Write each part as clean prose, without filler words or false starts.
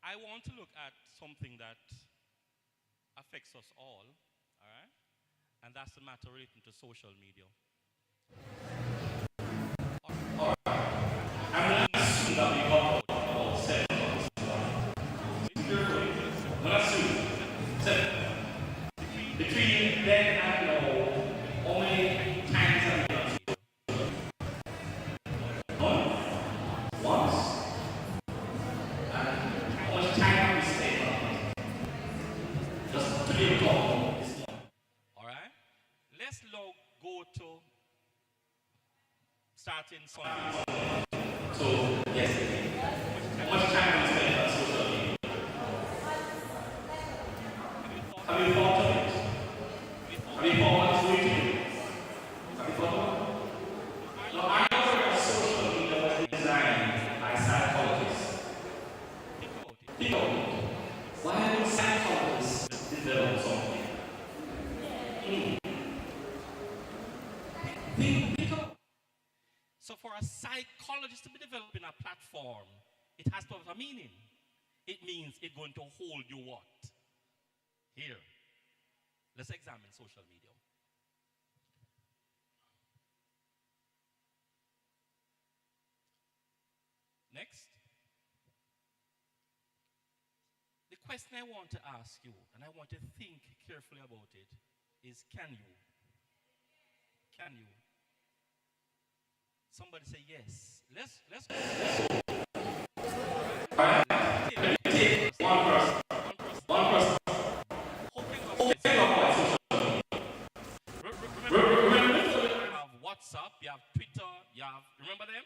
I want to look at something that affects us all right? And that's the matter relating to social media. All right. I'm going to assume that we got about 7 months. I'm going to assume 7. Between then and now, how many times have we done it? Once. And how much time have we spent on it? Just to be talking this morning. All right? Let's now go to starting Sunday. So, yesterday. How much time have we spent on social media? Have you thought of it? Have you thought what it's going to do? Have you thought of it? Now, I know that social media was designed by psychologists. Think about it. Why would psychologists develop something? Think about it. So for a psychologist to be developing a platform, it has to have a meaning. It means it's going to hold you what? Here. Let's examine social media. Next. The question I want to ask you, and I want to think carefully about it, is can you? Can you? Somebody say yes. Let's go. Take one person. One person. Remember, you have WhatsApp, you have Twitter, you have, remember them?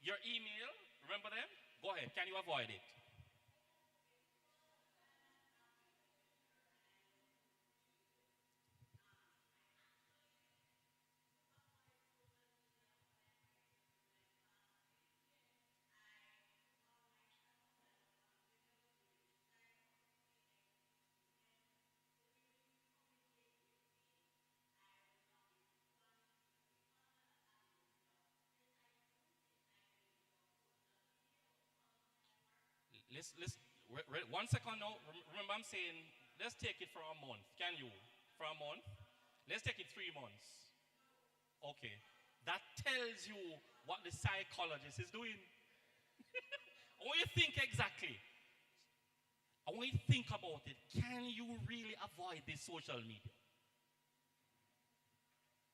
Your email, remember them? Go ahead, can you avoid it? Let's wait 1 second now. Remember, I'm saying let's take it for a month. Can you? For a month? Let's take it 3 months. Okay. That tells you what the psychologist is doing. I want you to think exactly. I want you to think about it. Can you really avoid this social media?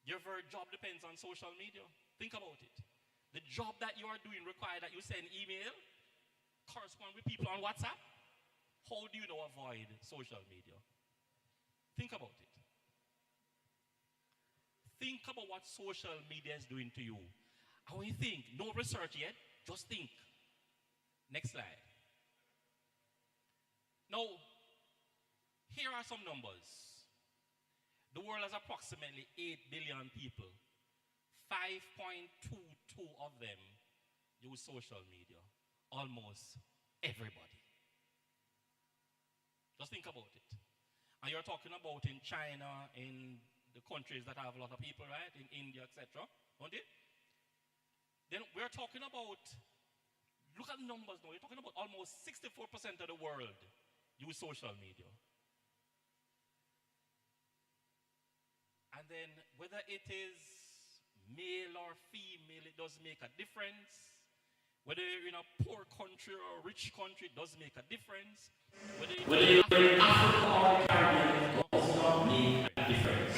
Your very job depends on social media. Think about it. The job that you are doing requires that you send email, correspond with people on WhatsApp. How do you know avoid social media? Think about it. Think about what social media is doing to you. I want you to think. No research yet. Just think. Next slide. Now, here are some numbers. The world has approximately 8 billion people. 5.22 of them use social media. Almost everybody. Just think about it. And you're talking about in China, in the countries that have a lot of people, right? In India, etc. Don't you? Then we're talking about, look at the numbers now. You're talking about almost 64% of the world use social media. And then whether it is male or female, it does make a difference. Whether you're in a poor country or a rich country, it does make a difference. Whether you're in Africa or Caribbean, it does not make a difference.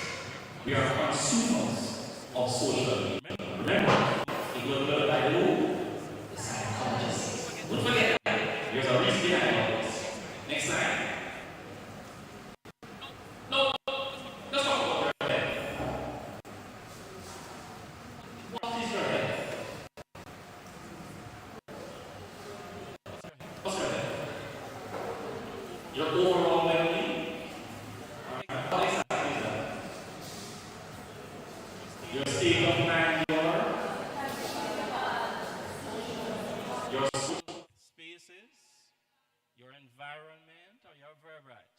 We are consumers of social media. Remember, it will learn by who? The psychologist. Don't forget that. There's a reason behind all this. Next slide. No, let's talk about your head. What is your head? What's your head? Your overall well-being? What exactly is that? Your state of mind, your spaces, your environment, or your verb right.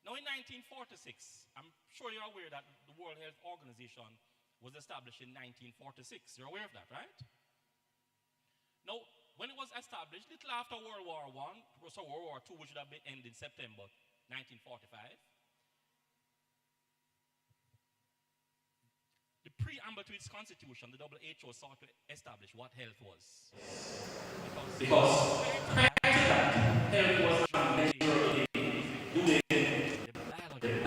Now in 1946, I'm sure you're aware that the World Health Organization was established in 1946. You're aware of that, right? Now, when it was established, little after World War I, so World War II, which would have been ended in September 1945, the preamble to its constitution, the WHO sought to establish what health was. Because prior to that, health was not measured using the biological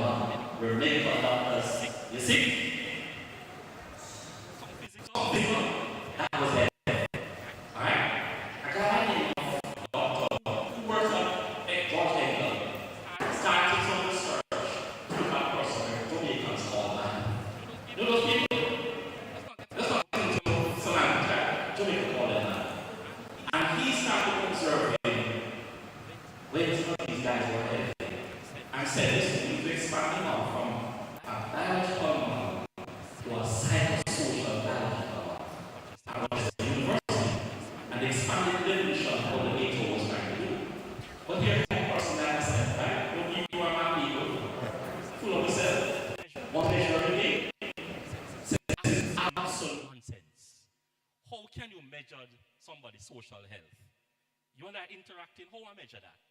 model where medical doctors, you see, some physical, that was it. Alright? A guy named Dr. who works at George England started some research to look at person where Jamaicans call man. You know those people? Let's not get into some language, Jamaica call them man. And he started observing when some of these guys were healthy and said, listen, we need to expand them out from a biological model to a psychosocial biological model. I was at the university and they expanded the definition of what the WHO was trying to do. But here's one person that I said, right? Don't people are my people, full of themselves, one measure every day. So this is absolute nonsense. How can you measure somebody's social health? You and I interacting, how do I measure that?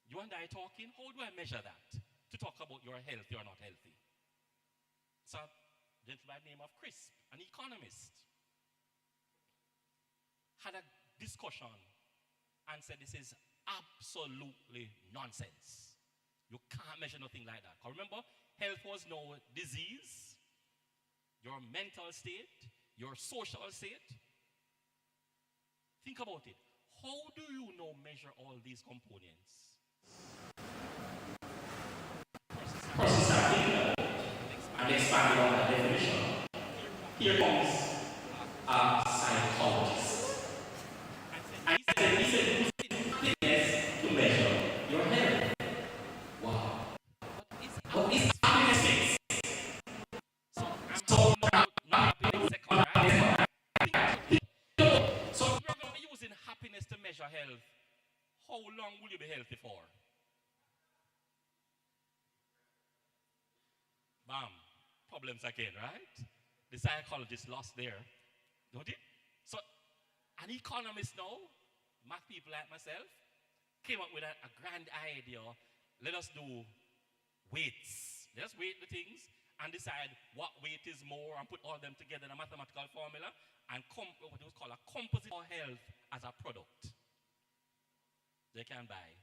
You and I talking, how do I measure that? To talk about your health, you're not healthy. So, gentleman by the name of Chris, an economist, had a discussion and said this is absolutely nonsense. You can't measure nothing like that. Because remember, health was no disease, your mental state, your social state. Think about it. How do you now measure all these components? First, start thinking about it and expanding on that definition. Here comes a psychologist. And he said, fitness to measure your health. Wow. What is happiness? So I'm not happy second, right? So if you're going to be using happiness to measure health, how long will you be healthy for? Bam. Problems again, right? The psychologist lost there. Don't it? So, an economist now, math people like myself, came up with a grand idea. Let us do weights. Let us weight the things and decide what weight is more and put all them together in a mathematical formula and come what was called a composite of health as a product. They can buy.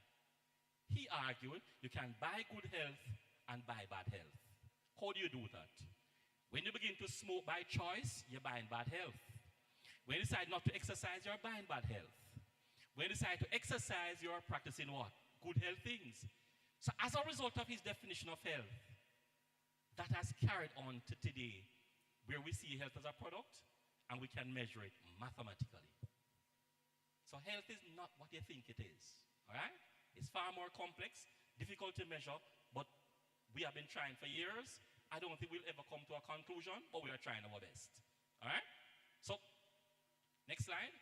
He argued you can buy good health and buy bad health. How do you do that? When you begin to smoke by choice, you're buying bad health. When you decide not to exercise, you're buying bad health. When you decide to exercise, you're practicing what? Good health things. So as a result of his definition of health, that has carried on to today, where we see health as a product and we can measure it mathematically. So health is not what you think it is. All right? It's far more complex, difficult to measure, but we have been trying for years. I don't think we'll ever come to a conclusion, but we are trying our best. All right? So, next slide.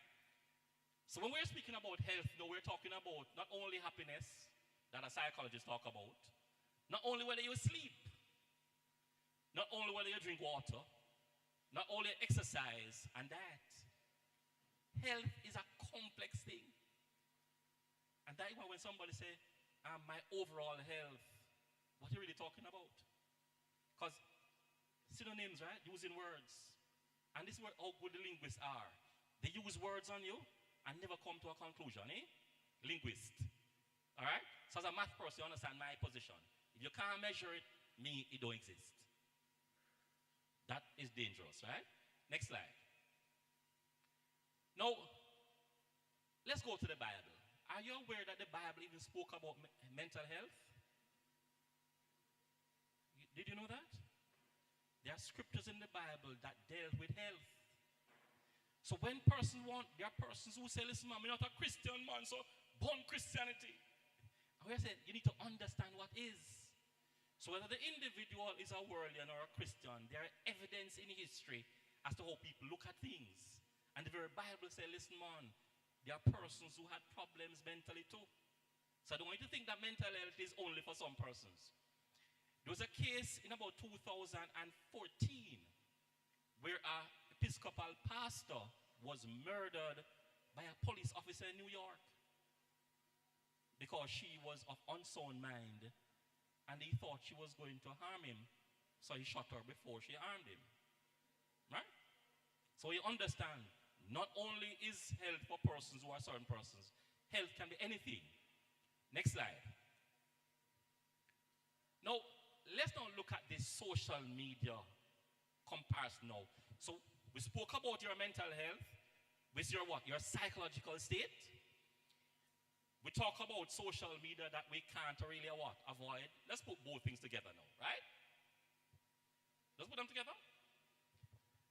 So when we're speaking about health, we're talking about not only happiness that a psychologist talk about, not only whether you sleep, not only whether you drink water, not only exercise and diet. Health is a complex thing. And that's why when somebody say, my overall health, what are you really talking about? Because synonyms, right? Using words. And this is where how good the linguists are. They use words on you and never come to a conclusion, eh? Linguist. All right? So as a math person, you understand my position. If you can't measure it, it don't exist. That is dangerous, right? Next slide. Now, let's go to the Bible. Are you aware that the Bible even spoke about mental health? Did you know that? There are scriptures in the Bible that deal with health. So when there are persons who say, listen, man, I'm not a Christian man, so born Christianity. And we are saying, you need to understand what is. So whether the individual is a worldlian or a Christian, there are evidence in history as to how people look at things. And the very Bible says, listen, man, there are persons who had problems mentally too. So I don't want you to think that mental health is only for some persons. There was a case in about 2014 where an Episcopal pastor was murdered by a police officer in New York because she was of unsound mind and he thought she was going to harm him. So he shot her before she harmed him. Right? So you understand, not only is health for persons who are certain persons, health can be anything. Next slide. Now, let's now look at this social media comparison now. So we spoke about your mental health, with your what? Your psychological state. We talk about social media that we can't really what? Avoid. Let's put both things together now, right? Let's put them together.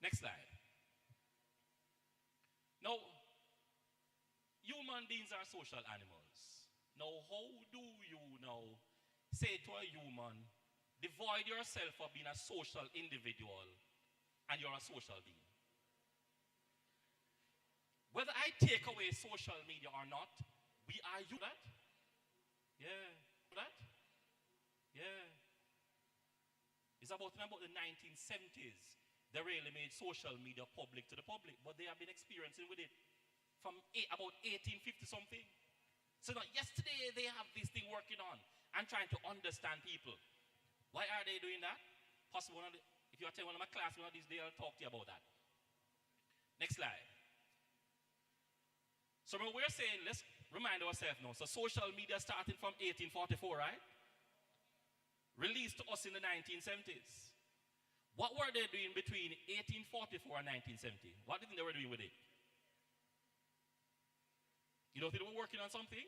Next slide. Now, human beings are social animals. Now, how do you now say to a human, divide yourself of being a social individual and you're a social being? Whether I take away social media or not, we are you that? Yeah. That? Yeah. It's about the 1970s. They really made social media public to the public, but they have been experiencing with it from about 1850 something. So now yesterday they have this thing working on and trying to understand people. Why are they doing that? Possible if you attend one of my classes one of these days, I'll talk to you about that. Next slide. So we're saying, let's remind ourselves now. So social media started from 1844, right? Released to us in the 1970s. What were they doing between 1844 and 1970? What do you think they were doing with it? You don't think they were working on something?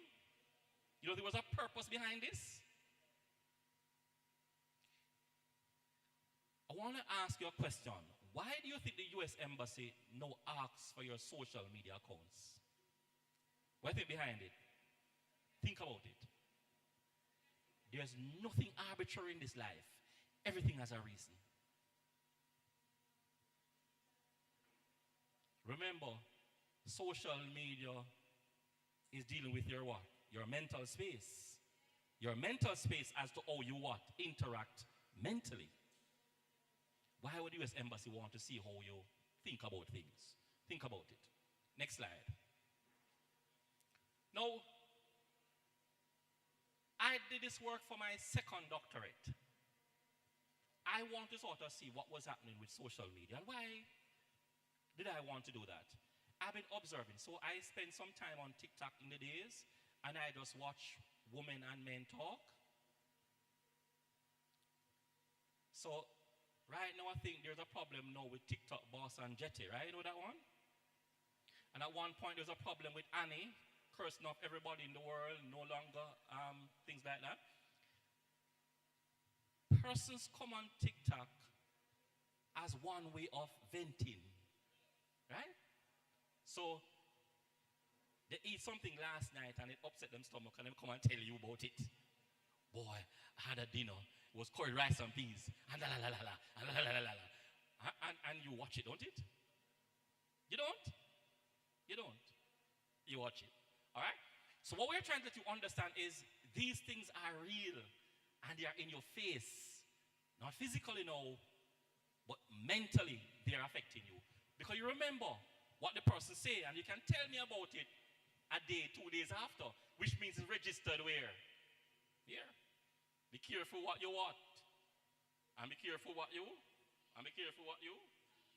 You don't think there was a purpose behind this? I want to ask you a question. Why do you think the US Embassy now asks for your social media accounts? What is behind it? Think about it. There's nothing arbitrary in this life. Everything has a reason. Remember, social media is dealing with your what? Your mental space. Your mental space as to how you what? Interact mentally. Why would the US Embassy want to see how you think about things? Think about it. Next slide. Now, I did this work for my second doctorate. I want to sort of see what was happening with social media. And why did I want to do that? I've been observing. So I spent some time on TikTok in the days, and I just watch women and men talk. So right now I think there's a problem now with TikTok boss and Jetty, right? You know that one? And at one point there's a problem with Annie, cursing off everybody in the world, no longer things like that. Persons come on TikTok as one way of venting, right? So they eat something last night and it upset them stomach and they come and tell you about it. Boy, I had a dinner. It was curry rice and peas. And la la la la la. And la la la la la. And you watch it, don't it? You don't? You don't. You watch it. All right? So what we're trying to let you understand is these things are real and they are in your face. Not physically, no, but mentally they are affecting you. Because you remember what the person say and you can tell me about it a day, 2 days after, which means it's registered where? Here. Be careful what you want. And be careful what you. And be careful what you.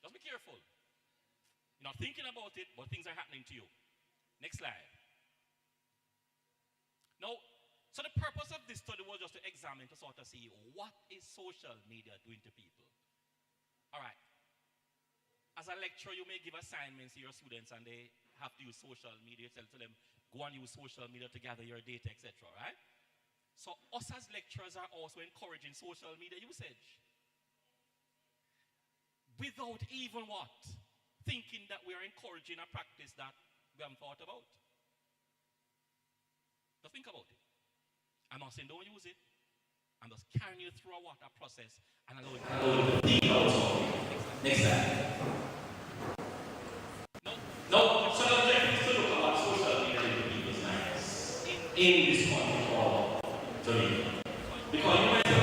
Just be careful. You're not thinking about it, but things are happening to you. Next slide. Now, so the purpose of this study was just to examine, to sort of see what is social media doing to people. All right. As a lecturer, you may give assignments to your students and they have to use social media. Tell them, go and use social media to gather your data, etc., right? So us as lecturers are also encouraging social media usage. Without even what? Thinking that we are encouraging a practice that we haven't thought about. Just think about it. I'm not saying don't use it. I'm just carrying you through a process and allowing you to think about it. Next slide. No. So the objective is to look at what social media in people's lives in this country called Jamaica. Because you might say,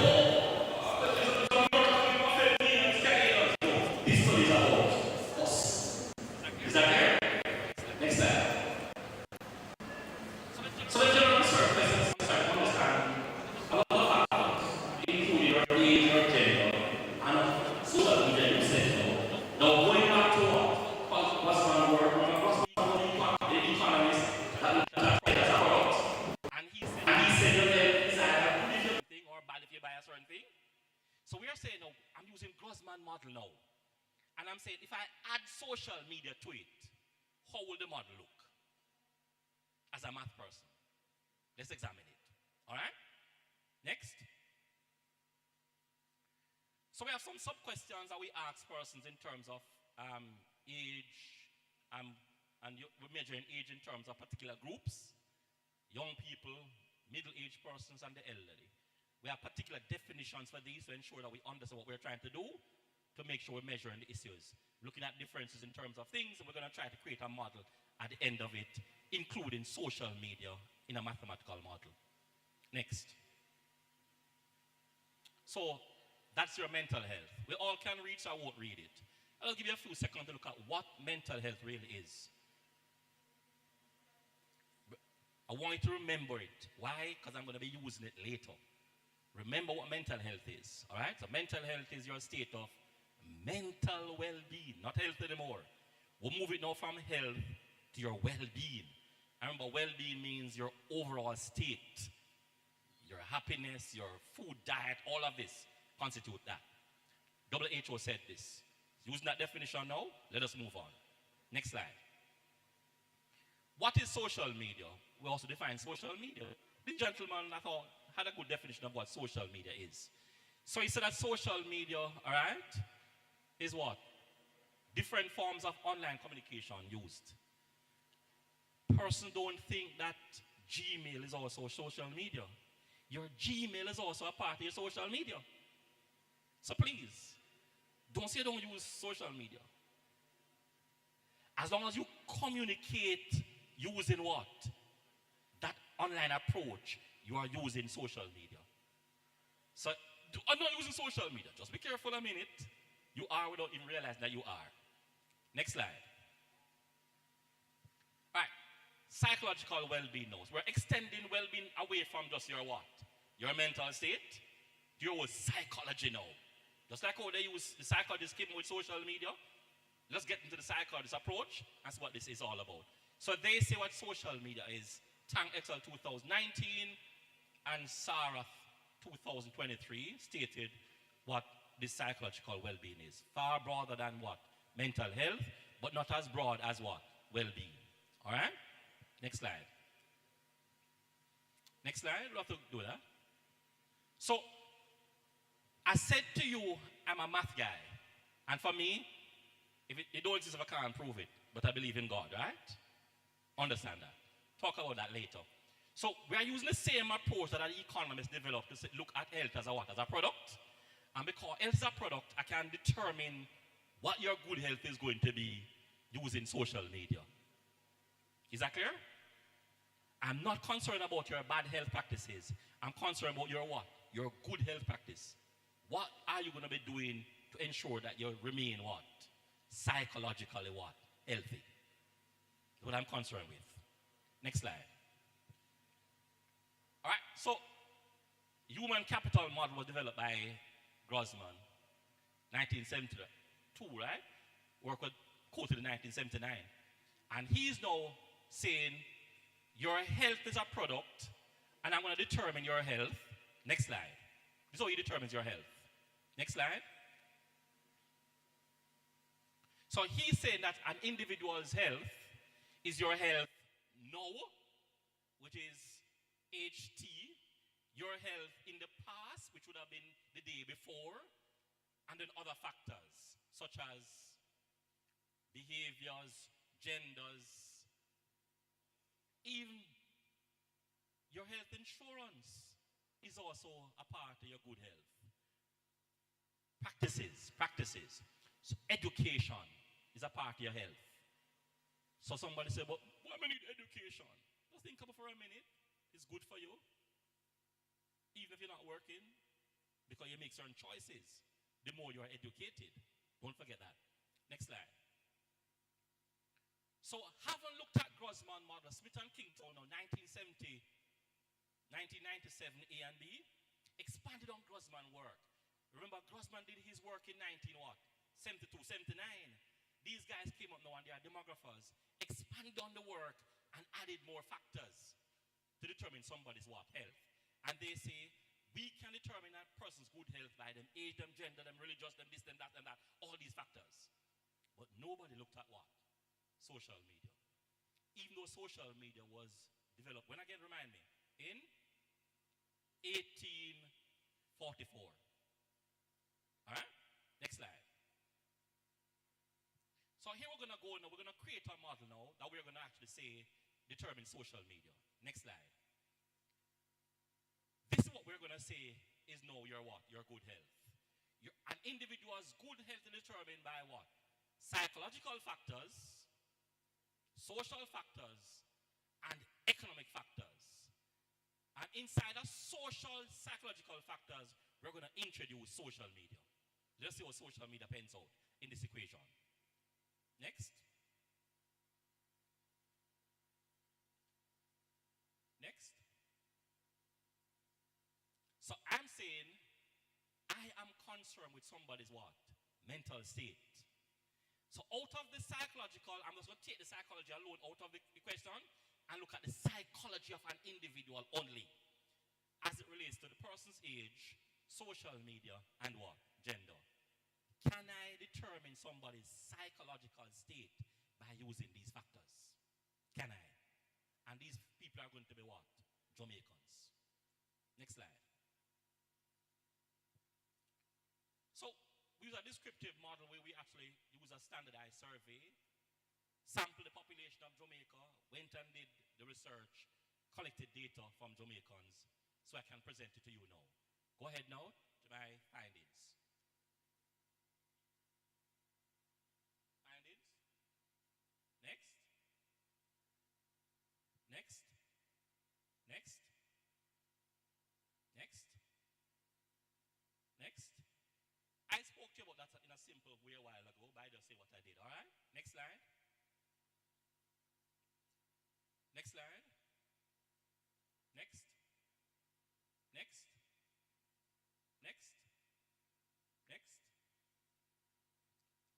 this study is about us. Is that clear? Next slide. I'm saying, if I add social media to it, how will the model look as a math person? Let's examine it. All right? Next. So we have some sub-questions that we ask persons in terms of age, and we're measuring age in terms of particular groups, young people, middle-aged persons, and the elderly. We have particular definitions for these to ensure that we understand what we're trying to do to make sure we're measuring the issues. Looking at differences in terms of things, and we're going to try to create a model at the end of it, including social media in a mathematical model. Next. So that's your mental health. We all can read, so I won't read it. I'll give you a few seconds to look at what mental health really is. I want you to remember it. Why? Because I'm going to be using it later. Remember what mental health is, all right? So mental health is your state of mental well-being, not health anymore. We'll move it now from health to your well-being. I remember well-being means your overall state, your happiness, your food, diet, all of this constitute that. WHO said this. Using that definition now, let us move on. Next slide. What is social media? We also define social media. The gentleman, I thought, had a good definition of what social media is. So he said that social media, all right, is what? Different forms of online communication used. Persons don't think that Gmail is also social media. Your Gmail is also a part of your social media. So please, don't say don't use social media. As long as you communicate using what? That online approach, you are using social media. So, I'm not using social media. Just be careful a minute. You are without even realizing that you are. Next slide. All right. Psychological well-being now. We're extending well-being away from just your what? Your mental state. Your psychology now. Just like how they use the psychologist came with social media. Let's get into the psychologist approach. That's what this is all about. So they say what social media is. Tang Excel 2019 and Sarah 2023 stated what this psychological well-being is. Far broader than what? Mental health, but not as broad as what? Well-being. All right? Next slide. Next slide. We'll have to do that. So, I said to you, I'm a math guy. And for me, it don't exist if I can't prove it. But I believe in God, right? Understand that. Talk about that later. So we are using the same approach that an economist developed to look at health as a what? As a product. And because health is a product, I can determine what your good health is going to be using social media. Is that clear? I'm not concerned about your bad health practices. I'm concerned about your what? Your good health practice. What are you going to be doing to ensure that you remain what? Psychologically what? Healthy. That's what I'm concerned with. Next slide. All right, so human capital model was developed by Grossman, 1972, right? Work was quoted in 1979. And he's now saying your health is a product, and I'm going to determine your health. Next slide. This is how he determines your health. Next slide. So he's saying that an individual's health is your health now, which is HT, your health in the past, which would have been the day before, and then other factors, such as behaviors, genders, even your health insurance is also a part of your good health. Practices. So education is a part of your health. So somebody say, but why do I need education? Just think about it for a minute. It's good for you. Even if you're not working, because you make certain choices. The more you are educated. Don't forget that. Next slide. So having looked at Grossman model, Smith and Kington, 1970, 1997 A and B, expanded on Grossman work. Remember, Grossman did his work in 72, 79. These guys came up now and they are demographers, expanded on the work and added more factors to determine somebody's what? Health. And they say, we can determine that person's good health by them age, them gender, them religious, them this, them that, and that, all these factors. nobody looked at what? Social media. Even though social media was developed, when again, remind me, in 1844. All right? Next slide. So here we're going to go now. We're going to create a model now that we're going to actually say determine social media. Next slide. This is what we're going to say is no, your what? Your good health. An individual's good health is determined by what? Psychological factors, social factors, and economic factors. And inside of social, psychological factors, we're going to introduce social media. Let's see how social media pans out in this equation. Next. Next. So I'm saying I am concerned with somebody's what? Mental state. So out of the psychological, I'm just going to take the psychology alone out of the equation and look at the psychology of an individual only as it relates to the person's age, social media, and what? Gender. Can I determine somebody's psychological state by using these factors? Can I? And these people are going to be what? Jamaicans. Next slide. So we use a descriptive model where we actually use a standardized survey, sample the population of Jamaica, went and did the research, collected data from Jamaicans, so I can present it to you now. Go ahead now to my findings. Findings. Next. Next. Next. Next. Next. I spoke to you about that in a simple way a while ago, but I just say what I did. All right? Next slide. Next slide. Next. Next. Next. Next.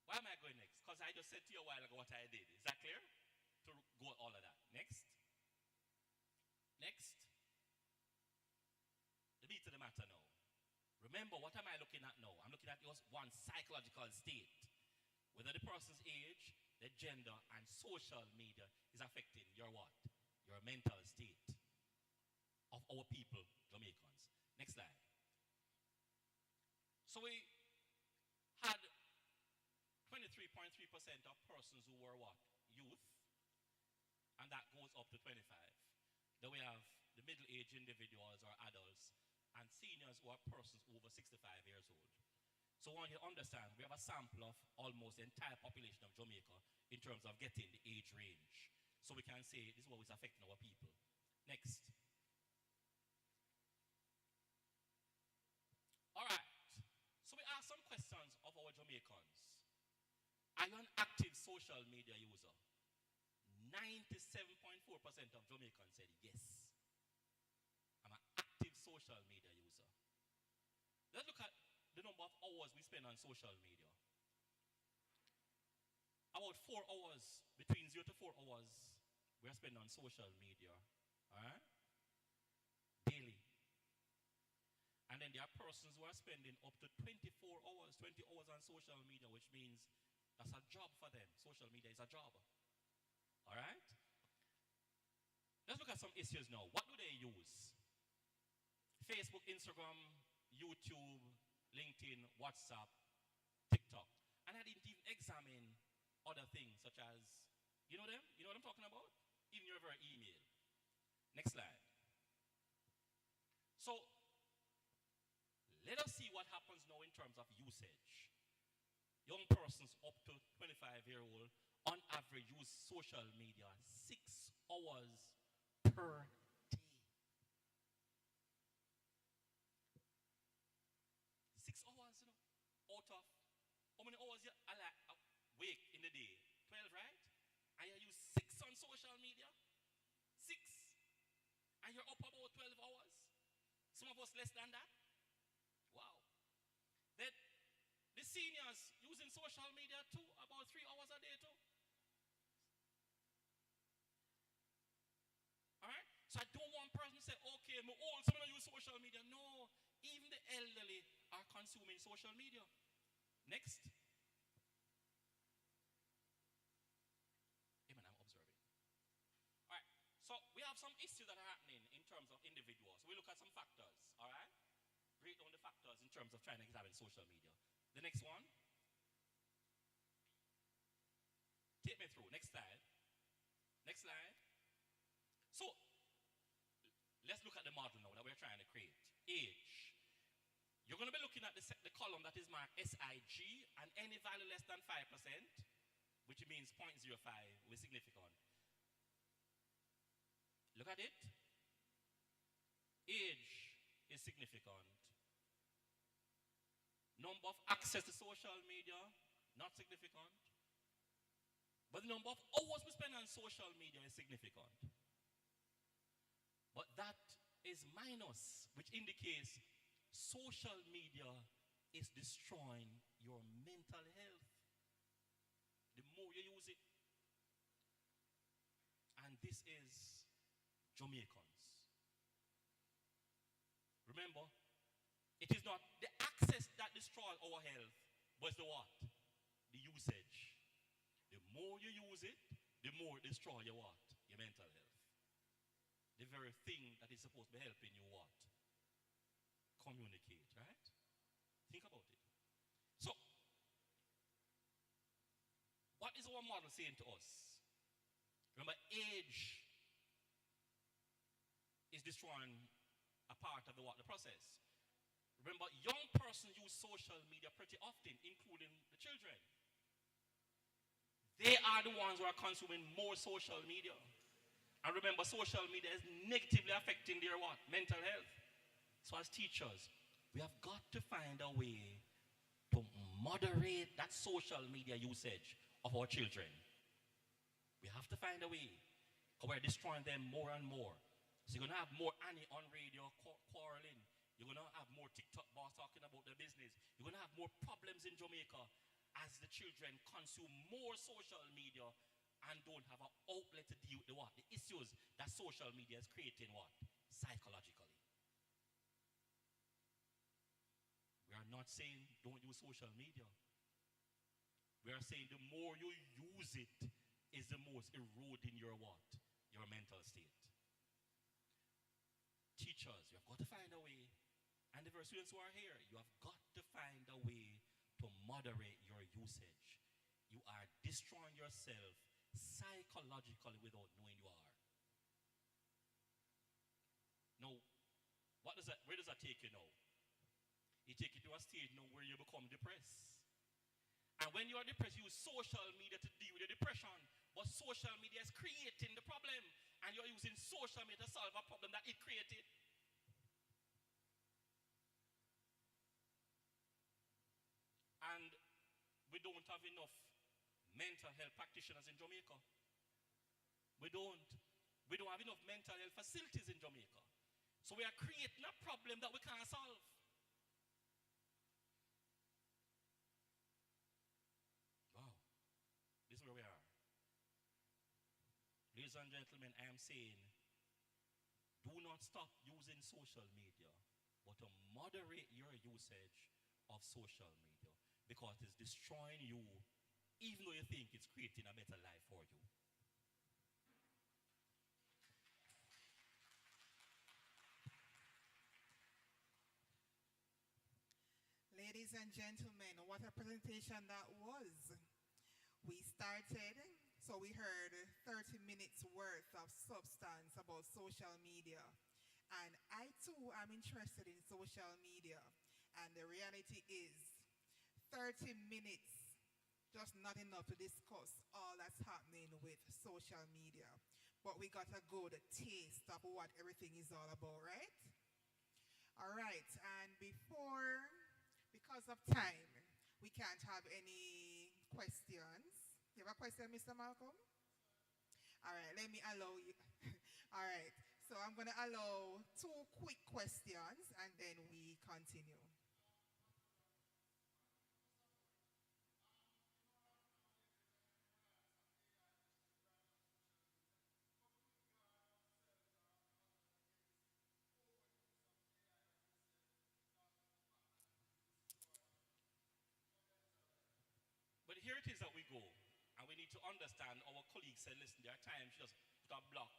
Why am I going next? Because I just said to you a while ago what I did. Is that clear? To go all of that. Next. Next. The beat of the matter now. Remember, what am I looking at now? I'm looking at just one psychological state. Whether the person's age, their gender, and social media is affecting your what? Your mental state of our people, Jamaicans. Next slide. So we had 23.3% of persons who were what? Youth. And that goes up to 25. Then we have the middle-aged individuals or adults and seniors who are persons over 65 years old. So I want you to understand, we have a sample of almost the entire population of Jamaica in terms of getting the age range. So we can say this is what is affecting our people. Next. All right. So we asked some questions of our Jamaicans. Are you an active social media user? 97.4% of Jamaicans said yes. I'm an active social media user. Let's look at the number of hours we spend on social media. About 4 hours, between 0 to 4 hours, we are spending on social media. All right? Daily. And then there are persons who are spending up to 24 hours, 20 hours on social media, which means that's a job for them. Social media is a job. All right? Let's look at some issues now. What do they use? Facebook, Instagram, YouTube, LinkedIn, WhatsApp, TikTok. And I didn't even examine other things such as, you know them? You know what I'm talking about? Even your very email. Next slide. So, let us see what happens now in terms of usage. Young persons up to 25-year-old on average use social media 6 hours per day. 6 hours, you know, out of how many hours you awake in the day? 12, right? And you use 6 on social media? 6. And you're up about 12 hours? Some of us less than that? Wow. Then the seniors using social media too, about 3 hours a day too. Alright? So I don't want person to say, okay, I'm old, so I don't use social media. No, even the elderly are consuming social media. Next. So we have some issues that are happening in terms of individuals. We look at some factors, all right? Break down the factors in terms of trying to examine social media. The next one, take me through. Next slide. Next slide. So let's look at the model now that we're trying to create. Age. You're going to be looking at the column that is marked SIG, and any value less than 5%, which means 0.05, is significant. Look at it. Age is significant. Number of access to social media, not significant. But the number of hours we spend on social media is significant. But that is minus, which indicates social media is destroying your mental health. The more you use it. And this is Jamaicans. Remember, it is not the access that destroys our health, but it's the what? The usage. The more you use it, the more it destroys your what? Your mental health. The very thing that is supposed to be helping you what? Communicate, right? Think about it. So, what is our model saying to us? Remember, age is destroying a part of the what? The process. Remember, young persons use social media pretty often, including the children. They are the ones who are consuming more social media. And remember, social media is negatively affecting their what? Mental health. So as teachers, we have got to find a way to moderate that social media usage of our children. We have to find a way. Because we're destroying them more and more. So you're going to have more Annie on radio quarreling. You're going to have more TikTok boss talking about their business. You're going to have more problems in Jamaica as the children consume more social media and don't have an outlet to deal with the what? The issues that social media is creating what? Psychologically. We are not saying don't use social media. We are saying the more you use it is the most eroding your what? Your mental state. Teachers, you have got to find a way, and the very students who are here, you have got to find a way to moderate your usage. You are destroying yourself psychologically without knowing you are. Now, where does that take you now? It takes you to a stage now where you become depressed. And when you are depressed, you use social media to deal with your depression. But social media is creating the problem. And you're using social media to solve a problem that it created. And we don't have enough mental health practitioners in Jamaica. We don't have enough mental health facilities in Jamaica. So we are creating a problem that we can't solve. Wow. This is where we are. Ladies and gentlemen, I am saying, do not stop using social media, but to moderate your usage of social media, because it's destroying you, even though you think it's creating a better life for you. Ladies and gentlemen, what a presentation that was. We started, so we heard 30 minutes worth of substance about social media. And I too am interested in social media. And the reality is 30 minutes, just not enough to discuss all that's happening with social media. But we got a good taste of what everything is all about, right? All right, and because of time, we can't have any questions. You have a question, Mr. Malcolm? All right, let me allow you. All right, so I'm going to allow 2 quick questions and then we continue. But here it is that we go. And we need to understand our colleagues say, listen, there are times you just put a block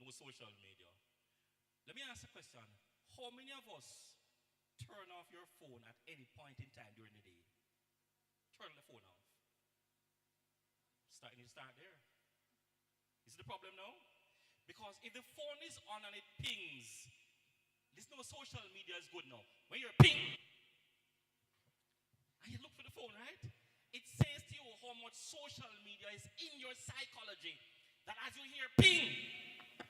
no social media. Let me ask a question. How many of us turn off your phone at any point in time during the day? Turn the phone off. You start there. Is it the problem now? Because if the phone is on and it pings, this no social media is good now. When you're ping, and you look for the phone, right? It says to you how much social media is in your psychology. That as you hear ping,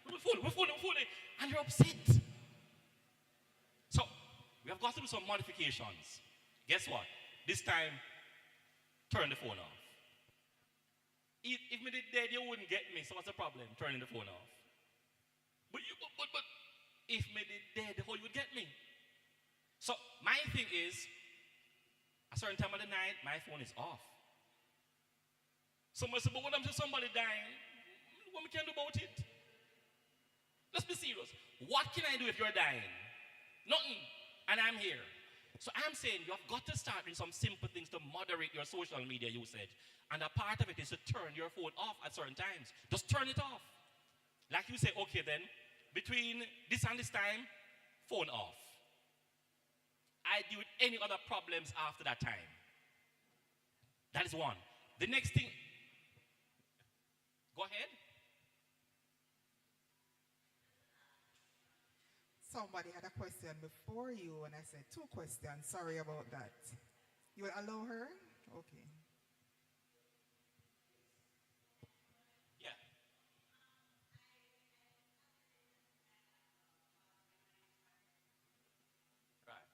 phone, and you're upset. So, we have got to do some modifications. Guess what? This time, turn the phone off. If me did dead, you wouldn't get me. So what's the problem? Turning the phone off. But if me did dead, how you would get me? So my thing is, a certain time of the night, my phone is off. Someone said, but what I'm to somebody dying? What we can do about it? Let's be serious. What can I do if you're dying? Nothing. And I'm here. So I'm saying you have got to start doing some simple things to moderate your social media usage. And a part of it is to turn your phone off at certain times. Just turn it off. Like you say, okay then, between this and this time, phone off. I deal with any other problems after that time. That is one. The next thing, go ahead. Somebody had a question before you, and I said 2 questions. Sorry about that. You will allow her? Okay. Yeah. Right.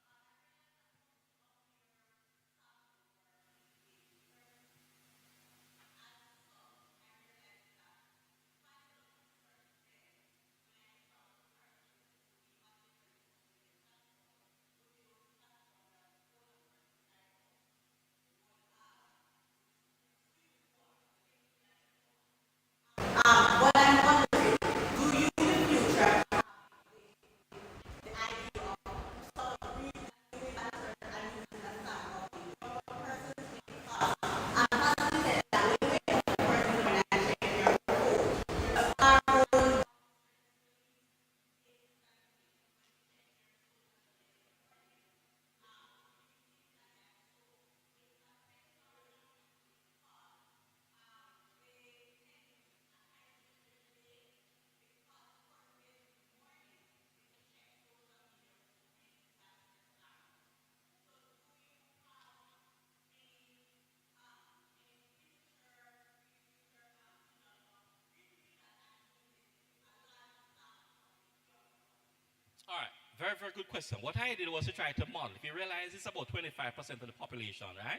All right, very, very good question. What I did was to try to model. If you realize it's about 25% of the population, right?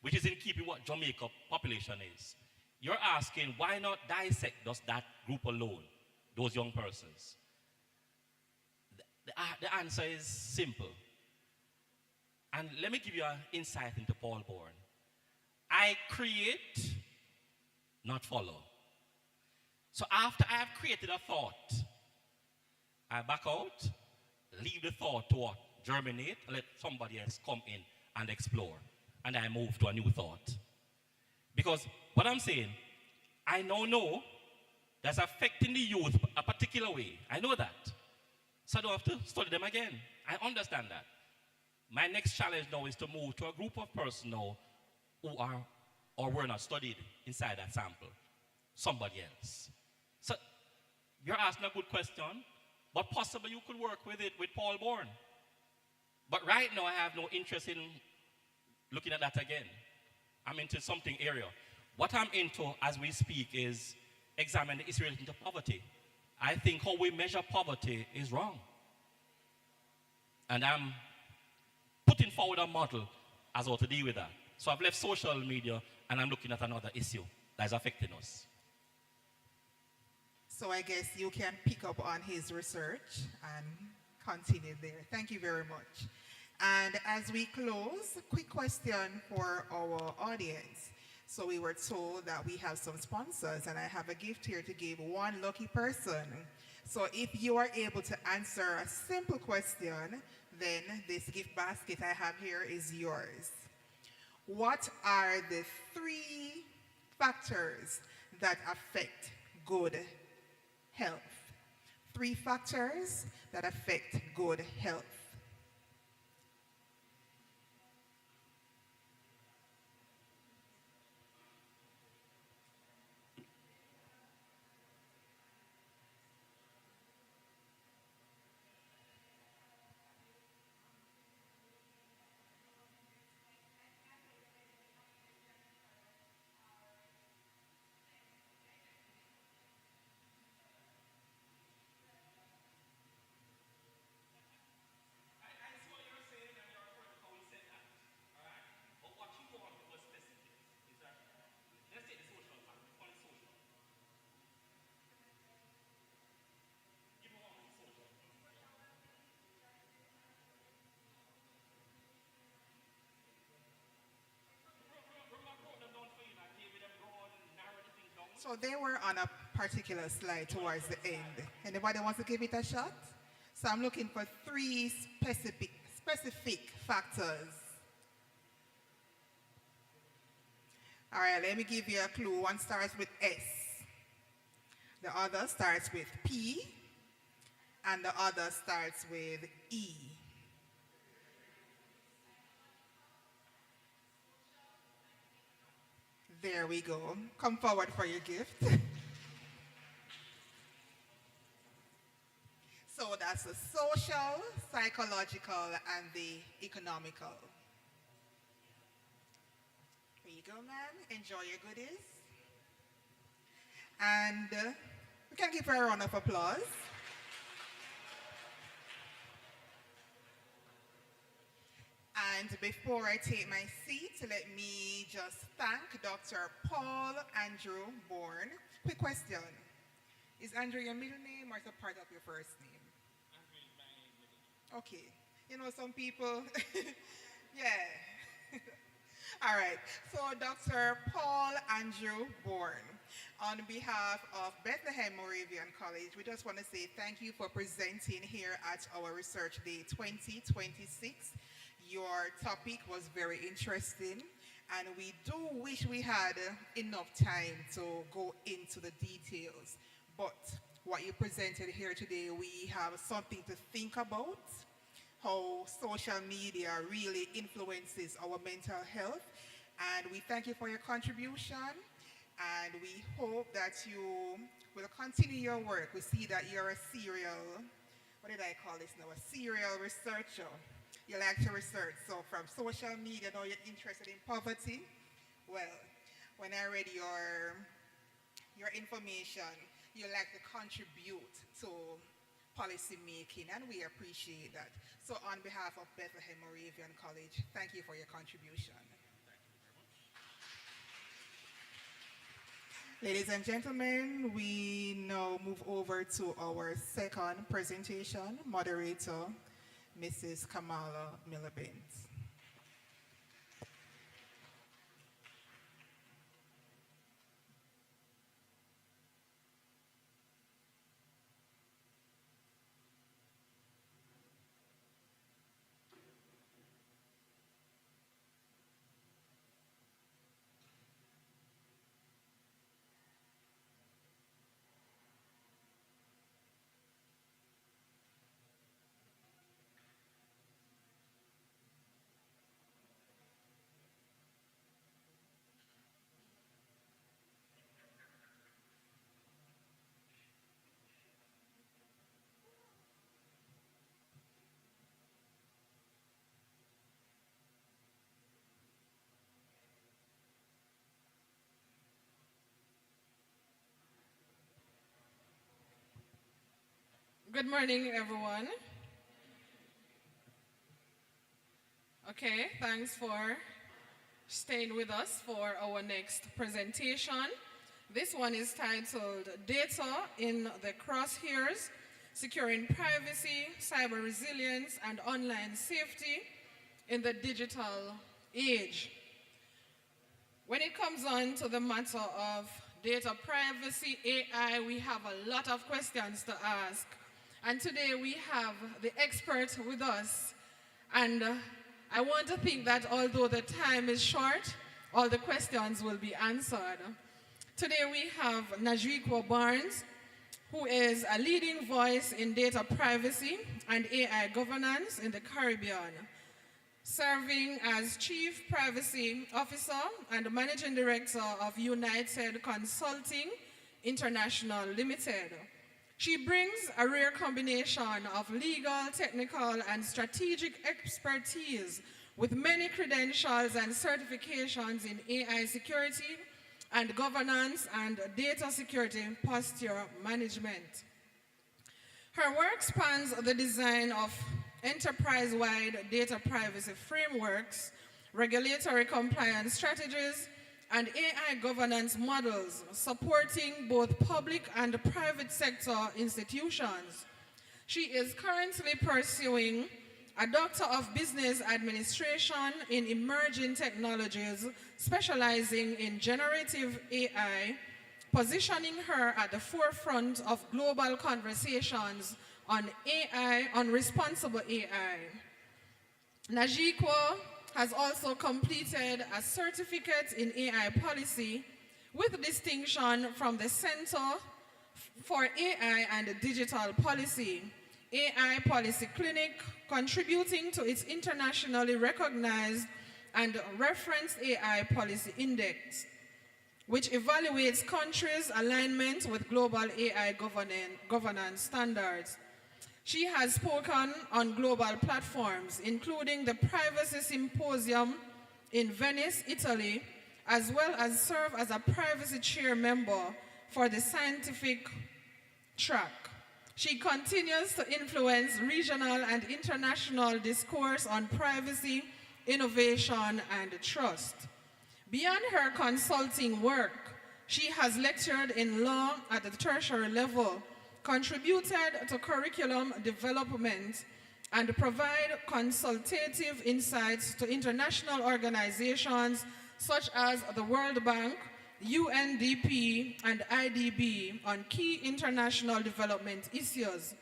Which is in keeping what Jamaica population is. You're asking why not dissect just that group alone, those young persons? The answer is simple. And let me give you an insight into Paul Bourne. I create, not follow. So after I have created a thought, I back out, leave the thought to what? Germinate, let somebody else come in and explore. And I move to a new thought. Because what I'm saying, I now know that's affecting the youth a particular way. I know that. So I don't have to study them again. I understand that. My next challenge now is to move to a group of persons now who are or were not studied inside that sample. Somebody else. So you're asking a good question, but possibly you could work with it with Paul Bourne. But right now I have no interest in looking at that again. I'm into something area. What I'm into as we speak is examine the issue related to poverty. I think how we measure poverty is wrong. And I'm putting forward a model as how to deal with that. So I've left social media and I'm looking at another issue that is affecting us. So I guess you can pick up on his research and continue there. Thank you very much. And as we close, a quick question for our audience. So we were told that we have some sponsors, and I have a gift here to give one lucky person. So if you are able to answer a simple question, then this gift basket I have here is yours. What are the 3 factors that affect good health? 3 factors that affect good health. So they were on a particular slide towards the end. Anybody wants to give it a shot? So I'm looking for 3 specific factors. All right, let me give you a clue. One starts with S. The other starts with P. And the other starts with E. There we go. Come forward for your gift. So that's the social, psychological, and the economical. Here you go, man. Enjoy your goodies. And we can give her a round of applause. And before I take my seat, let me just thank Dr. Paul Andrew Bourne. Quick question. Is Andrew your middle name or is it part of your first name? Andrew is my middle name. Okay. You know, some people, yeah. All right. So Dr. Paul Andrew Bourne, on behalf of Bethlehem Moravian College, we just want to say thank you for presenting here at our Research Day 2026. Your topic was very interesting, and we do wish we had enough time to go into the details. But what you presented here today, we have something to think about, how social media really influences our mental health. And we thank you for your contribution, and we hope that you will continue your work. We see that you're a serial, what did I call this now, a serial researcher. You like to research, so from social media, now you're interested in poverty. Well, when I read your information, you like to contribute to policy making, and we appreciate that. So on behalf of Bethlehem Moravian College, thank you for your contribution. Ladies and gentlemen, we now move over to our second presentation, moderator, Mrs. Kamala Miliband. Good morning, everyone. Okay, thanks for staying with us for our next presentation. This one is titled Data in the Crosshairs, Securing Privacy, Cyber Resilience, and Online Safety in the Digital Age. When it comes on to the matter of data privacy, AI, we have a lot of questions to ask. And today we have the expert with us. And I want to think that although the time is short, all the questions will be answered. Today we have Najikwa Barnes, who is a leading voice in data privacy and AI governance in the Caribbean, serving as Chief Privacy Officer and Managing Director of United Consulting International Limited. She brings a rare combination of legal, technical, and strategic expertise with many credentials and certifications in AI security and governance and data security posture management. Her work spans the design of enterprise-wide data privacy frameworks, regulatory compliance strategies, and AI governance models supporting both public and private sector institutions. She is currently pursuing a Doctor of Business Administration in Emerging Technologies, specializing in generative AI, positioning her at the forefront of global conversations on AI, on responsible AI. Najikwo has also completed a certificate in AI policy with distinction from the Center for AI and Digital Policy, AI Policy Clinic, contributing to its internationally recognized and referenced AI Policy Index, which evaluates countries' alignment with global AI governance standards. She has spoken on global platforms, including the Privacy Symposium in Venice, Italy, as well as serve as a privacy chair member for the scientific track. She continues to influence regional and international discourse on privacy, innovation, and trust. Beyond her consulting work, she has lectured in law at the tertiary level, contributed to curriculum development, and provide consultative insights to international organizations such as the World Bank, UNDP, and IDB on key international development issues.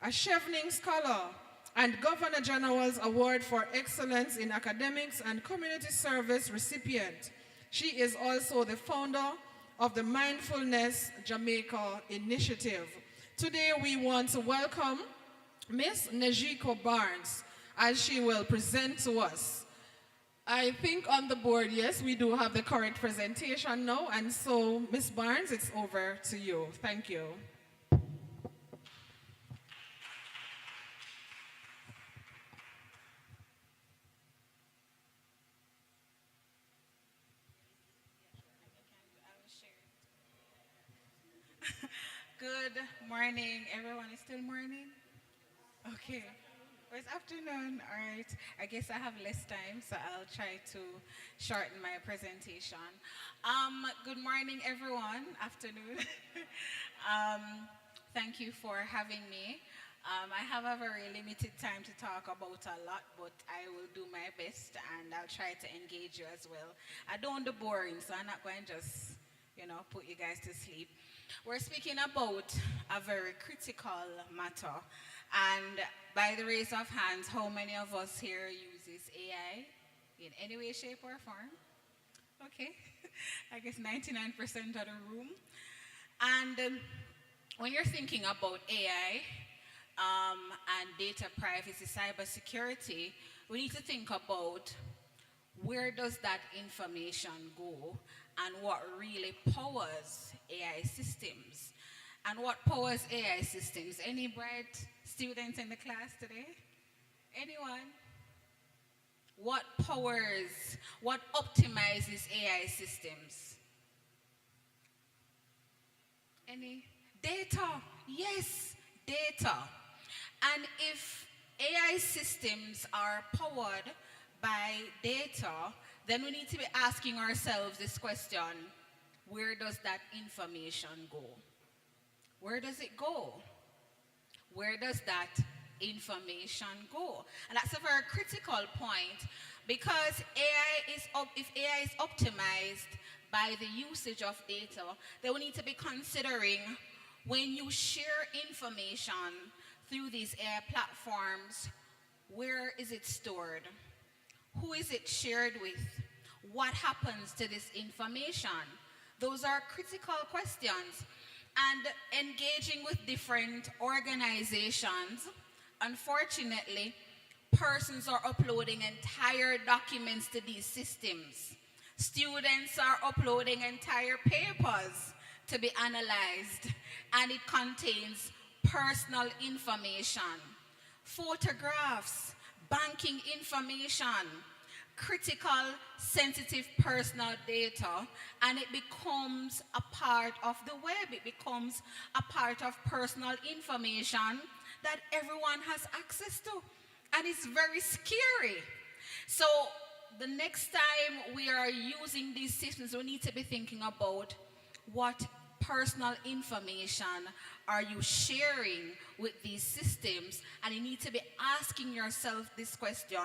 A Chevening Scholar and Governor General's Award for Excellence in Academics and Community Service recipient. She is also the founder of the Mindfulness Jamaica Initiative. Today we want to welcome Ms. Najikwo Barnes as she will present to us. I think on the board, yes, we do have the correct presentation now, and so Ms. Barnes, it's over to you. Thank you. Good morning, everyone. It's still morning? Okay. Well, it's afternoon, all right. I guess I have less time, so I'll try to shorten my presentation. Good morning, everyone. Afternoon. Thank you for having me. I have a very limited time to talk about a lot, but I will do my best, and I'll try to engage you as well. I don't want to boring, so I'm not going to just, put you guys to sleep. We're speaking about a very critical matter, and by the raise of hands, how many of us here uses AI in any way, shape, or form? Okay, I guess 99% of the room. And when you're thinking about AI and data privacy, cybersecurity, we need to think about where does that information go and what really powers AI systems. And what powers AI systems? Any bright students in the class today? Anyone? What powers, what optimizes AI systems? Any? Data. Yes, data. And if AI systems are powered by data, then we need to be asking ourselves this question: where does that information go? Where does it go? Where does that information go? And that's a very critical point, because if AI is optimized by the usage of data, then we need to be considering, when you share information through these AI platforms, where is it stored? Who is it shared with? What happens to this information? Those are critical questions. and engaging with different organizations. Unfortunately, persons are uploading entire documents to these systems. Students are uploading entire papers to be analyzed, and it contains personal information, photographs, banking information, critical, sensitive personal data, and it becomes a part of the web. It becomes a part of personal information that everyone has access to, and it's very scary. So the next time we are using these systems, we need to be thinking about what personal information are you sharing with these systems, and you need to be asking yourself this question: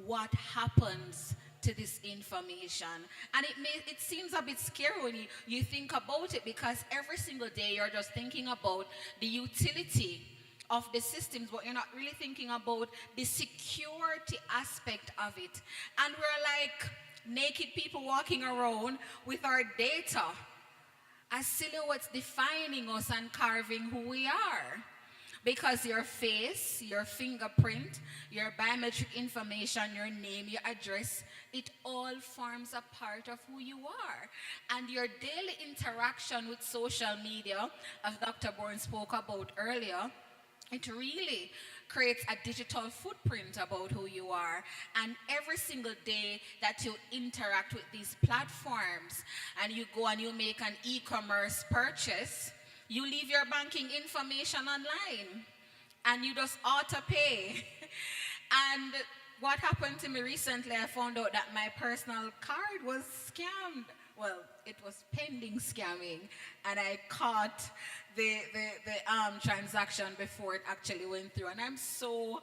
what happens to this information? And it seems a bit scary when you think about it, because every single day you're just thinking about the utility of the systems, but you're not really thinking about the security aspect of it. And we're like naked people walking around with our data as silhouettes defining us and carving who we are. Because your face, your fingerprint, your biometric information, your name, your address, it all forms a part of who you are. And your daily interaction with social media, as Dr. Bourne spoke about earlier, it really creates a digital footprint about who you are. And every single day that you interact with these platforms and you go and you make an e-commerce purchase, you leave your banking information online and you just auto pay. And what happened to me recently, I found out that my personal card was scammed. Well, it was pending scamming, and I caught the transaction before it actually went through. And I'm so,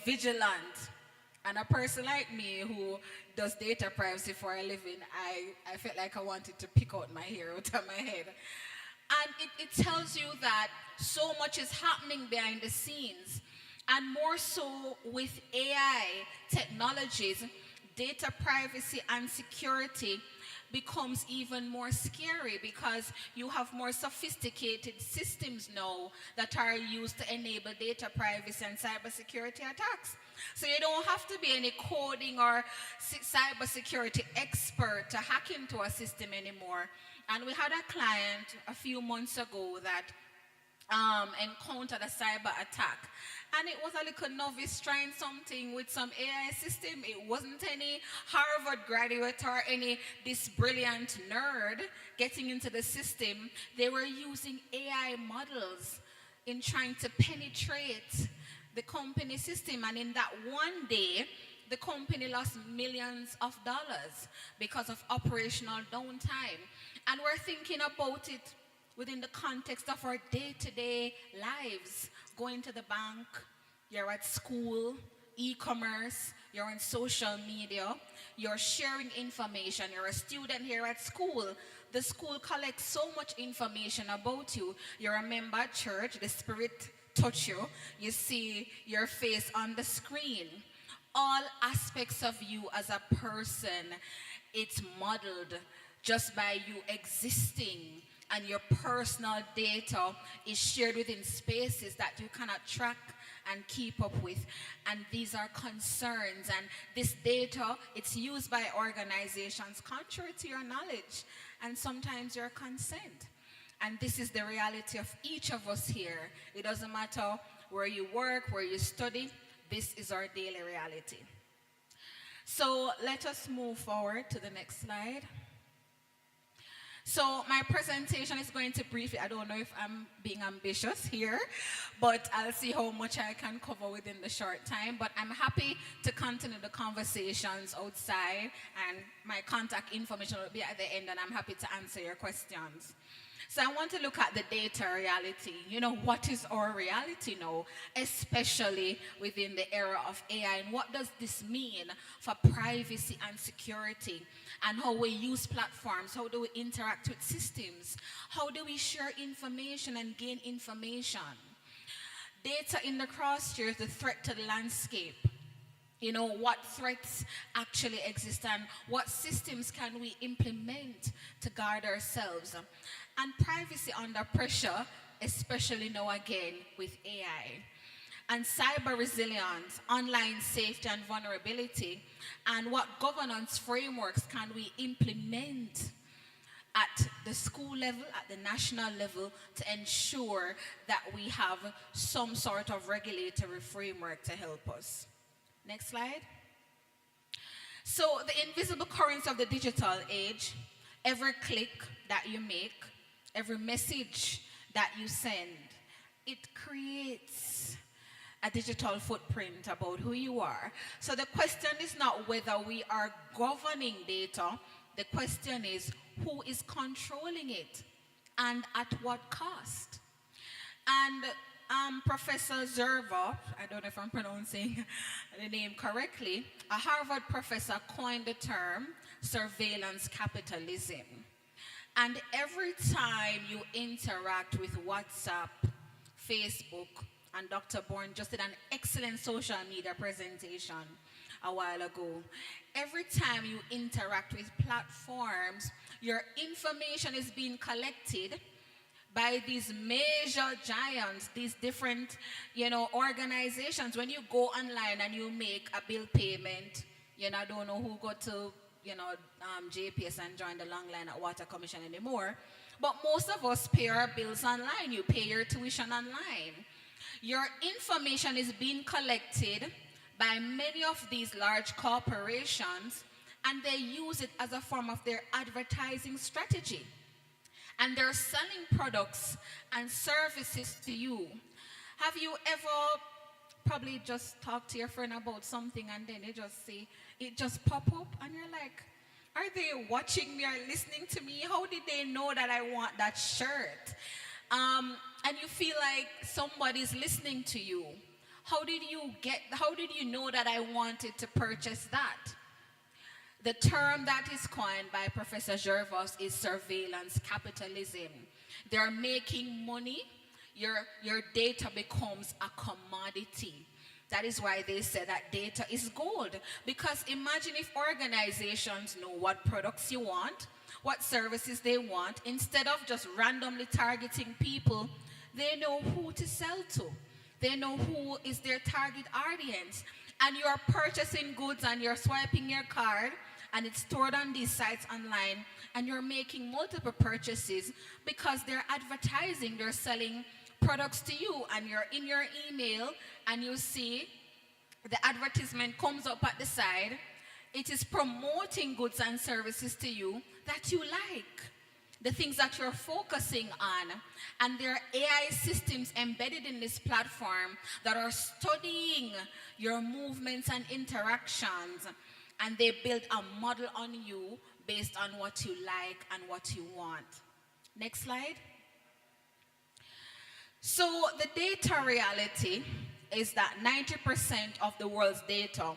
vigilant. And a person like me who does data privacy for a living, I felt like I wanted to pick out my hair out of my head. And it tells you that so much is happening behind the scenes. And more so with AI technologies, data privacy and security becomes even more scary, because you have more sophisticated systems now that are used to enable data privacy and cybersecurity attacks. So you don't have to be any coding or cybersecurity expert to hack into a system anymore. And we had a client a few months ago that encountered a cyber attack. And it was a little novice trying something with some AI system. It wasn't any Harvard graduate or this brilliant nerd getting into the system. They were using AI models in trying to penetrate the company system. And in that one day, the company lost millions of dollars because of operational downtime. And we're thinking about it within the context of our day-to-day lives. Going to the bank, you're at school, e-commerce, you're on social media, you're sharing information, you're a student here at school. The school collects so much information about you. You're a member at church, the Spirit touch you, you see your face on the screen. All aspects of you as a person, it's modeled just by you existing, and your personal data is shared within spaces that you cannot track and keep up with. And these are concerns, and this data, it's used by organizations contrary to your knowledge and sometimes your consent. And this is the reality of each of us here. It doesn't matter where you work, where you study, this is our daily reality. So let us move forward to the next slide. So my presentation is going to briefly, I don't know if I'm being ambitious here, but I'll see how much I can cover within the short time. But I'm happy to continue the conversations outside, and my contact information will be at the end, and I'm happy to answer your questions. So I want to look at the data reality. What is our reality now, especially within the era of AI, and what does this mean for privacy and security, and how we use platforms, how do we interact with systems, how do we share information and gain information. Data in the crosshairs, the threat to the landscape. You know, what threats actually exist and what systems can we implement to guard ourselves. And privacy under pressure, especially now again with AI. And cyber resilience, online safety and vulnerability, and what governance frameworks can we implement at the school level, at the national level, to ensure that we have some sort of regulatory framework to help us. Next slide. So the invisible currents of the digital age, every click that you make, every message that you send, it creates a digital footprint about who you are. So the question is not whether we are governing data, the question is who is controlling it and at what cost. And Professor Zerva, I don't know if I'm pronouncing the name correctly, a Harvard professor coined the term surveillance capitalism. And every time you interact with WhatsApp, Facebook, and Dr. Bourne just did an excellent social media presentation a while ago. Every time you interact with platforms, your information is being collected by these major giants, these different, organizations. When you go online and you make a bill payment, I don't know who got to, JPS and join the long line at Water Commission anymore. But most of us pay our bills online. You pay your tuition online. Your information is being collected by many of these large corporations, and they use it as a form of their advertising strategy. And they're selling products and services to you. Have you ever probably just talked to your friend about something and then they just say, it just pop up and you're like, are they watching me or listening to me? How did they know that I want that shirt? And you feel like somebody's listening to you. How did you know that I wanted to purchase that? The term that is coined by Professor Gervas is surveillance capitalism. They're making money. Your data becomes a commodity. That is why they say that data is gold. Because imagine if organizations know what products you want, what services they want, instead of just randomly targeting people, they know who to sell to. They know who is their target audience. And you're purchasing goods and you're swiping your card and it's stored on these sites online and you're making multiple purchases because they're advertising, they're selling products to you, and you're in your email and you see the advertisement comes up at the side. It is promoting goods and services to you that you like, the things that you're focusing on. And there are AI systems embedded in this platform that are studying your movements and interactions, and they build a model on you based on what you like and what you want. Next slide. So the data reality is that 90% of the world's data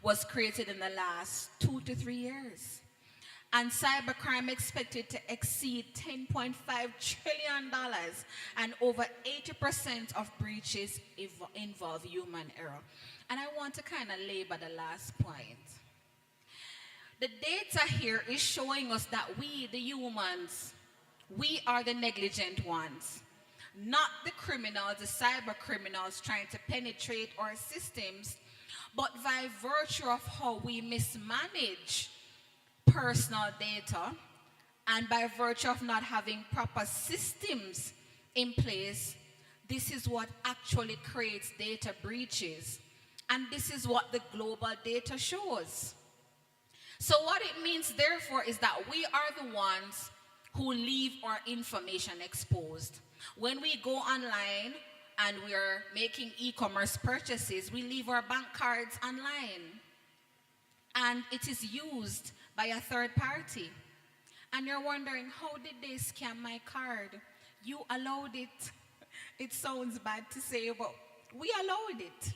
was created in the last 2 to 3 years. And cybercrime expected to exceed $10.5 trillion, and over 80% of breaches involve human error. And I want to kind of labor the last point. The data here is showing us that we, the humans, we are the negligent ones. Not the criminals, the cyber criminals trying to penetrate our systems, but by virtue of how we mismanage personal data and by virtue of not having proper systems in place, this is what actually creates data breaches. And this is what the global data shows. So what it means, therefore, is that we are the ones who leave our information exposed. When we go online and we are making e-commerce purchases, we leave our bank cards online. And it is used by a third party. And you're wondering, how did they scam my card? You allowed it. It sounds bad to say, but we allowed it.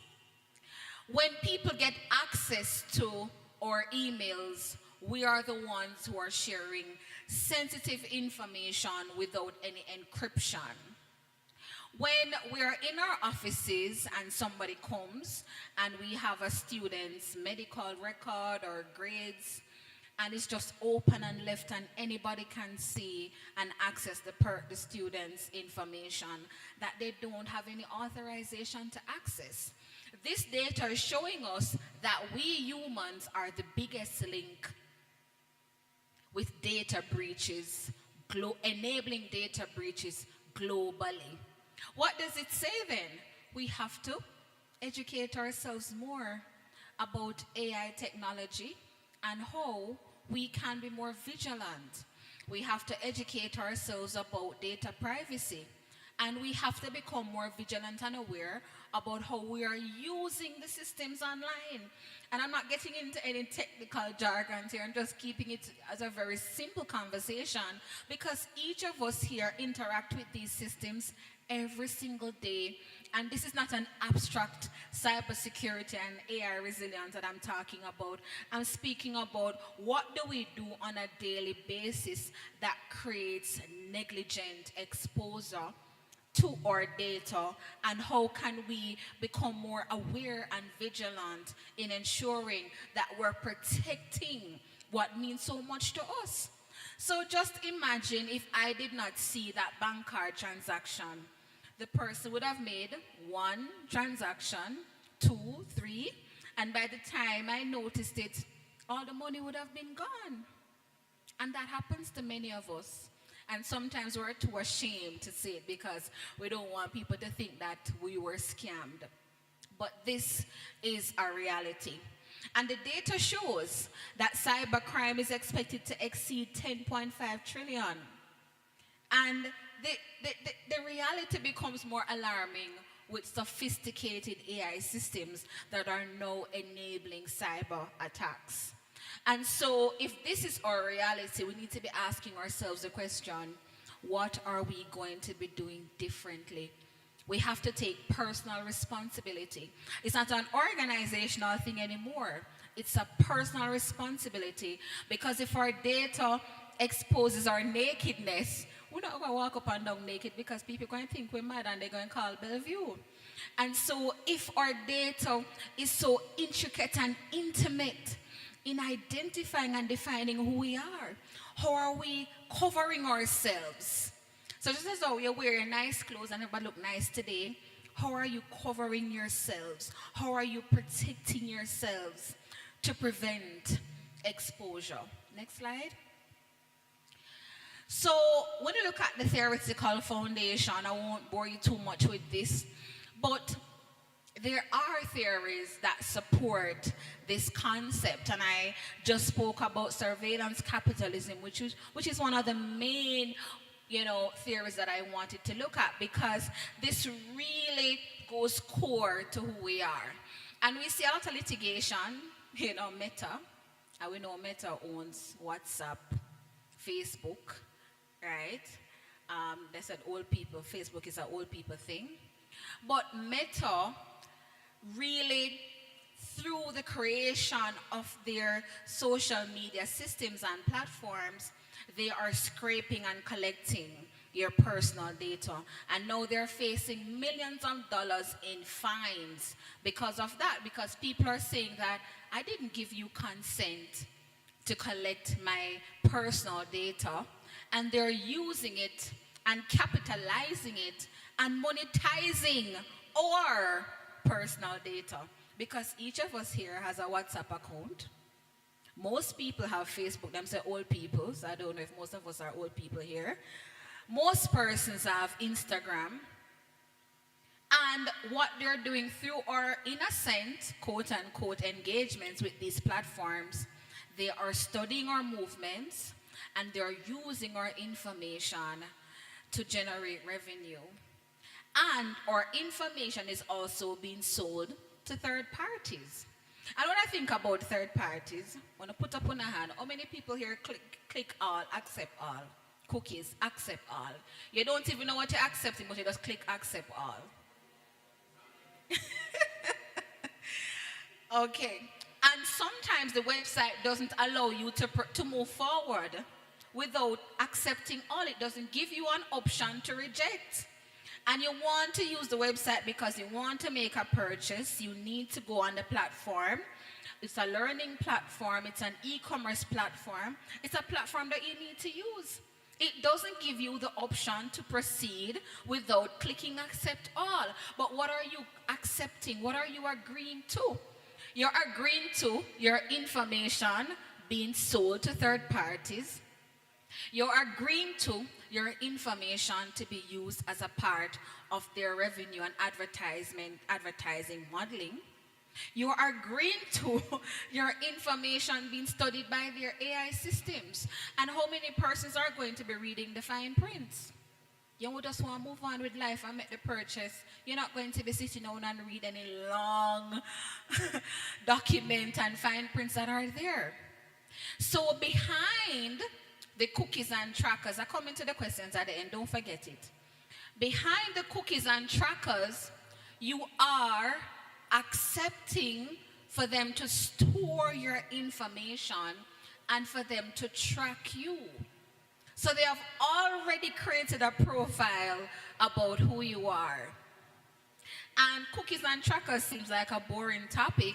When people get access to our emails, we are the ones who are sharing sensitive information without any encryption. When we're in our offices and somebody comes and we have a student's medical record or grades, and it's just open and left and anybody can see and access the student's information that they don't have any authorization to access. This data is showing us that we humans are the biggest link with data breaches, enabling data breaches globally. What does it say then? We have to educate ourselves more about AI technology and how we can be more vigilant. We have to educate ourselves about data privacy, and we have to become more vigilant and aware about how we are using the systems online. And I'm not getting into any technical jargon here, I'm just keeping it as a very simple conversation, because each of us here interact with these systems every single day. And this is not an abstract cybersecurity and AI resilience that I'm talking about. I'm speaking about what do we do on a daily basis that creates negligent exposure to our data, and how can we become more aware and vigilant in ensuring that we're protecting what means so much to us. So just imagine if I did not see that bank card transaction. The person would have made 1 transaction, 2, 3, and by the time I noticed it, all the money would have been gone. And that happens to many of us. And sometimes we're too ashamed to say it because we don't want people to think that we were scammed. But this is a reality. And the data shows that cybercrime is expected to exceed 10.5 trillion. And the reality becomes more alarming with sophisticated AI systems that are now enabling cyber attacks. And so if this is our reality, we need to be asking ourselves the question, what are we going to be doing differently? We have to take personal responsibility. It's not an organizational thing anymore. It's a personal responsibility, because if our data exposes our nakedness, we're not going to walk up and down naked because people are going to think we're mad and they're going to call Bellevue. And so if our data is so intricate and intimate in identifying and defining who we are, how are we covering ourselves? So just as though you're wearing nice clothes and everybody look nice today, how are you covering yourselves? How are you protecting yourselves to prevent exposure? Next slide. So when you look at the theoretical foundation, I won't bore you too much with this, but there are theories that support this concept, and I just spoke about surveillance capitalism, which is one of the main, theories that I wanted to look at, because this really goes core to who we are. And we see a lot of litigation, Meta, and we know Meta owns WhatsApp, Facebook, right? They said old people, Facebook is an old people thing. But Meta really, through the creation of their social media systems and platforms, they are scraping and collecting your personal data. And now they're facing millions of dollars in fines because of that, because people are saying that I didn't give you consent to collect my personal data, and they're using it and capitalizing it and monetizing our personal data, because each of us here has a WhatsApp account. Most people have Facebook. Them say old people, so I don't know if most of us are old people here. Most persons have Instagram. And what they're doing through our innocent, quote-unquote, engagements with these platforms, they are studying our movements and they're using our information to generate revenue. And our information is also being sold to third parties. And when I think about third parties, when I put up on a hand, how many people here click all, accept all? Cookies, accept all. You don't even know what you're accepting, but you just click accept all. Okay. And sometimes the website doesn't allow you to move forward without accepting all. It doesn't give you an option to reject. and you want to use the website because you want to make a purchase, you need to go on the platform. It's a learning platform, it's an e-commerce platform, it's a platform that you need to use. It doesn't give you the option to proceed without clicking accept all. But what are you accepting? What are you agreeing to? You're agreeing to your information being sold to third parties. You're agreeing to your information to be used as a part of their revenue and advertising modeling. You are agreeing to your information being studied by their AI systems. And how many persons are going to be reading the fine prints? You would just want to move on with life and make the purchase. You're not going to be sitting down and read any long document and fine prints that are there. So behind the cookies and trackers, I come into the questions at the end, don't forget it. Behind the cookies and trackers, you are accepting for them to store your information and for them to track you. So they have already created a profile about who you are. And cookies and trackers seems like a boring topic,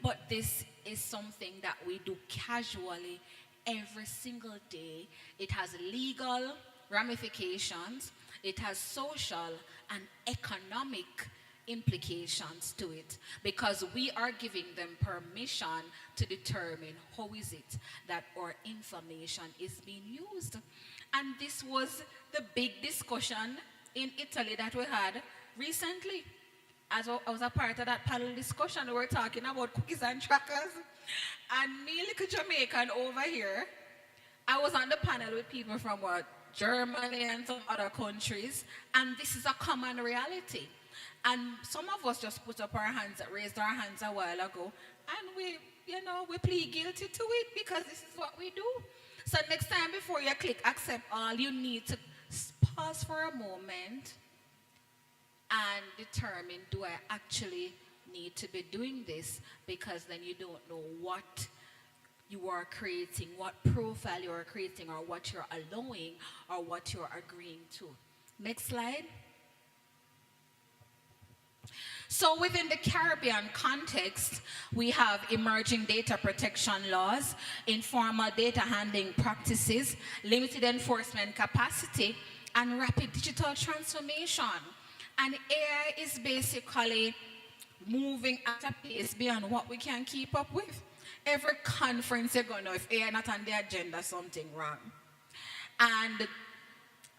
but this is something that we do casually every single day. It has legal ramifications, it has social and economic implications to it, because we are giving them permission to determine how is it that our information is being used. And this was the big discussion in Italy that we had recently. As I was a part of that panel discussion, we were talking about cookies and trackers. And me, little Jamaican over here, I was on the panel with people from Germany and some other countries, and this is a common reality. And some of us just put up our hands, raised our hands a while ago, and we plead guilty to it because this is what we do. So next time before you click accept all, you need to pause for a moment and determine, do I actually need to be doing this? Because then you don't know what you are creating, what profile you are creating, or what you're allowing, or what you're agreeing to. Next slide. So within the Caribbean context, we have emerging data protection laws, informal data handling practices, limited enforcement capacity, and rapid digital transformation. And AI is basically moving at a pace beyond what we can keep up with. Every conference you're going to know, if AI not on the agenda, something wrong. And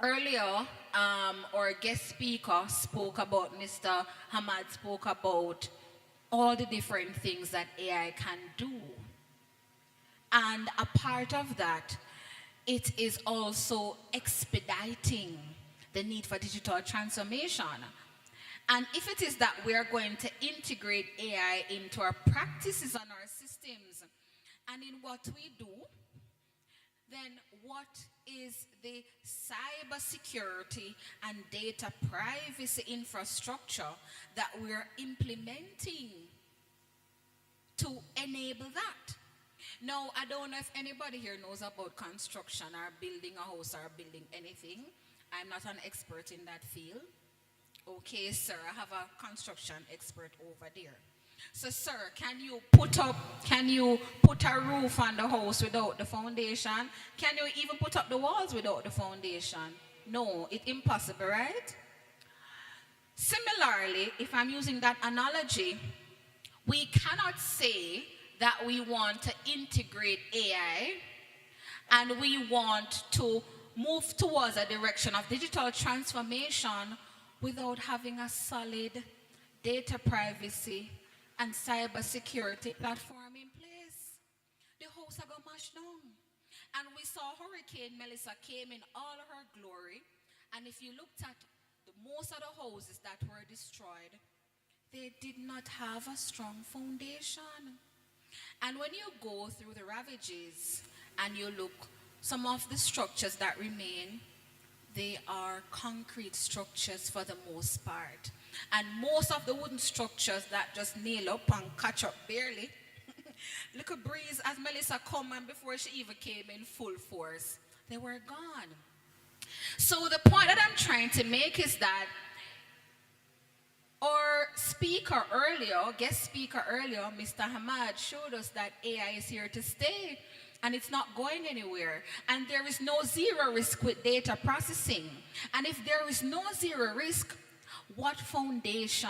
earlier, our guest speaker spoke about, Mr. Hamad spoke about all the different things that AI can do. And a part of that, it is also expediting the need for digital transformation. And if it is that we are going to integrate AI into our practices and our systems and in what we do, then what is the cybersecurity and data privacy infrastructure that we're implementing to enable that? Now, I don't know if anybody here knows about construction or building a house or building anything. I'm not an expert in that field. Okay, sir, I have a construction expert over there. So, sir, can you put a roof on the house without the foundation? Can you even put up the walls without the foundation? No, it's impossible, right? Similarly, if I'm using that analogy, we cannot say that we want to integrate AI and we want to move towards a direction of digital transformation without having a solid data privacy and cybersecurity platform in place. The house are going to mash down. And we saw Hurricane Melissa came in all her glory. And if you looked at most of the houses that were destroyed, they did not have a strong foundation. And when you go through the ravages and you look, some of the structures that remain, they are concrete structures for the most part. And most of the wooden structures that just nail up and catch up barely, look a breeze as Melissa come and before she even came in full force, they were gone. So the point that I'm trying to make is that Our speaker earlier, guest speaker earlier, Mr. Hamad, showed us that AI is here to stay and it's not going anywhere. And there is no zero risk with data processing. And if there is no zero risk, what foundation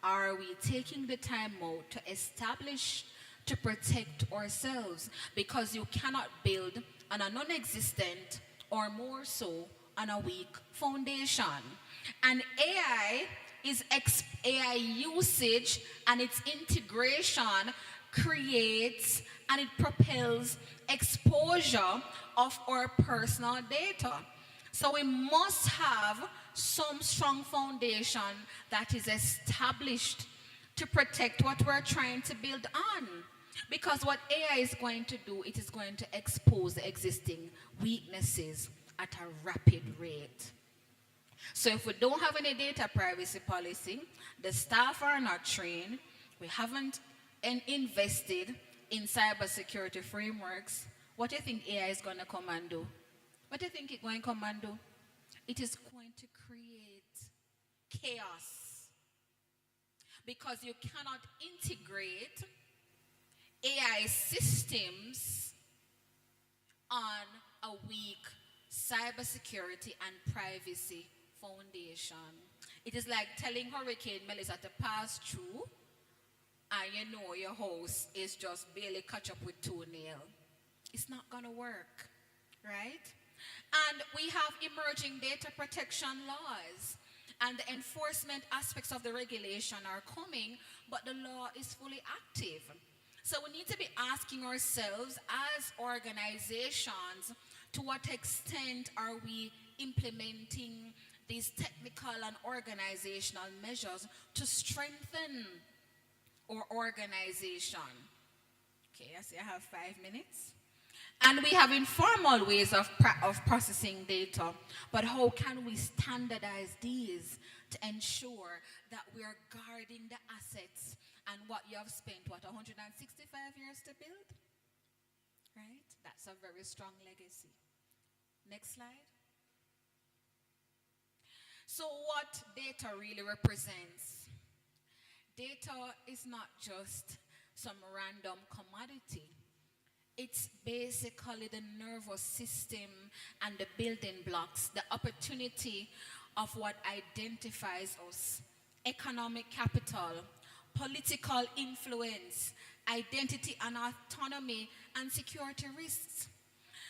are we taking the time out to establish to protect ourselves? Because you cannot build on a non-existent or more so on a weak foundation. And AI usage and its integration creates and it propels exposure of our personal data. So we must have some strong foundation that is established to protect what we're trying to build on. Because what AI is going to do, it is going to expose the existing weaknesses at a rapid rate. So if we don't have any data privacy policy, the staff are not trained, we haven't invested in cybersecurity frameworks, what do you think AI is going to come and do? What do you think it's going to come and do? It is going to create chaos. Because you cannot integrate AI systems on a weak cybersecurity and privacy foundation. It is like telling Hurricane Melissa to pass through and you know your house is just barely catch up with toenail. It's not going to work, right? And we have emerging data protection laws and the enforcement aspects of the regulation are coming, but the law is fully active. So we need to be asking ourselves as organizations, to what extent are we implementing these technical and organizational measures to strengthen our organization? Okay, I see I have 5 minutes. And we have informal ways of processing data, but how can we standardize these to ensure that we are guarding the assets and what you have spent, 165 years to build? Right? That's a very strong legacy. Next slide. So what data really represents? Data is not just some random commodity. It's basically the nervous system and the building blocks, the opportunity of what identifies us: economic capital, political influence, identity and autonomy, and security risks.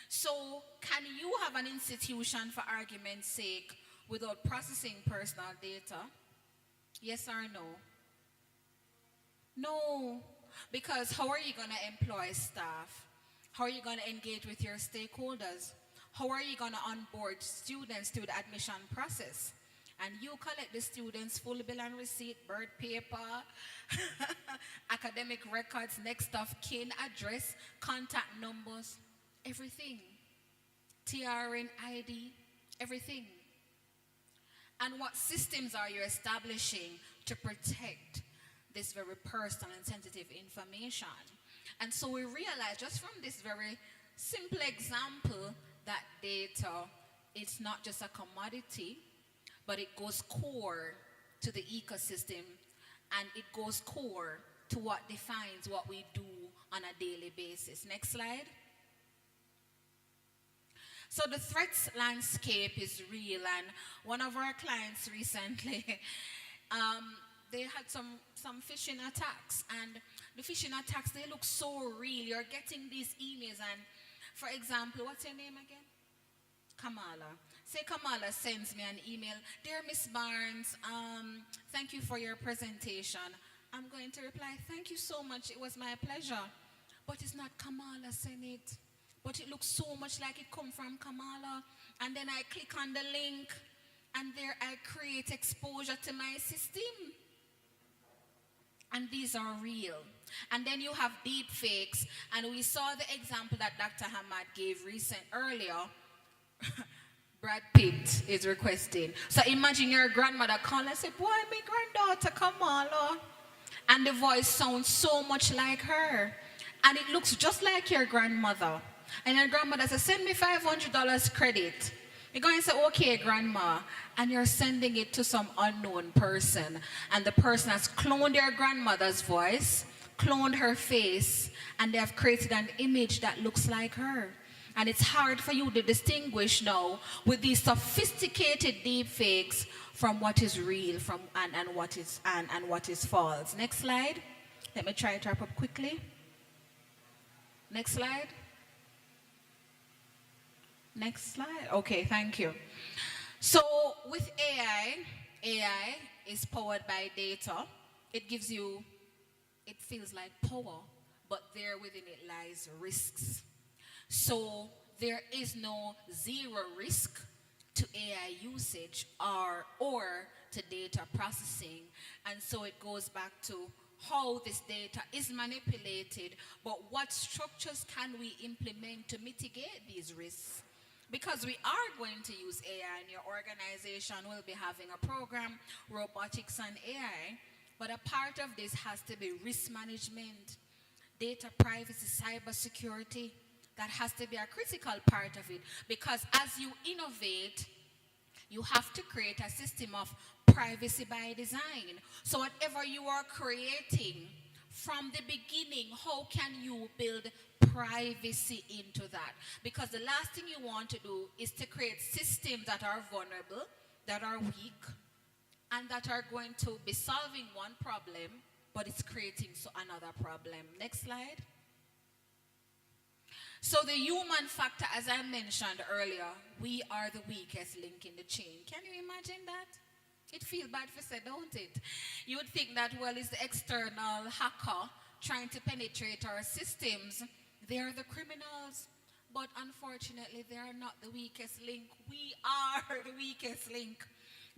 So can you have an institution, for argument's sake, without processing personal data? Yes or no? No. Because how are you going to employ staff? How are you going to engage with your stakeholders? How are you going to onboard students through the admission process? And you collect the students' full bill and receipt, birth paper, academic records, next of kin, address, contact numbers, everything. TRN, ID, everything. And what systems are you establishing to protect this very personal and sensitive information? And so we realize just from this very simple example that data, it's not just a commodity, but it goes core to the ecosystem and it goes core to what defines what we do on a daily basis. Next slide. So the threats landscape is real, and one of our clients recently, they had some phishing attacks, and the phishing attacks, they look so real. You're getting these emails, and for example, what's your name again? Kamala. Say Kamala sends me an email. Dear Miss Barnes, thank you for your presentation. I'm going to reply, thank you so much, it was my pleasure. But it's not Kamala sent it. But it looks so much like it come from Kamala. And then I click on the link, and there I create exposure to my system. And these are real. And then you have deep fakes, and we saw the example that Dr. Hamad gave earlier. Brad Pitt is requesting. So imagine your grandmother calling and say, boy, my granddaughter Kamala. And the voice sounds so much like her. And it looks just like your grandmother. And your grandmother says, send me $500 credit. You're going to say, okay, grandma. and you're sending it to some unknown person, and the person has cloned your grandmother's voice, cloned her face, and they have created an image that looks like her. And it's hard for you to distinguish now with these sophisticated deep fakes from what is real and what is false. Next slide. Let me try to wrap up quickly. Next slide. Next slide. Okay, thank you. So with AI is powered by data. It gives you, it feels like power, but there within it lies risks. So there is no zero risk to AI usage or to data processing. And so it goes back to how this data is manipulated, but what structures can we implement to mitigate these risks? Because we are going to use AI, and your organization will be having a program, Robotics and AI, but a part of this has to be risk management, data privacy, cybersecurity. That has to be a critical part of it, because as you innovate, you have to create a system of privacy by design. So whatever you are creating, from the beginning, how can you build privacy into that? Because the last thing you want to do is to create systems that are vulnerable, that are weak, and that are going to be solving one problem, but it's creating another problem. Next slide. So the human factor, as I mentioned earlier, we are the weakest link in the chain. Can you imagine that? It feels bad for say, don't it? You would think that, well, it's the external hacker trying to penetrate our systems. They are the criminals. But unfortunately, they are not the weakest link. We are the weakest link.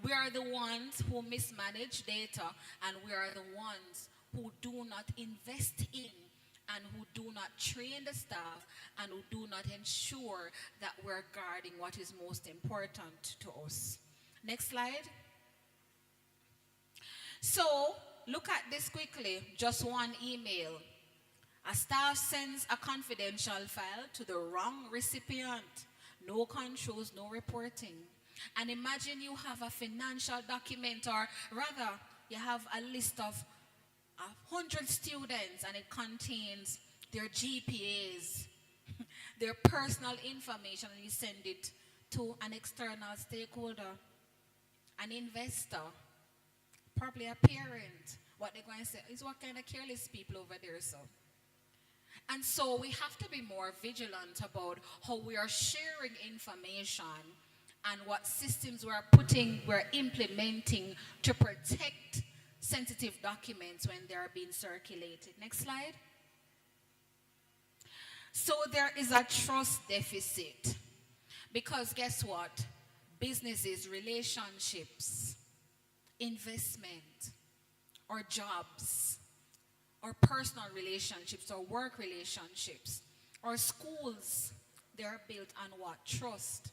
We are the ones who mismanage data, and we are the ones who do not invest in and who do not train the staff and who do not ensure that we're guarding what is most important to us. Next slide. So, look at this quickly. Just one email. A staff sends a confidential file to the wrong recipient. No controls, no reporting. And imagine you have a financial document, or rather, you have a list of 100 students, and it contains their GPAs, their personal information, and you send it to an external stakeholder, an investor, probably a parent. What they're going to say is, what kind of careless people over there, so? And so we have to be more vigilant about how we are sharing information and what systems we're implementing to protect sensitive documents when they are being circulated. Next slide. So there is a trust deficit, because guess what? Businesses, relationships, investment, or jobs, or personal relationships, or work relationships, or schools, they are built on what? Trust.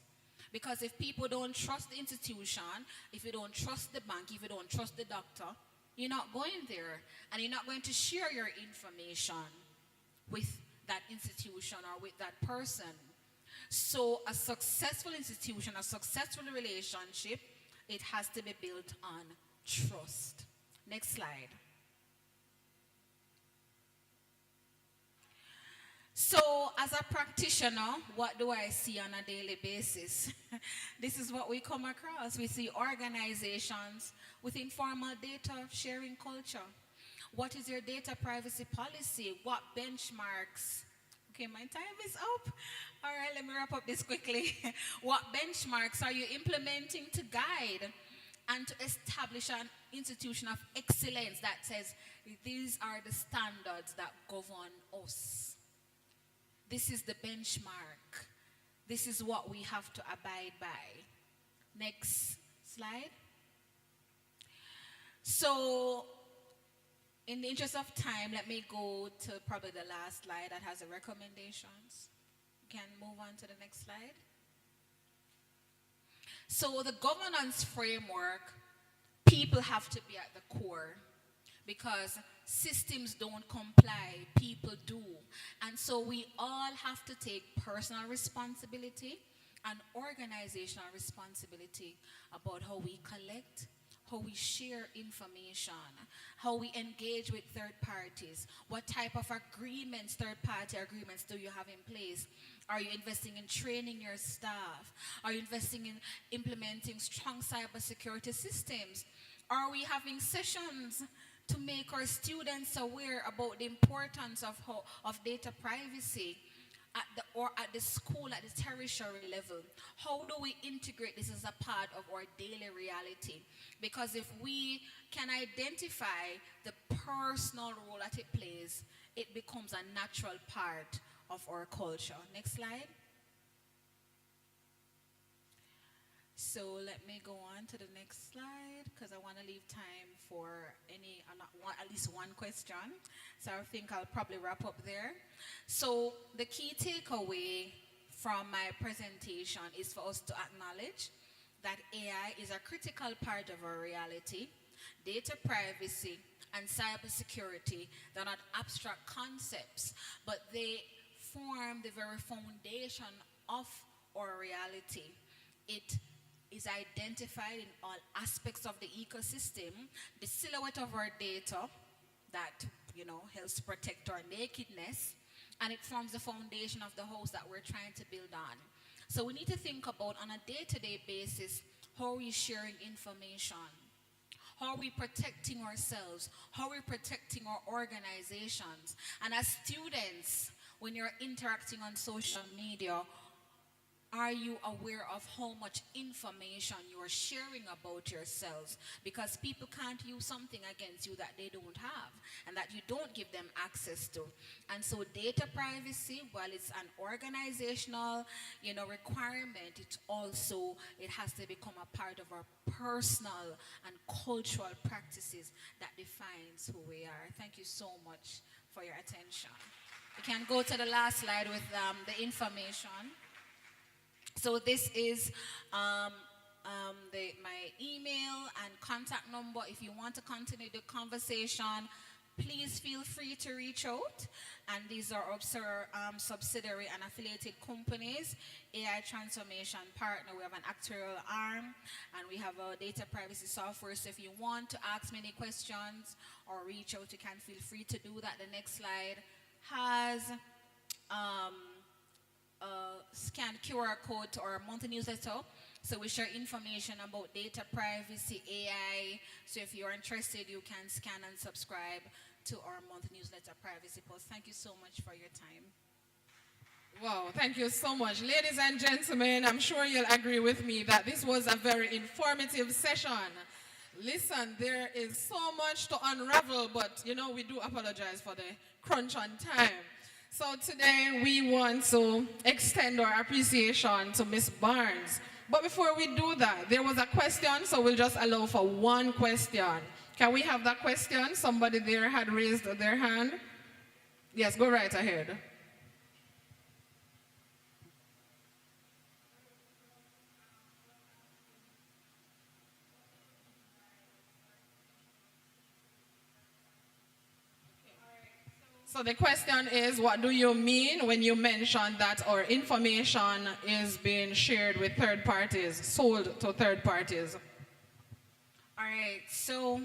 Because if people don't trust the institution, if you don't trust the bank, if you don't trust the doctor, you're not going there, and you're not going to share your information with that institution or with that person. So a successful institution, a successful relationship, it has to be built on trust. Next slide. So as a practitioner, what do I see on a daily basis? This is what we come across. We see organizations with informal data sharing culture. What is your data privacy policy? What benchmarks? Okay, my time is up. All right, let me wrap up this quickly. What benchmarks are you implementing to guide and to establish an institution of excellence that says these are the standards that govern us? This is the benchmark. This is what we have to abide by. Next slide. So, in the interest of time, let me go to probably the last slide that has the recommendations. You can move on to the next slide. So, the governance framework, people have to be at the core, because systems don't comply, people do. And so we all have to take personal responsibility an organizational responsibility about how we collect, how we share information, how we engage with third parties, what type of agreements, third party agreements do you have in place? Are you investing in training your staff? Are you investing in implementing strong cybersecurity systems? Are we having sessions to make our students aware about the importance of data privacy at the school, at the tertiary level? How do we integrate this as a part of our daily reality? Because if we can identify the personal role that it plays, it becomes a natural part of our culture. Next slide. So let me go on to the next slide because I want to leave time for at least one question. So I think I'll probably wrap up there. So the key takeaway from my presentation is for us to acknowledge that AI is a critical part of our reality. Data privacy and cybersecurity, they're not abstract concepts, but they form the very foundation of our reality. It is identified in all aspects of the ecosystem, the silhouette of our data that, helps protect our nakedness, and it forms the foundation of the house that we're trying to build on. So we need to think about, on a day-to-day basis, how are we sharing information? How are we protecting ourselves? How are we protecting our organizations? And as students, when you're interacting on social media, are you aware of how much information you are sharing about yourselves? Because people can't use something against you that they don't have and that you don't give them access to. And so data privacy, while it's an organizational, requirement, it has to become a part of our personal and cultural practices that defines who we are. Thank you so much for your attention. We can go to the last slide with the information. So this is my email and contact number. If you want to continue the conversation, please feel free to reach out. And these are subsidiary and affiliated companies. AI Transformation Partner, we have an actuarial arm, and we have a data privacy software. So if you want to ask me any questions or reach out, you can feel free to do that. The next slide has scan QR code to our monthly newsletter. So we share information about data privacy, AI. So if you're interested, you can scan and subscribe to our monthly newsletter privacy post. Thank you so much for your time. Wow, thank you so much. Ladies and gentlemen, I'm sure you'll agree with me that this was a very informative session. Listen, there is so much to unravel, but we do apologize for the crunch on time. So today we want to extend our appreciation to Ms. Barnes. But before we do that, there was a question, so we'll just allow for one question. Can we have that question? Somebody there had raised their hand. Yes, go right ahead. So the question is, what do you mean when you mention that our information is being shared with third parties, sold to third parties? All right, so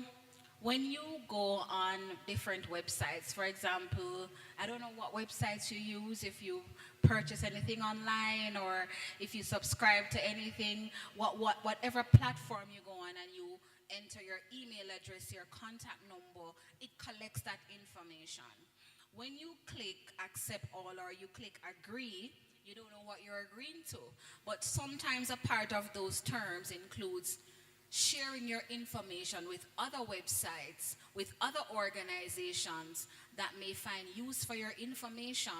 when you go on different websites, for example, I don't know what websites you use, if you purchase anything online or if you subscribe to anything, whatever platform you go on and you enter your email address, your contact number, it collects that information. When you click accept all or you click agree, you don't know what you're agreeing to. But sometimes a part of those terms includes sharing your information with other websites, with other organizations that may find use for your information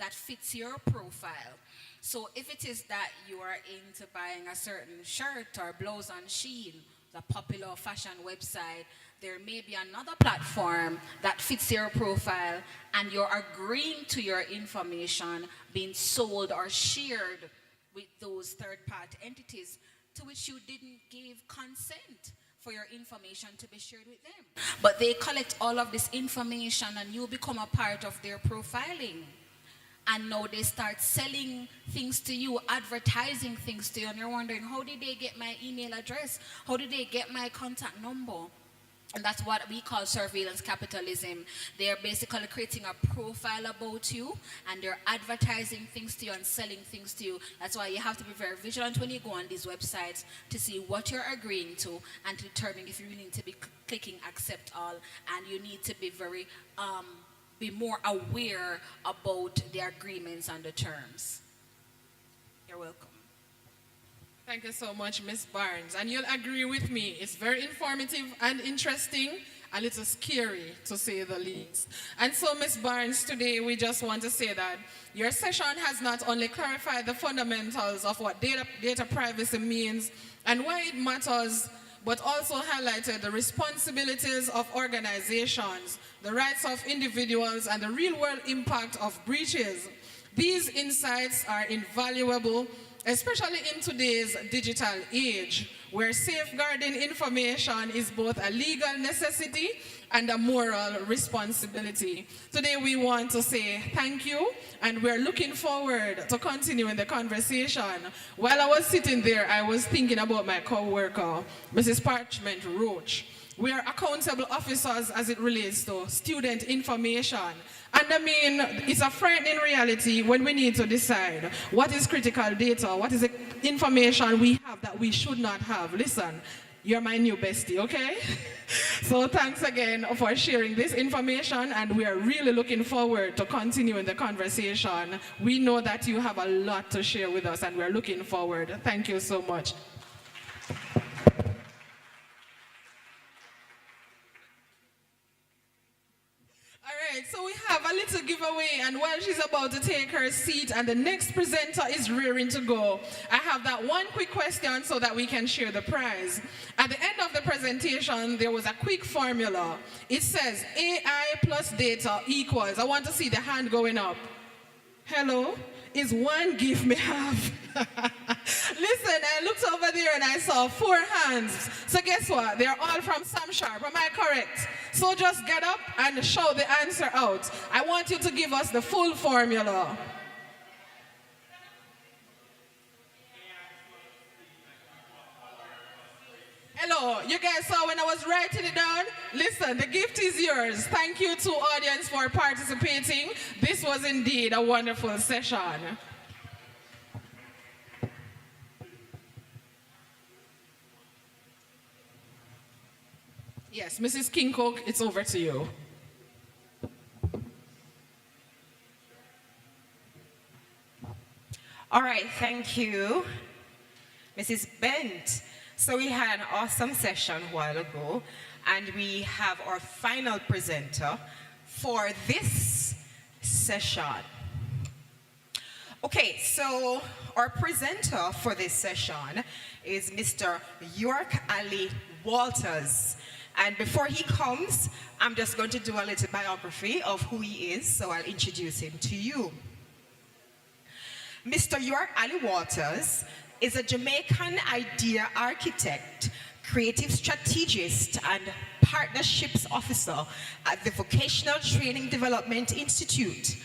that fits your profile. So if it is that you are into buying a certain shirt or blouse on Shein, the popular fashion website, there may be another platform that fits your profile and you're agreeing to your information being sold or shared with those third-party entities to which you didn't give consent for your information to be shared with them. But they collect all of this information and you become a part of their profiling. and now they start selling things to you, advertising things to you, and you're wondering, how did they get my email address? How did they get my contact number? And that's what we call surveillance capitalism. They're basically creating a profile about you, and they're advertising things to you and selling things to you. That's why you have to be very vigilant when you go on these websites to see what you're agreeing to and to determine if you need to be clicking accept all, and you need to be be more aware about the agreements and the terms. You're welcome. Thank you so much, Ms. Barnes. And you'll agree with me, it's very informative and interesting, a little scary, to say the least. And so, Ms. Barnes, today we just want to say that your session has not only clarified the fundamentals of what data privacy means and why it matters, but also highlighted the responsibilities of organizations, the rights of individuals, and the real-world impact of breaches. These insights are invaluable, especially in today's digital age, where safeguarding information is both a legal necessity and a moral responsibility. Today we want to say thank you, and we're looking forward to continuing the conversation. While I was sitting there, I was thinking about my co-worker, Mrs. Parchment Roach. We are accountable officers as it relates to student information. And I mean, it's a frightening reality when we need to decide what is critical data, what is the information we have that we should not have. Listen, you're my new bestie, okay? So thanks again for sharing this information, and we are really looking forward to continuing the conversation. We know that you have a lot to share with us, and we're looking forward. Thank you so much. So we have a little giveaway, and while she's about to take her seat and the next presenter is rearing to go, I have that one quick question so that we can share the prize. At the end of the presentation, there was a quick formula. It says AI plus data equals, I want to see the hand going up. Hello? Is one gift me have? Listen, I looked over there and I saw 4 hands. So guess what? They're all from Sam Sharp. Am I correct? So just get up and shout the answer out. I want you to give us the full formula. Hello, you guys saw when I was writing it down? Listen, the gift is yours. Thank you to audience for participating. This was indeed a wonderful session. Yes, Mrs. Kincook, it's over to you. All right, thank you, Mrs. Bent. So we had an awesome session a while ago, and we have our final presenter for this session. Okay, so our presenter for this session is Mr. York Ali Walters. And before he comes, I'm just going to do a little biography of who he is, so I'll introduce him to you. Mr. York Ali Walters is a Jamaican idea architect, creative strategist, and partnerships officer at the Vocational Training Development Institute.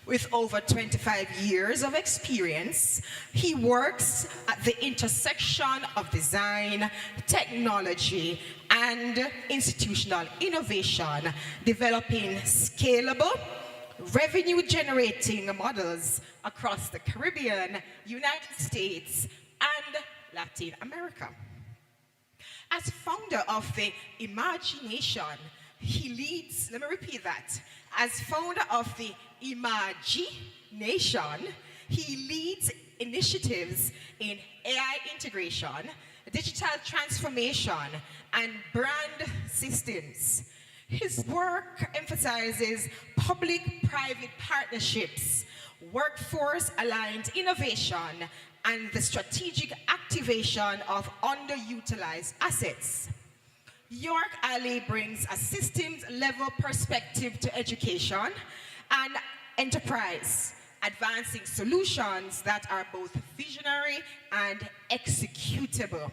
With over 25 years of experience, he works at the intersection of design, technology, and institutional innovation, developing scalable, revenue-generating models across the Caribbean, United States, and Latin America. As founder of the Imagination, he leads, let me repeat that, as founder of the Imagination, he leads initiatives in AI integration, digital transformation, and brand systems. His work emphasizes public-private partnerships, workforce-aligned innovation, and the strategic activation of underutilized assets. York Ali brings a systems-level perspective to education and enterprise, advancing solutions that are both visionary and executable.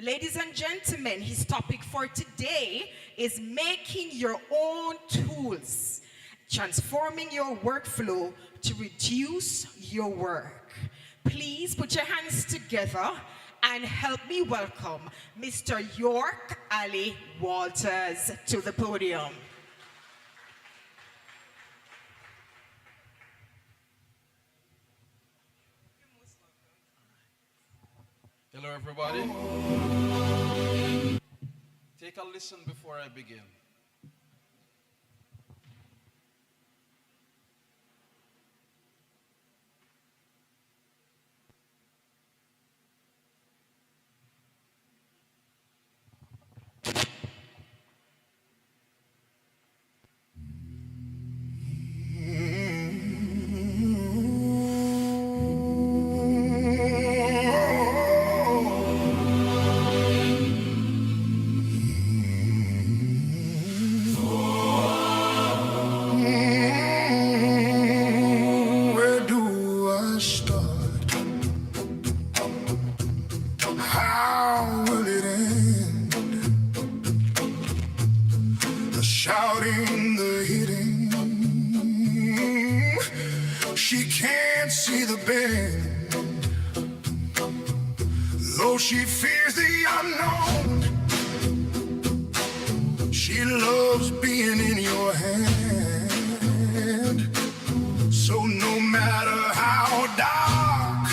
Ladies and gentlemen, his topic for today is making your own tools. transforming your workflow to reduce your work. Please put your hands together and help me welcome Mr. York Ali Walters to the podium. Hello, everybody. Take a listen before I begin. Where do I start? How will it end? The shouting, the hitting. She can't see the bend. Though she fears the unknown, she loves being in your hand. So no matter how dark,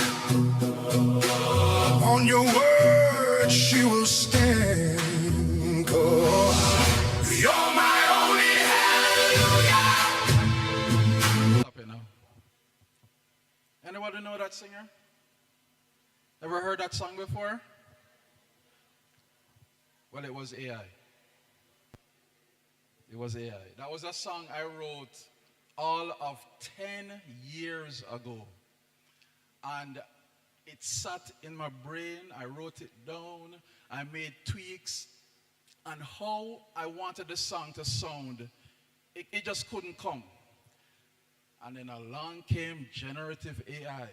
on your word she will stand. 'Cause you're my only hallelujah. Stop it now. Anybody know that singer? Ever heard that song before? Well, it was AI. It was AI. That was a song I wrote all of 10 years ago. And it sat in my brain. I wrote it down. I made tweaks. And how I wanted the song to sound, it just couldn't come. And then along came generative AI.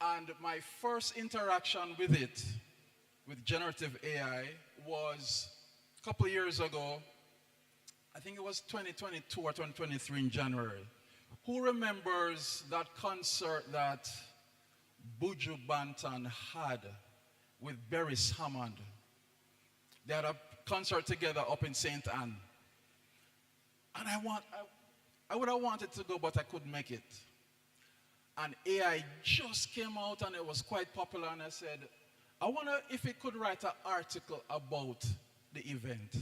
And my first interaction with it, with generative AI, was a couple of years ago. I think it was 2022 or 2023 in January. Who remembers that concert that Buju Banton had with Beres Hammond? They had a concert together up in St. Anne. And I would have wanted to go, but I couldn't make it. And AI just came out and it was quite popular, and I said, I wonder if it could write an article about the event.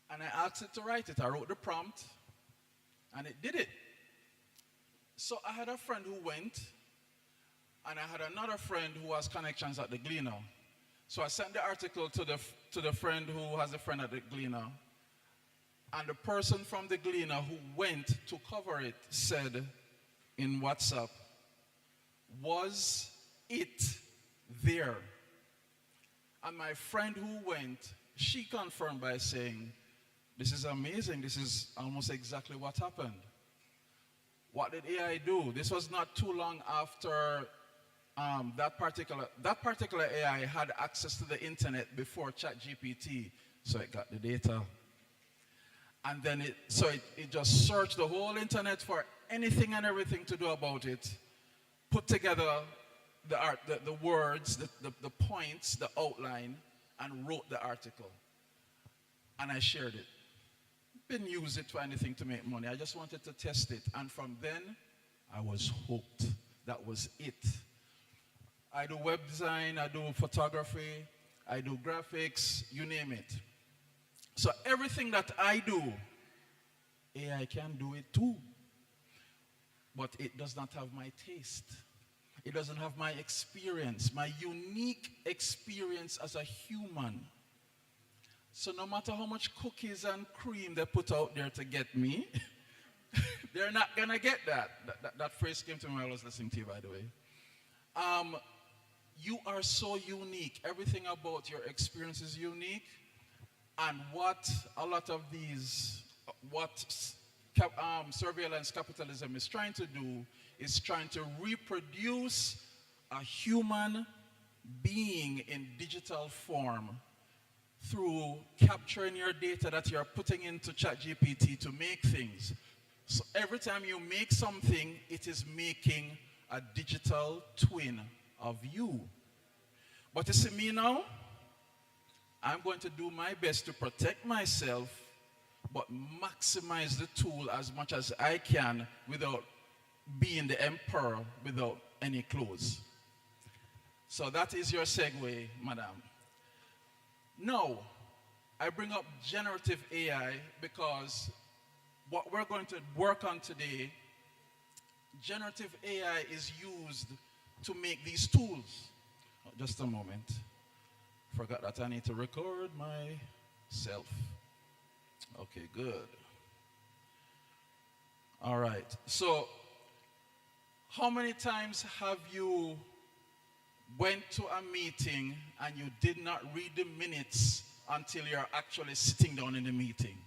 And I asked it to write it. I wrote the prompt, and it did it. So I had a friend who went, and I had another friend who has connections at the Gleaner. So I sent the article to the friend who has a friend at the Gleaner. And the person from the Gleaner who went to cover it said in WhatsApp, was it there? And my friend who went, she confirmed by saying, this is amazing. This is almost exactly what happened. What did AI do? This was not too long after that particular AI had access to the internet before ChatGPT, so it got the data. And then it just searched the whole internet for anything and everything to do about it, put together the words, the points, the outline, and wrote the article. And I shared it. Didn't use it for anything to make money. I just wanted to test it. And from then, I was hooked. That was it. I do web design, I do photography, I do graphics, you name it. So everything that I do, AI can do it too. But it does not have my taste. It doesn't have my experience, my unique experience as a human. So no matter how much cookies and cream they put out there to get me, they're not gonna get that. That phrase came to me when I was listening to you, by the way. You are so unique. Everything about your experience is unique. And what a lot of these, surveillance capitalism is trying to do is trying to reproduce a human being in digital form through capturing your data that you're putting into ChatGPT to make things. So every time you make something, it is making a digital twin of you. But you see me now, I'm going to do my best to protect myself, but maximize the tool as much as I can without being the emperor without any clothes. So that is your segue, madam. Now, I bring up generative AI because what we're going to work on today, generative AI is used to make these tools. Oh, just a moment. Forgot that I need to record myself. Okay, good. All right. So, how many times have you went to a meeting and you did not read the minutes until you're actually sitting down in the meeting?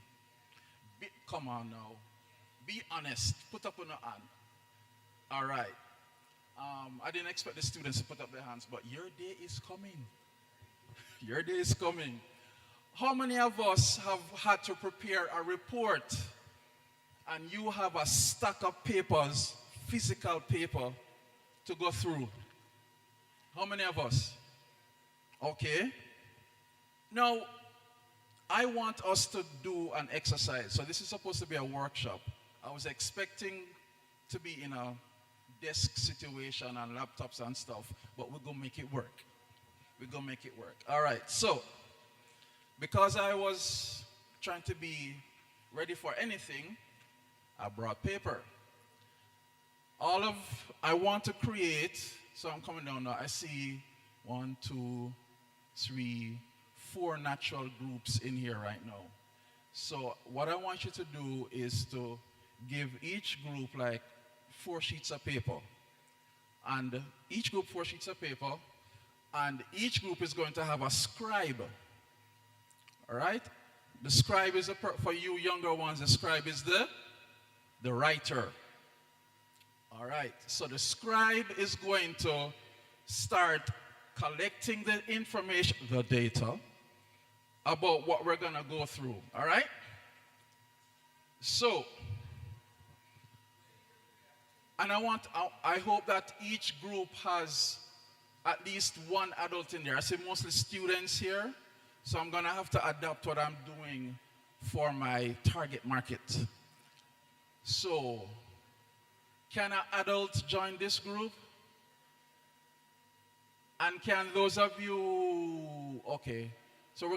Come on now. Be honest. Put up on your hand. All right. I didn't expect the students to put up their hands, but your day is coming. Your day is coming. How many of us have had to prepare a report and you have a stack of papers, physical paper, to go through? How many of us? Okay. Now, I want us to do an exercise. So this is supposed to be a workshop. I was expecting to be in a desk situation and laptops and stuff, but we're going to make it work. We're going to make it work. All right. So, because I was trying to be ready for anything, I brought paper. I want to create, so I'm coming down now. I see 1, 2, 3, 4 natural groups in here right now. So what I want you to do is to give each group like 4 sheets of paper. And each group 4 sheets of paper. And each group is going to have a scribe. All right? The scribe is, for you younger ones, the scribe is the writer. All right. So the scribe is going to start collecting the information, the data, about what we're going to go through. All right? So, and I hope that each group has at least one adult in there. I see mostly students here, so I'm going to have to adapt what I'm doing for my target market. So, can an adult join this group? And can those of you, okay, so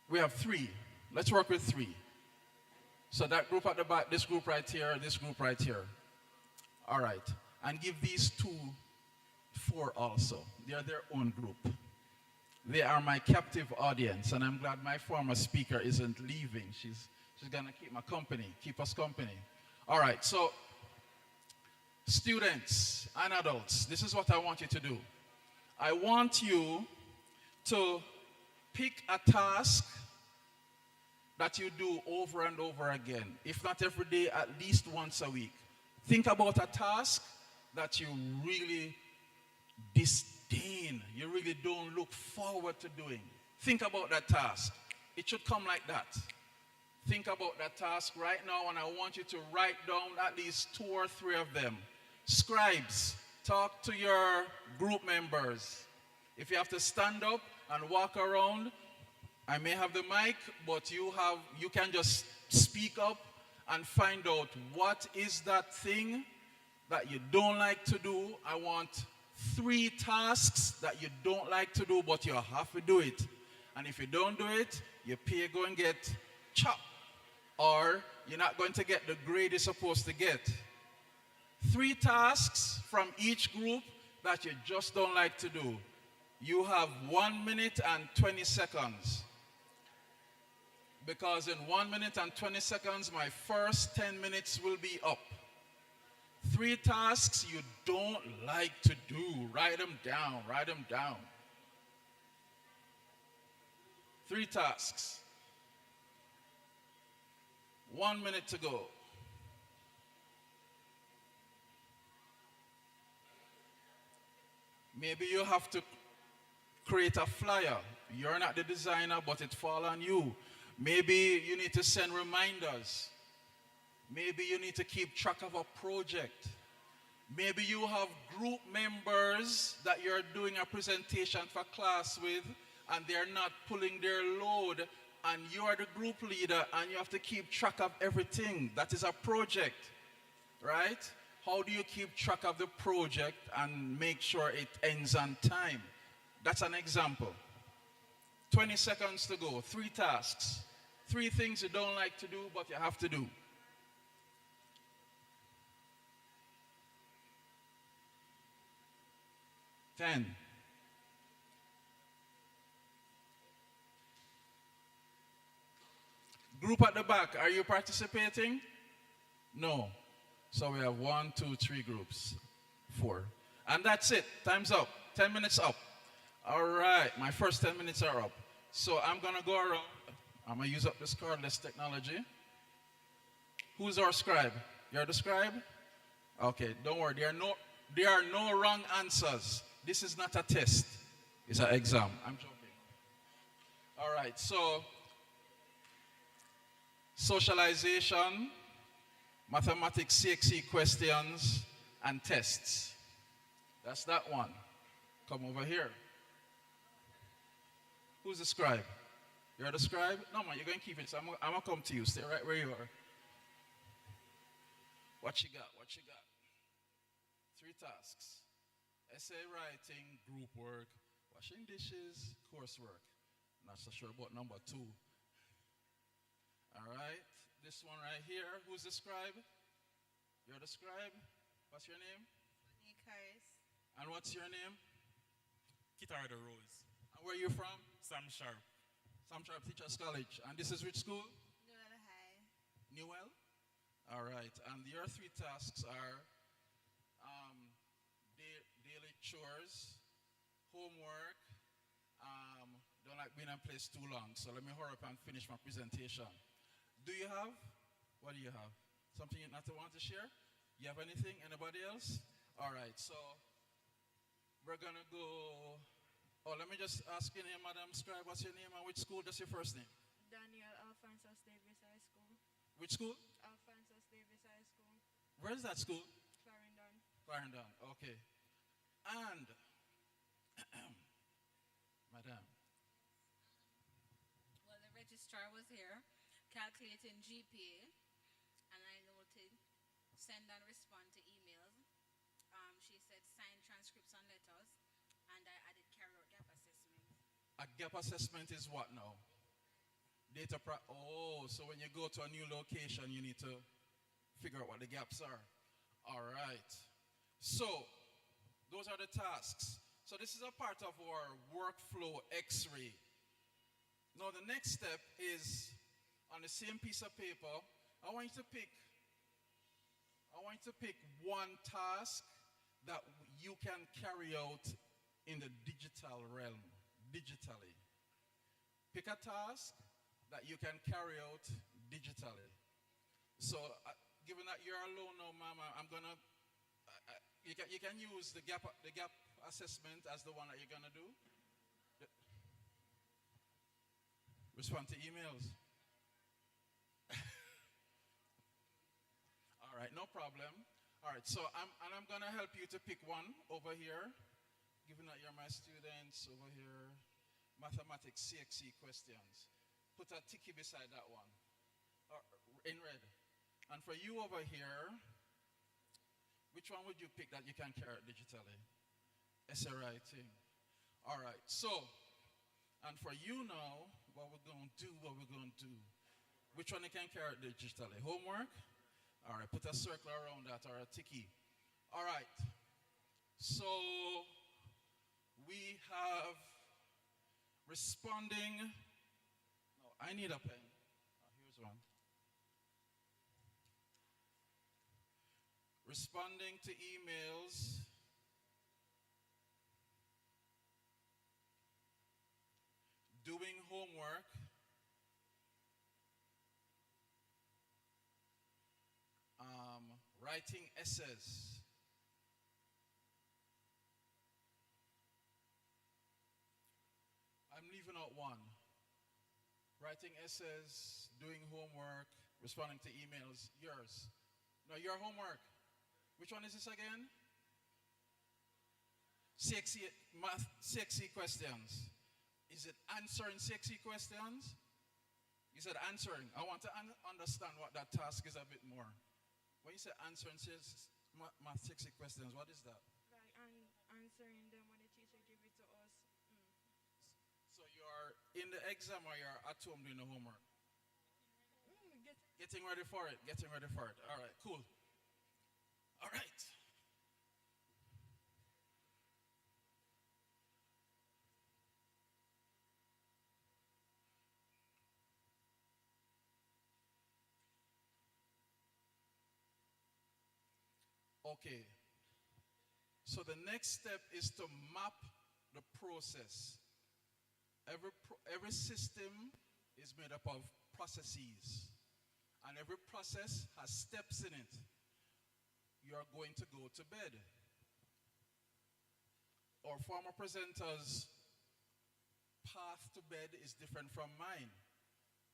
we have 3. Let's work with 3. So that group at the back, this group right here, this group right here. All right. And give these 2 4 also. They are their own group. They are my captive audience, and I'm glad my former speaker isn't leaving. She's going to keep us company. All right, so students and adults, this is what I want you to do. I want you to pick a task that you do over and over again. If not every day, at least once a week. Think about a task that you really disdain, you really don't look forward to doing. Think about that task. It should come like that. Think about that task right now, and I want you to write down at least 2 or 3 of them. Scribes, talk to your group members. If you have to stand up and walk around, I may have the mic, but you can just speak up and find out what is that thing that you don't like to do. I want 3 tasks that you don't like to do, but you have to do it. And if you don't do it, your pay going to get chopped, or you're not going to get the grade you're supposed to get. 3 tasks from each group that you just don't like to do. You have 1 minute and 20 seconds. Because in 1 minute and 20 seconds, my first 10 minutes will be up. 3 tasks you don't like to do. Write them down. Write them down. 3 tasks. 1 minute to go. Maybe you have to create a flyer. You're not the designer, but it falls on you. Maybe you need to send reminders. Maybe you need to keep track of a project. Maybe you have group members that you're doing a presentation for class with, and they're not pulling their load, and you are the group leader, and you have to keep track of everything. That is a project, right? How do you keep track of the project and make sure it ends on time? That's an example. 20 seconds to go, 3 tasks. 3 things you don't like to do, but you have to do. 10. Group at the back, are you participating? No. So we have 1, 2, 3 groups. 4. And that's it. Time's up. 10 minutes up. All right. My first 10 minutes are up. So I'm going to go around. I'm going to use up this cardless technology. Who's our scribe? You're the scribe? Okay. Don't worry. There are no wrong answers. This is not a test. It's an exam. I'm joking. All right. So socialization, mathematics CXC questions, and tests. That's that one. Come over here. Who's the scribe? You're the scribe? No, man, you're going to keep it. So I'm going to come to you. Stay right where you are. What you got? What you got? 3 tasks. Essay writing, group work, washing dishes, coursework. Not so sure about number 2. All right. This one right here. Who's the scribe? You're the scribe. What's your name? And what's your name? Kitardo Rose. And where are you from? Sam Sharp. Sam Sharp Teachers College. And this is which school? Newell High. Newell? All right. And your 3 tasks are daily chores, homework. Don't like being in place too long. So let me hurry up and finish my presentation. Do you have? What do you have? Something you not want to share? You have anything? Anybody else? All right. So we're going to go. Oh, let me just ask your name, Madam Scribe. What's your name and which school? Just your first name. Daniel Alphonsus Davis High School. Which school? Alphonsus Davis High School. Where is that school? Clarendon. Clarendon. Okay. And, Madam. Well, the registrar was here calculating GPA, and I noted send and respond to emails. She said sign transcripts and letters, and I added carry out gap assessment. A gap assessment is what now? Oh, so when you go to a new location, you need to figure out what the gaps are. All right. So, those are the tasks. So this is a part of our workflow X-ray. Now the next step is on the same piece of paper, I want you to pick one task that you can carry out in the digital realm, digitally. Pick a task that you can carry out digitally. So, given that you're alone now, Mama, I'm gonna. You can use the gap assessment as the one that you're gonna do. Respond to emails. All right, no problem. All right, so I'm gonna help you to pick one over here. Given that you're my students over here, mathematics CXC questions. Put a ticky beside that one, in red. And for you over here, which one would you pick that you can carry digitally? Essay writing. All right, so, and for you now, what we're going to do. Which one you can carry digitally? Homework? All right, put a circle around that or a ticky. All right, so we have responding. No, I need a pen. Here's one. Responding to emails. Doing homework. Writing essays. leaving out one. Writing essays, doing homework, responding to emails. Yours. No, your homework. Which one is this again? Sexy math, sexy questions. Is it answering sexy questions? You said answering. I want to understand what that task is a bit more. When you say answering math sexy questions, what is that? Like answering them when the teacher give it to us. So you're in the exam or you're at home doing the homework? Getting ready for it. Getting ready for it. All right, cool. All right. Okay. So the next step is to map the process. Every system is made up of processes. And every process has steps in it. You're going to go to bed. Our former presenter's path to bed is different from mine.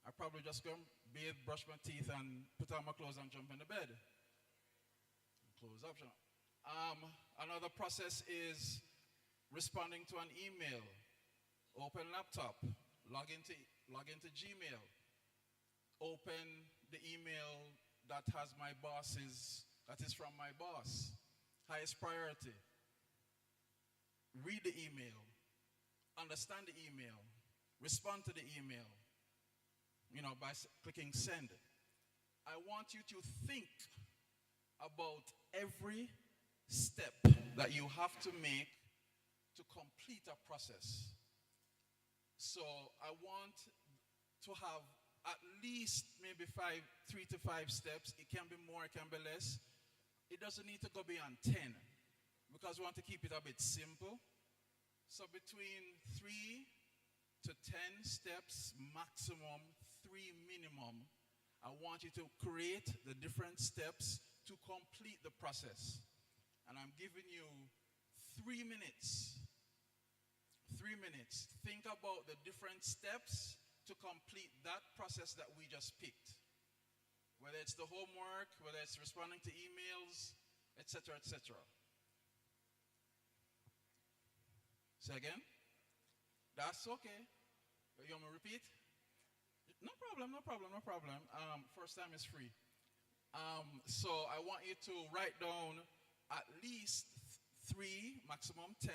I probably just go bathe, brush my teeth, and put on my clothes and jump in the bed. Close option. Another process is responding to an email. Open laptop, log into Gmail. Open the email that has my boss's, that is from my boss. Highest priority. Read the email. Understand the email. Respond to the email. By clicking send. I want you to think about every step that you have to make to complete a process. So I want to have at least maybe 3 to 5 steps. It can be more, it can be less. It doesn't need to go beyond 10 because we want to keep it a bit simple. So between 3 to 10 steps maximum, 3 minimum. I want you to create the different steps to complete the process. And I'm giving you 3 minutes. 3 minutes. Think about the different steps to complete that process that we just picked. Whether it's the homework, whether it's responding to emails, etc., etc. Say again? That's okay. You want me to repeat? No problem, no problem, no problem. First time is free. So I want you to write down at least 3, maximum 10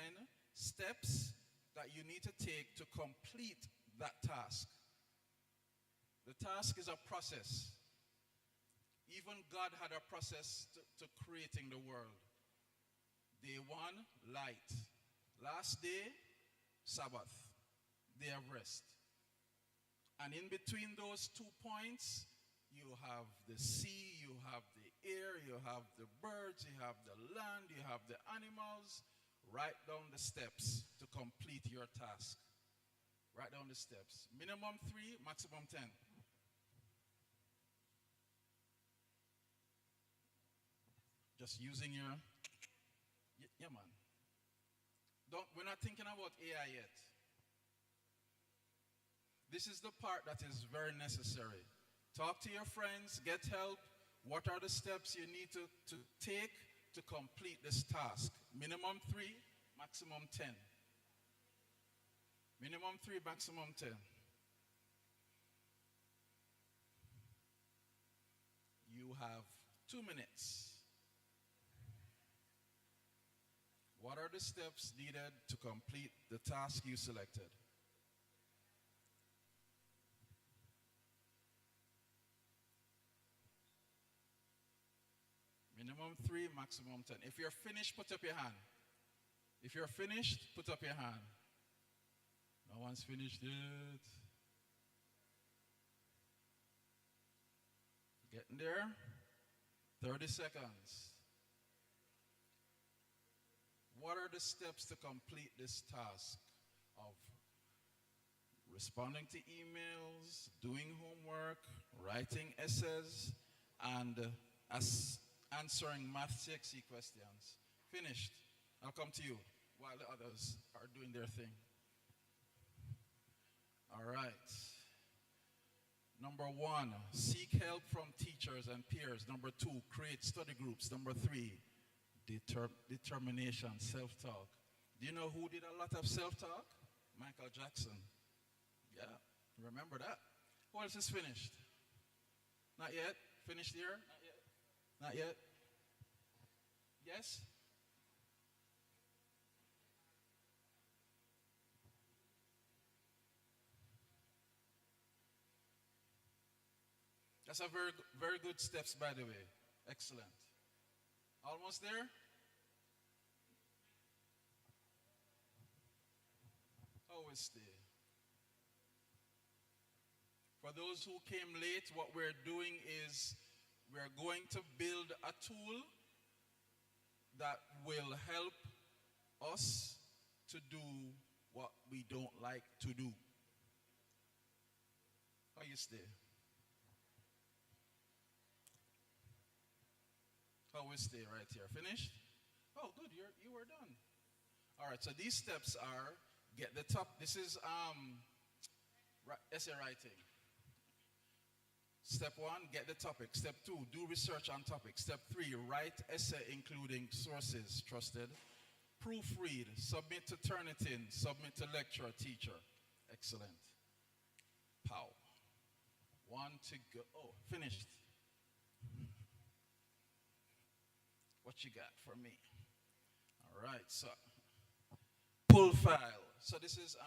steps that you need to take to complete that task. The task is a process. Even God had a process to creating the world. Day 1, light. Last day, Sabbath, day of rest. And in between those 2 points, you have the sea, you have the air, you have the birds, you have the land, you have the animals. Write down the steps to complete your task. Write down the steps. Minimum 3, maximum 10. Just using your, yeah man. We're not thinking about AI yet. This is the part that is very necessary. Talk to your friends, get help. What are the steps you need to take to complete this task? Minimum 3, maximum 10. Minimum 3, maximum 10. You have 2 minutes. What are the steps needed to complete the task you selected? Minimum 3, maximum 10. If you're finished, put up your hand. If you're finished, put up your hand. No one's finished yet. Getting there. 30 seconds. What are the steps to complete this task of responding to emails, doing homework, writing essays, and answering math sexy questions? Finished. I'll come to you while the others are doing their thing. Number 1, seek help from teachers and peers. Number 2, create study groups. Number 3, determination, self-talk. Do you know who did a lot of self-talk? Michael Jackson. Yeah, remember that. Who else is finished? Not yet? Finished here? Not yet? Not yet? Yes? That's a very good steps, by the way. Excellent. Almost there? Always there. For those who came late, what we're doing is we're going to build a tool that will help us to do what we don't like to do. Are you stay? Always stay right here. Finished? Oh, good. You were done. All right. So these steps are get the top. This is essay writing. Step 1, get the topic. Step 2, do research on topic. Step 3, write essay including sources trusted. Proofread, submit to Turnitin, submit to lecturer, teacher. Excellent. Pow. 1 to go. Oh, finished. What you got for me? All right, so pull file. So this is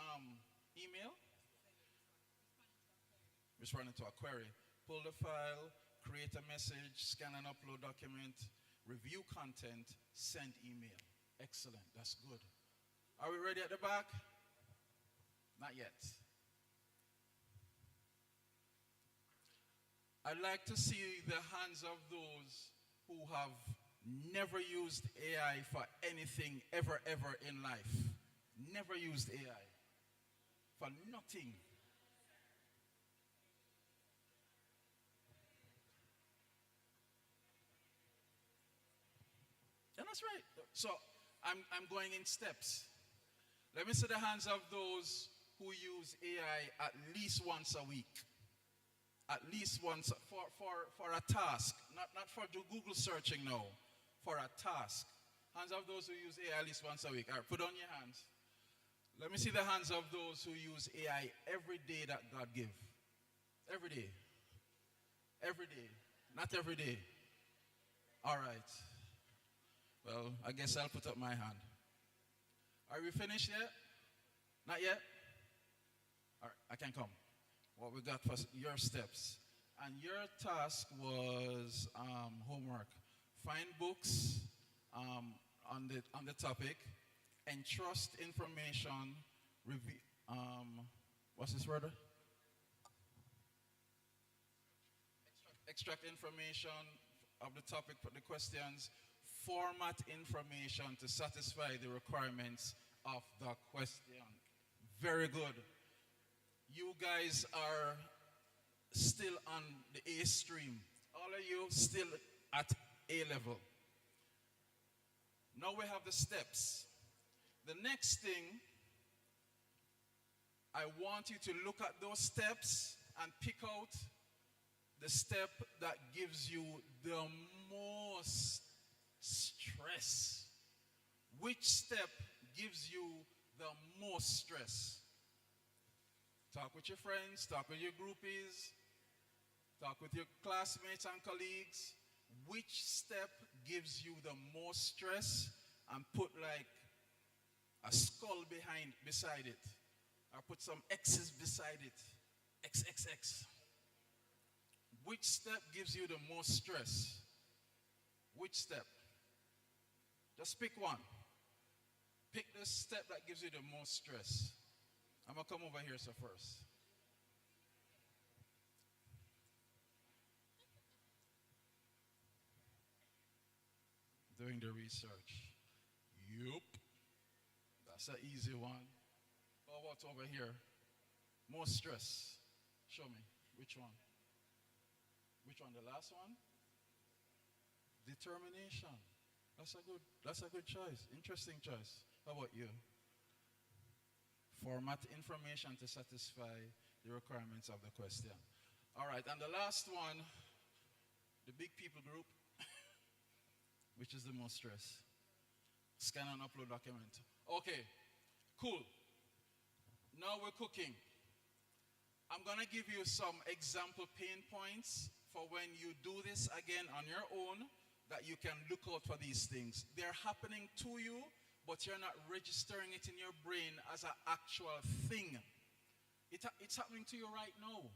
email. Responding to a query. Pull the file, create a message, scan and upload document, review content, send email. Excellent, that's good. Are we ready at the back? Not yet. I'd like to see the hands of those who have never used AI for anything ever in life. Never used AI. For nothing. Yeah, that's right. So I'm going in steps. Let me see the hands of those who use AI at least once a week. At least once for a task. Not for Google searching now. For a task. Hands of those who use AI at least once a week. All right, put on your hands. Let me see the hands of those who use AI every day that God give. Every day. Every day. Not every day. All right. Well, I guess I'll put up my hand. Are we finished yet? Not yet? All right, I can come. What we got for your steps. And your task was homework. Find books on the topic. Entrust information. What's this word? Extract information of the topic for the questions. Format information to satisfy the requirements of the question. Very good. You guys are still on the A stream. All of you still at A level. Now we have the steps. The next thing, I want you to look at those steps and pick out the step that gives you the most stress. Which step gives you the most stress? Talk with your friends, talk with your groupies, talk with your classmates and colleagues. Which step gives you the most stress? And put like a skull beside it. Or put some X's beside it. XXX. Which step gives you the most stress? Which step? Just pick one. Pick the step that gives you the most stress. I'm going to come over here so first. Doing the research. Yup. That's an easy one. How about over here? More stress. Show me. Which one? Which one? The last one? Determination. That's a good choice. Interesting choice. How about you? Format information to satisfy the requirements of the question. All right, and the last one, the big people group, which is the most stress. Scan and upload document. Okay, cool. Now we're cooking. I'm gonna give you some example pain points for when you do this again on your own, that you can look out for these things. They're happening to you, but you're not registering it in your brain as an actual thing. It's happening to you right now.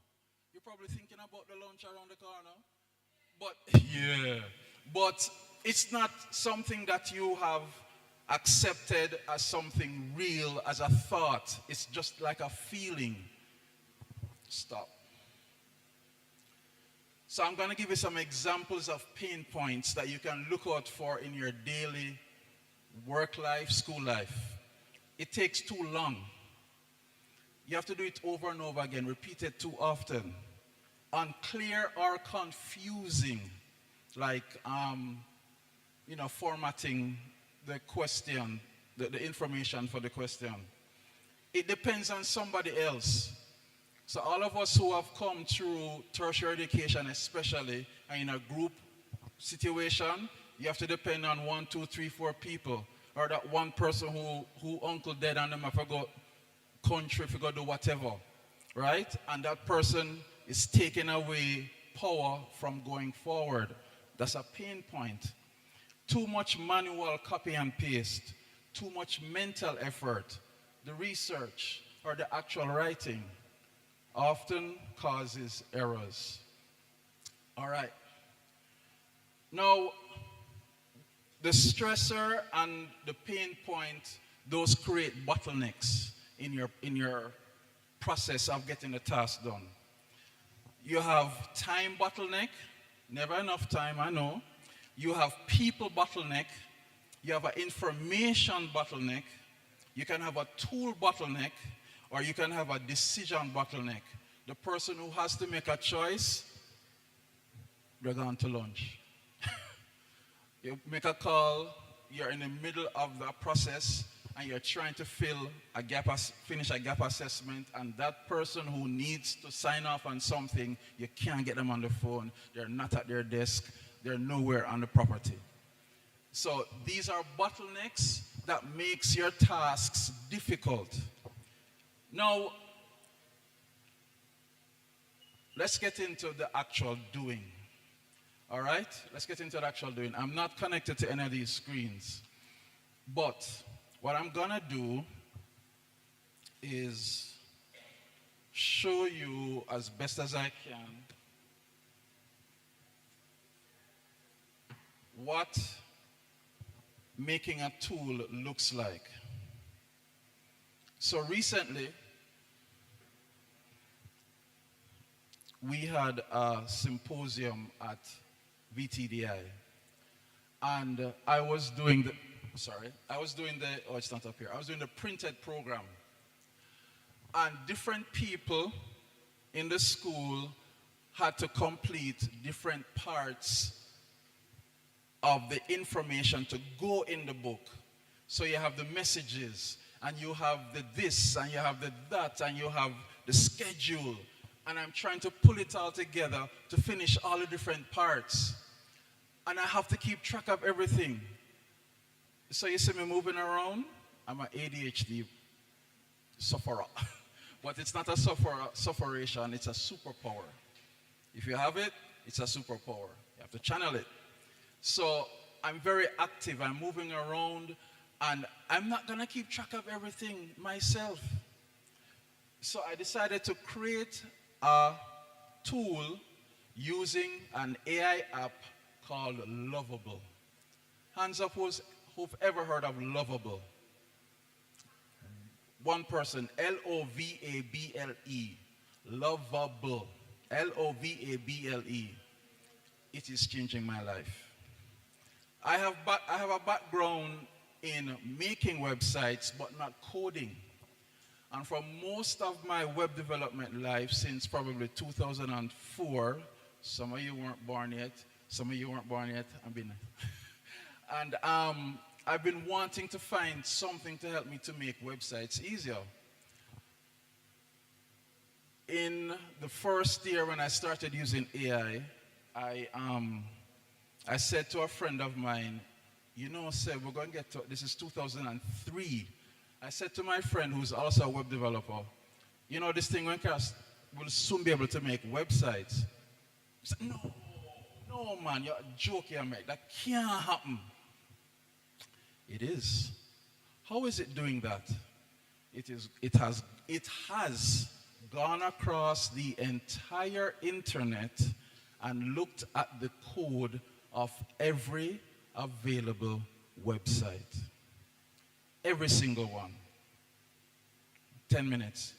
You're probably thinking about the lunch around the corner. But yeah, but it's not something that you have accepted as something real, as a thought. It's just like a feeling. Stop. So I'm going to give you some examples of pain points that you can look out for in your daily work life, school life. It takes too long. You have to do it over and over again, repeat it too often. Unclear or confusing, like formatting the question, the information for the question. It depends on somebody else. So all of us who have come through tertiary education especially, are in a group situation, you have to depend on 1, 2, 3, 4 people. Or that one person who uncle dead and them have to go country, if you go do whatever. Right? And that person is taking away power from going forward. That's a pain point. Too much manual copy and paste. Too much mental effort. The research or the actual writing often causes errors. All right. Now, the stressor and the pain point, those create bottlenecks in your process of getting the task done. You have time bottleneck, never enough time, I know. You have people bottleneck. You have an information bottleneck. You can have a tool bottleneck, or you can have a decision bottleneck. The person who has to make a choice, they're going to lunch. You make a call, you're in the middle of the process, and you're trying to finish a gap assessment, and that person who needs to sign off on something, you can't get them on the phone. They're not at their desk. They're nowhere on the property. So these are bottlenecks that makes your tasks difficult. Now, let's get into the actual doing. All right? Let's get into the actual doing. I'm not connected to any of these screens. But what I'm going to do is show you as best as I can what making a tool looks like. So recently, we had a symposium at VTDI, and I was doing the printed program, and different people in the school had to complete different parts of the information to go in the book. So you have the messages, and you have the this, and you have the that, and you have the schedule, and I'm trying to pull it all together to finish all the different parts. And I have to keep track of everything. So you see me moving around? I'm an ADHD sufferer. But it's not a sufferation, it's a superpower. If you have it, it's a superpower. You have to channel it. So I'm very active, I'm moving around, and I'm not gonna keep track of everything myself. So I decided to create a tool using an AI app called Lovable. Hands up who've ever heard of Lovable. One person, L-O-V-A-B-L-E. Lovable. L-O-V-A-B-L-E. It is changing my life. I have a background in making websites, but not coding. And for most of my web development life, since probably 2004, some of you weren't born yet, and I've been wanting to find something to help me to make websites easier. in the first year when I started using AI, I said to a friend of mine, you know, said we're going to get to, this is 2003. I said to my friend who's also a web developer, you know, this thing will soon be able to make websites. He said, no man, you're joking, mate. That can't happen. It is. How is it doing that? It has gone across the entire internet and looked at the code of every available website. Every single one. 10 minutes.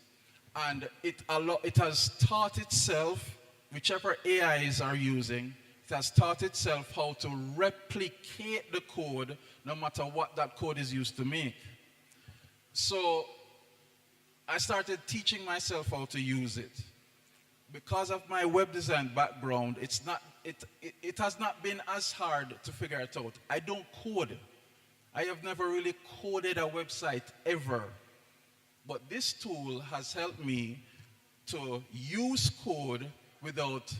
And it has taught itself, whichever AIs are using, it has taught itself how to replicate the code no matter what that code is used to make. So I started teaching myself how to use it. Because of my web design background, it has not been as hard to figure it out. I don't code. I have never really coded a website ever. But this tool has helped me to use code without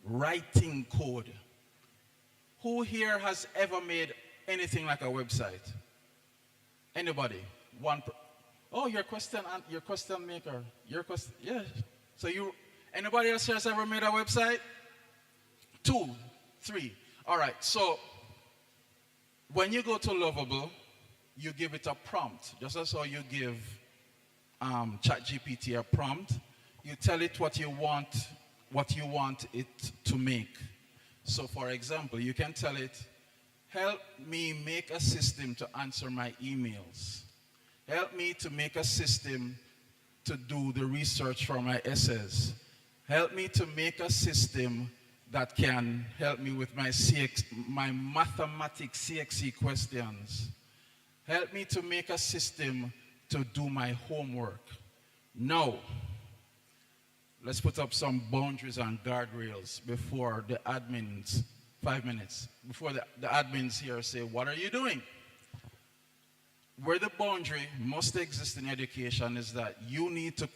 writing code. Who here has ever made anything like a website? Anybody? Oh, your question maker. Yeah. So anybody else here has ever made a website? 2, 3. All right. So when you go to Lovable, you give it a prompt. Just as how you give ChatGPT a prompt, you tell it what you want it to make. So for example, you can tell it, help me make a system to answer my emails. Help me to make a system to do the research for my essays. Help me to make a system that can help me with my mathematics CXC questions. Help me to make a system to do my homework. Now, let's put up some boundaries and guardrails before the admins, 5 minutes, before the admins here say, what are you doing? Where the boundary must exist in education is that you need to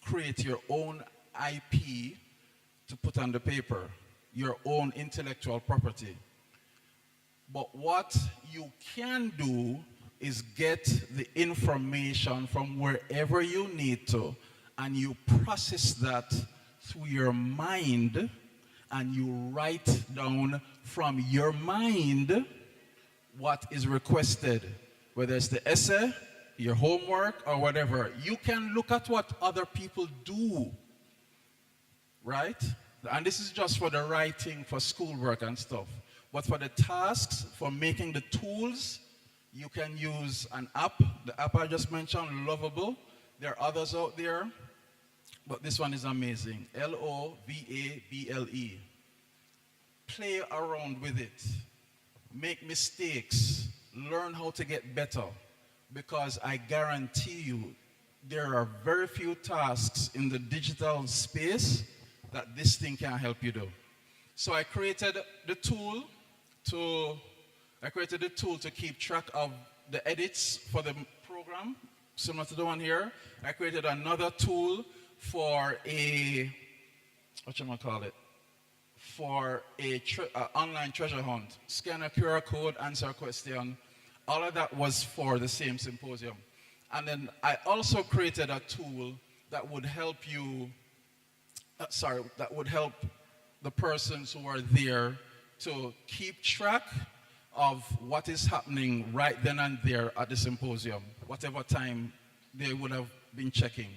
create your own IP to put on the paper, your own intellectual property. But what you can do is get the information from wherever you need to, and you process that through your mind, and you write down from your mind what is requested, whether it's the essay, your homework, or whatever. You can look at what other people do, right? And this is just for the writing, for schoolwork and stuff. But for the tasks, for making the tools, you can use an app. The app I just mentioned, Lovable. There are others out there, but this one is amazing. Lovable. Play around with it. Make mistakes. Learn how to get better. Because I guarantee you, there are very few tasks in the digital space that this thing can help you do. So I created the tool to keep track of the edits for the program, similar to the one here. I created another tool for for a online treasure hunt. Scan a QR code, answer a question. All of that was for the same symposium. And then I also created a tool that would help you, that would help the persons who are there to keep track of what is happening right then and there at the symposium, whatever time they would have been checking.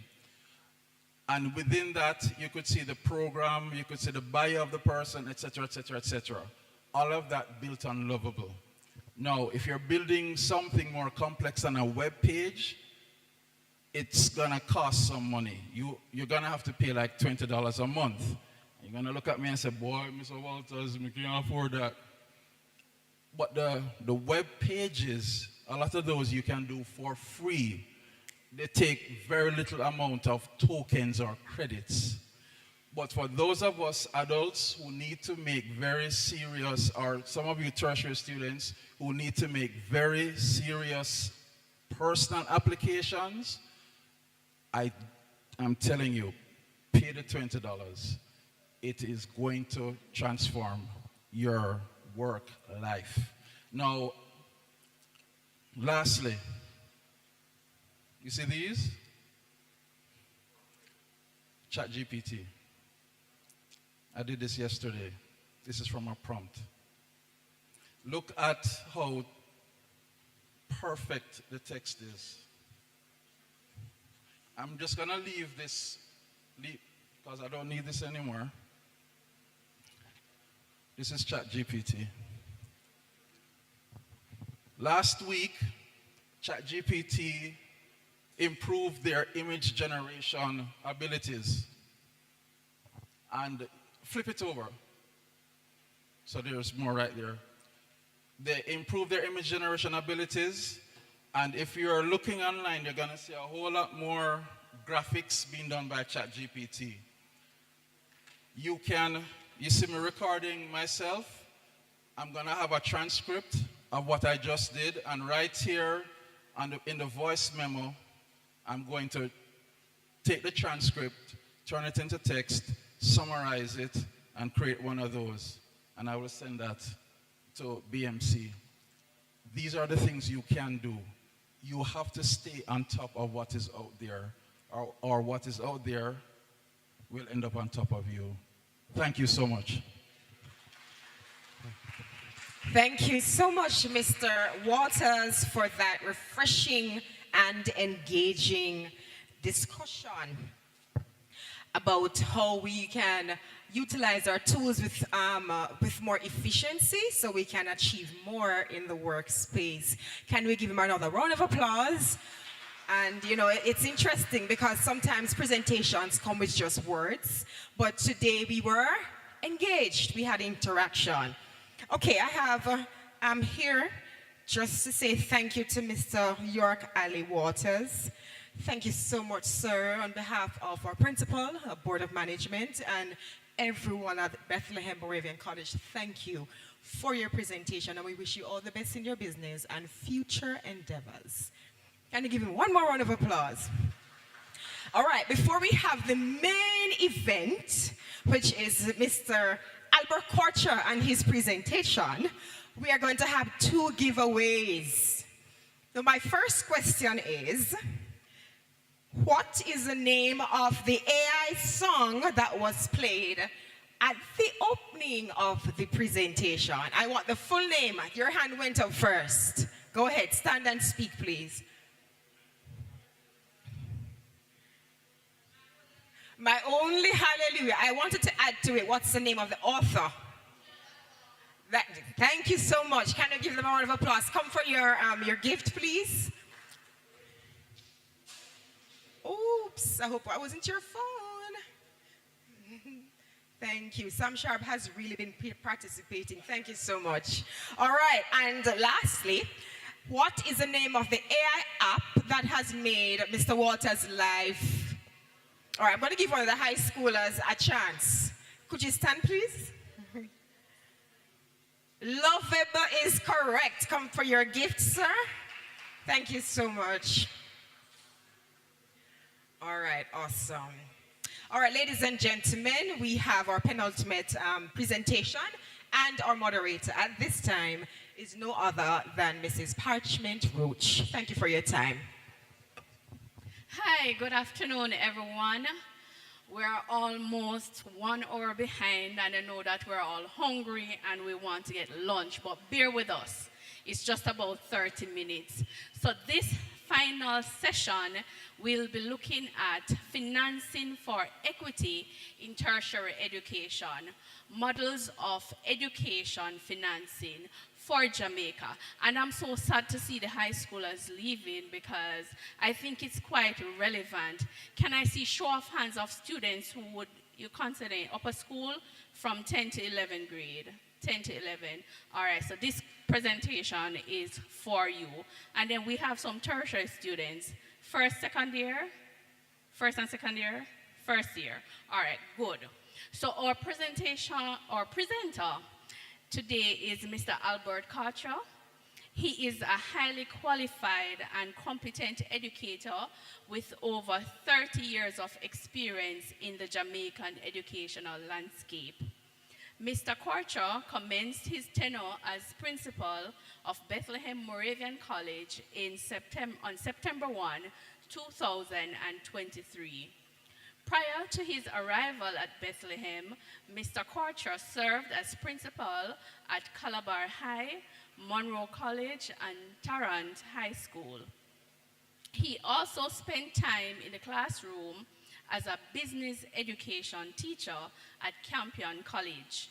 And within that, you could see the program, you could see the bio of the person, etc., etc., etc. All of that built on Lovable. Now, if you're building something more complex than a web page, it's gonna cost some money. You're gonna have to pay like $20 a month. You're gonna look at me and say, boy, Mr. Walters, we can't afford that. But the web pages, a lot of those you can do for free. They take very little amount of tokens or credits. But for those of us adults who need to make very serious, or some of you tertiary students who need to make very serious personal applications, I'm telling you, pay the $20. It is going to transform your work life. Now, lastly, you see these? ChatGPT. I did this yesterday. This is from a prompt. Look at how perfect the text is. I'm just going to leave this because I don't need this anymore. This is ChatGPT. Last week, ChatGPT improved their image generation abilities. And flip it over. So there's more right there. They improved their image generation abilities. And if you're looking online, you're going to see a whole lot more graphics being done by ChatGPT. You see me recording myself. I'm going to have a transcript of what I just did. And right here in the voice memo, I'm going to take the transcript, turn it into text, summarize it, and create one of those. And I will send that to BMC. These are the things you can do. You have to stay on top of what is out there, or what is out there will end up on top of you. Thank you so much. Thank you so much, Mr. Waters, for that refreshing and engaging discussion about how we can utilize our tools with more efficiency so we can achieve more in the workspace. Can we give him another round of applause? And you know, it's interesting because sometimes presentations come with just words, but today we were engaged, we had interaction. Okay, I'm here just to say thank you to Mr. York Ali Waters. Thank you so much, sir, on behalf of our principal, our board of management, and everyone at Bethlehem Moravian College. Thank you for your presentation, and we wish you all the best in your business and future endeavors. Can you give him one more round of applause? All right, before we have the main event, which is Mr. Albert Korcher and his presentation, we are going to have two giveaways. So my first question is, what is the name of the AI song that was played at the opening of the presentation? I want the full name. Your hand went up first. Go ahead, stand and speak, please. My only hallelujah. I wanted to add to it, what's the name of the author? Thank you so much. Can you give them a round of applause? Come for your gift, please. Oops, I hope I wasn't your phone. Thank you. Sam Sharp has really been participating. Thank you so much. All right, and lastly, what is the name of the AI app that has made Mr. Waters' life? All right, I'm going to give one of the high schoolers a chance. Could you stand, please? Lovable is correct. Come for your gift, sir. Thank you so much. All right, awesome. All right, ladies and gentlemen, we have our penultimate presentation, and our moderator at this time is no other than Mrs. Parchment Roach. Thank you for your time. Hi, good afternoon, everyone. We're almost 1 hour behind, and I know that we're all hungry and we want to get lunch, but bear with us. It's just about 30 minutes. So this final session, we'll be looking at financing for equity in tertiary education, models of education financing for Jamaica. And I'm so sad to see the high schoolers leaving because I think it's quite relevant. Can I see show of hands of students who would you consider upper school from 10 to 11 grade? 10 to 11. All right, so this presentation is for you. And then we have some tertiary students. First, second year? First and second year? First year. All right, good. So our presenter today is Mr. Albert Korcher. He is a highly qualified and competent educator with over 30 years of experience in the Jamaican educational landscape. Mr. Korcher commenced his tenure as principal of Bethlehem Moravian College on September 1, 2023. Prior to his arrival at Bethlehem, Mr. Korcher served as principal at Calabar High, Monroe College, and Tarrant High School. He also spent time in the classroom as a business education teacher at Campion College.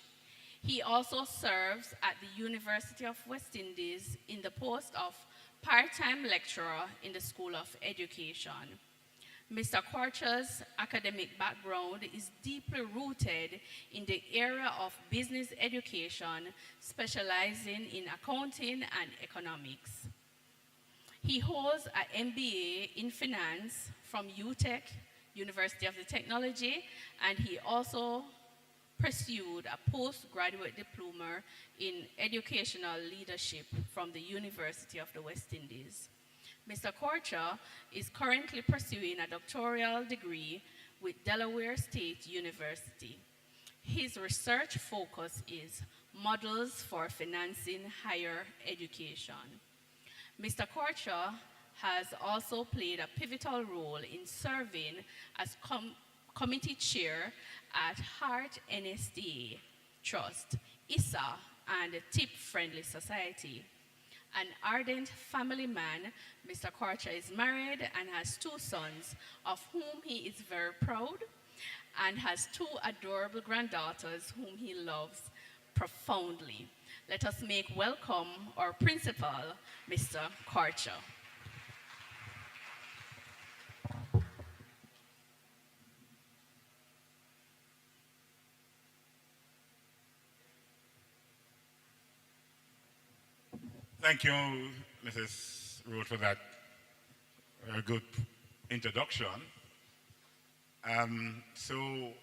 He also serves at the University of West Indies in the post of part-time lecturer in the School of Education. Mr. Korcher's academic background is deeply rooted in the area of business education, specializing in accounting and economics. He holds an MBA in finance from UTech, University of the Technology, and he also pursued a postgraduate diploma in educational leadership from the University of the West Indies. Mr. Korcher is currently pursuing a doctoral degree with Delaware State University. His research focus is models for financing higher education. Mr. Korcher has also played a pivotal role in serving as committee chair at Heart NSDA Trust, ISA, and Tip Friendly Society. An ardent family man, Mr. Korcher is married and has 2 sons, of whom he is very proud, and has 2 adorable granddaughters whom he loves profoundly. Let us make welcome our principal, Mr. Korcher. Thank you, Mrs. Root, for that very good introduction. So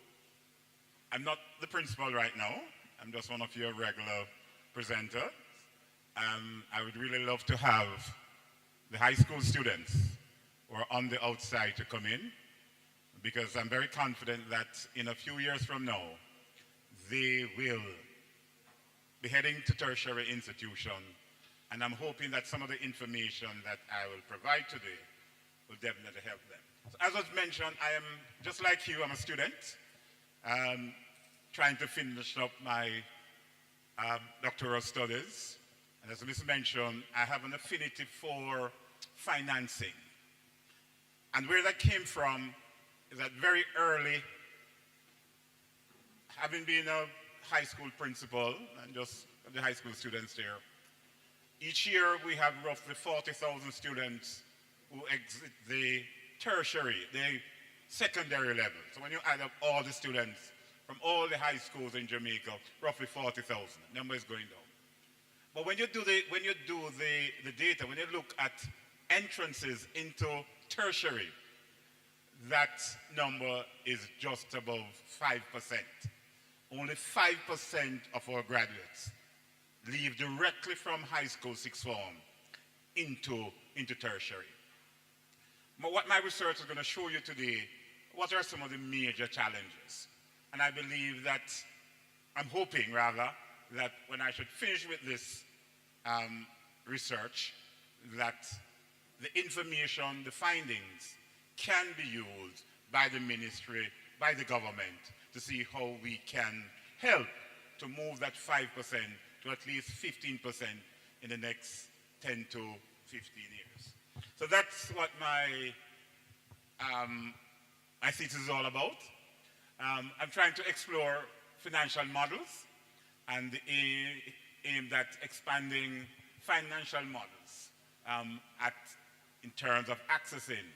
I'm not the principal right now. I'm just one of your regular presenters. I would really love to have the high school students who are on the outside to come in, because I'm very confident that in a few years from now, they will be heading to tertiary institution. And I'm hoping that some of the information that I will provide today will definitely help them. So as was mentioned, I am, just like you, I'm a student, trying to finish up my doctoral studies. And as Ms. mentioned, I have an affinity for financing. And where that came from is that very early, having been a high school principal, and just the high school students there, each year we have roughly 40,000 students who exit the tertiary, the secondary level. So when you add up all the students from all the high schools in Jamaica, roughly 40,000. Number is going down. But when you do the data, when you look at entrances into tertiary, that number is just above 5%. Only 5% of our graduates leave directly from high school sixth form into tertiary. But what my research is going to show you today, what are some of the major challenges? And I believe that, I'm hoping rather, that when I should finish with this research, that the information, the findings can be used by the ministry, by the government, to see how we can help to move that 5% to at least 15% in the next 10 to 15 years. So that's what my thesis is all about. I'm trying to explore financial models and aimed at expanding financial models in terms of accessing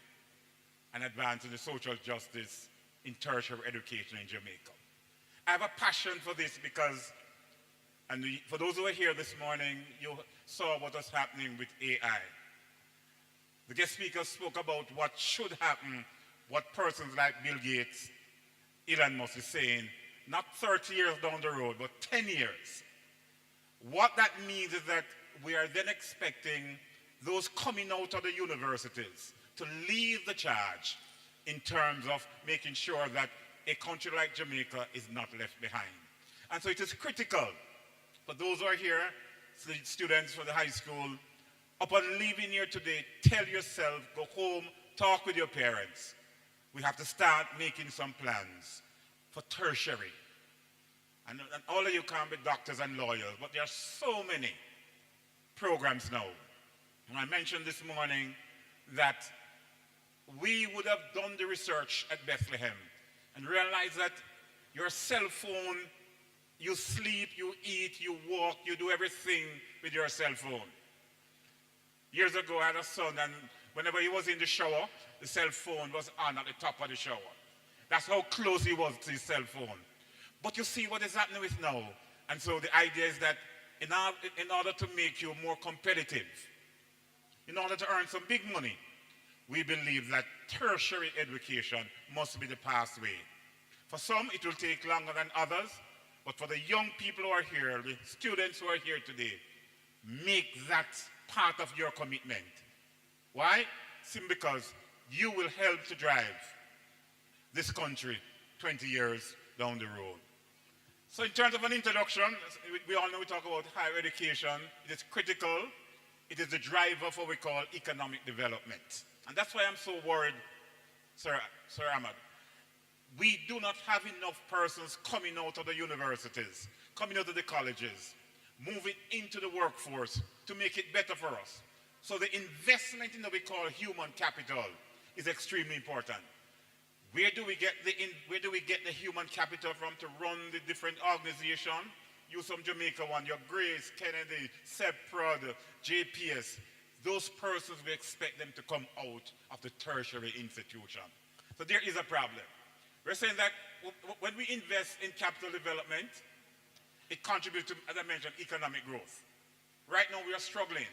and advancing the social justice in tertiary education in Jamaica. I have a passion for this because, and for those who are here this morning, you saw what was happening with AI. The guest speaker spoke about what should happen, what persons like Bill Gates, Elon Musk is saying, not 30 years down the road, but 10 years. What that means is that we are then expecting those coming out of the universities to lead the charge in terms of making sure that a country like Jamaica is not left behind. And so it is critical for those who are here, the students for the high school, upon leaving here today, tell yourself, go home, talk with your parents. We have to start making some plans for tertiary. And all of you can't be doctors and lawyers, but there are so many programs now. And I mentioned this morning that we would have done the research at Bethlehem and realized that your cell phone, you sleep, you eat, you walk, you do everything with your cell phone. Years ago, I had a son, and whenever he was in the shower, the cell phone was on at the top of the shower. That's how close he was to his cell phone. But you see what is happening with now. And so the idea is that in order to make you more competitive, in order to earn some big money, we believe that tertiary education must be the pathway. For some, it will take longer than others, but for the young people who are here, the students who are here today, make that part of your commitment. Why? Simply because you will help to drive this country 20 years down the road. So in terms of an introduction, we all know we talk about higher education. It is critical. It is the driver for what we call economic development. And that's why I'm so worried, Sir Ahmad. We do not have enough persons coming out of the universities, coming out of the colleges, moving into the workforce to make it better for us. So the investment in what we call human capital is extremely important. Where do we get the human capital from to run the different organizations? Use some Jamaica one, your Grace, Kennedy, SEPROD, JPS. Those persons, we expect them to come out of the tertiary institution. So there is a problem. We're saying that when we invest in capital development, it contributes to, as I mentioned, economic growth. Right now we are struggling.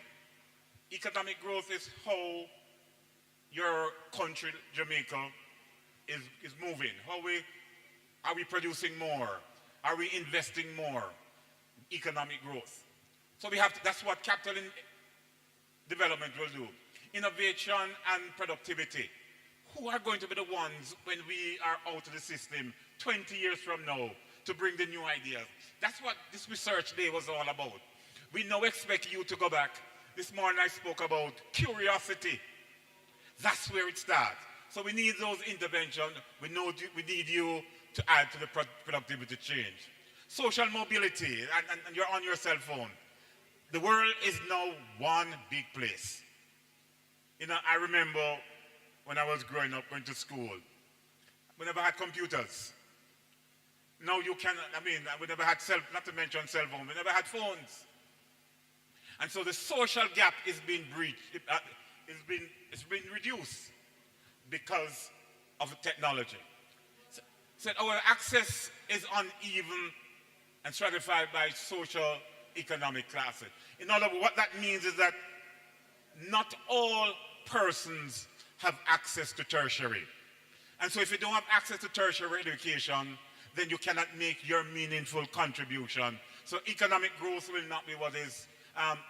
Economic growth is how your country, Jamaica, is moving. Are we producing more? Are we investing more? Economic growth. So that's what capital development will do. Innovation and productivity. Who are going to be the ones when we are out of the system 20 years from now to bring the new ideas? That's what this research day was all about. We now expect you to go back. This morning I spoke about curiosity. That's where it starts. So we need those interventions. We need you to add to the productivity change. Social mobility, and you're on your cell phone. The world is now one big place. You know, I remember when I was growing up, going to school, we never had computers. Now you can, we never had not to mention cell phones, we never had phones. And so the social gap is being breached, it's been reduced because of technology. So our access is uneven and stratified by social economic classes. In other words, what that means is that not all persons have access to tertiary. And so if you don't have access to tertiary education, then you cannot make your meaningful contribution. So economic growth will not be what is.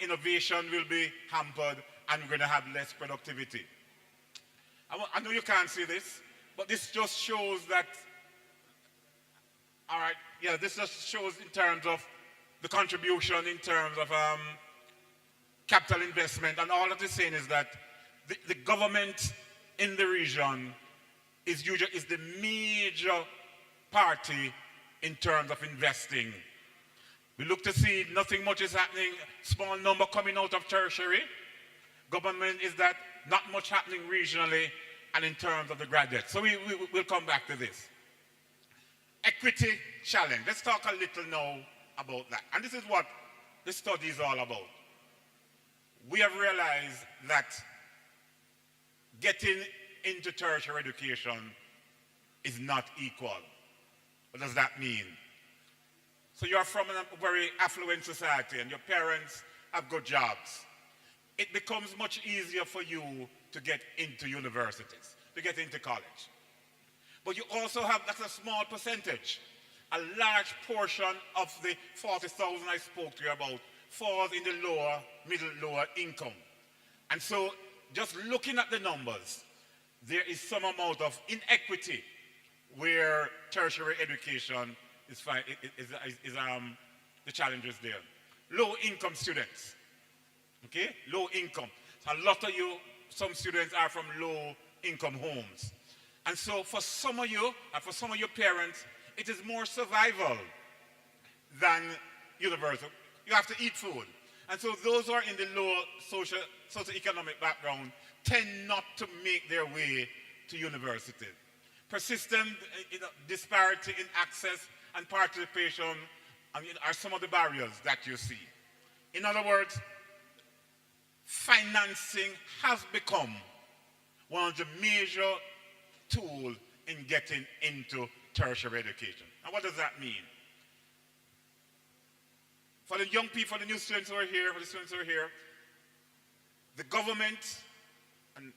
Innovation will be hampered, and we're going to have less productivity. I know you can't see this, but this just shows that, all right, yeah, this just shows in terms of the contribution, in terms of capital investment, and all that is saying is that the government in the region is the major party in terms of investing. We look to see nothing much is happening, small number coming out of tertiary. Government is that not much happening regionally and in terms of the graduates. So we'll come back to this. Equity challenge. Let's talk a little now about that. And this is what this study is all about. We have realized that getting into tertiary education is not equal. What does that mean? So you're from a very affluent society and your parents have good jobs. It becomes much easier for you to get into universities, to get into college. But you also have, that's a small percentage. A large portion of the 40,000 I spoke to you about, falls in the lower income. And so just looking at the numbers, there is some amount of inequity where tertiary education the challenge is there. Low income students, okay? Low income. So a lot of you, some students are from low income homes. And so for some of you, and for some of your parents, it is more survival than university. You have to eat food. And so those who are in the low socioeconomic background tend not to make their way to university. Persistent disparity in access and participation are some of the barriers that you see. In other words, financing has become one of the major tools in getting into tertiary education. And what does that mean? For the young people, the new students who are here, for the students who are here, the government, and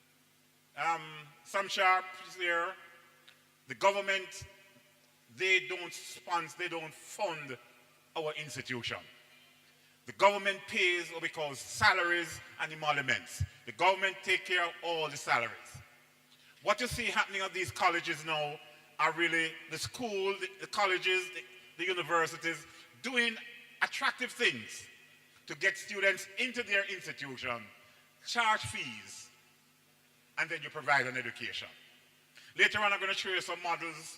Sam Sharp is here, the government, they don't sponsor, they don't fund our institution. The government pays what we call salaries and emoluments. The government takes care of all the salaries. What you see happening at these colleges now are really the school, the colleges, the universities doing attractive things to get students into their institution, charge fees, and then you provide an education. Later on, I'm going to show you some models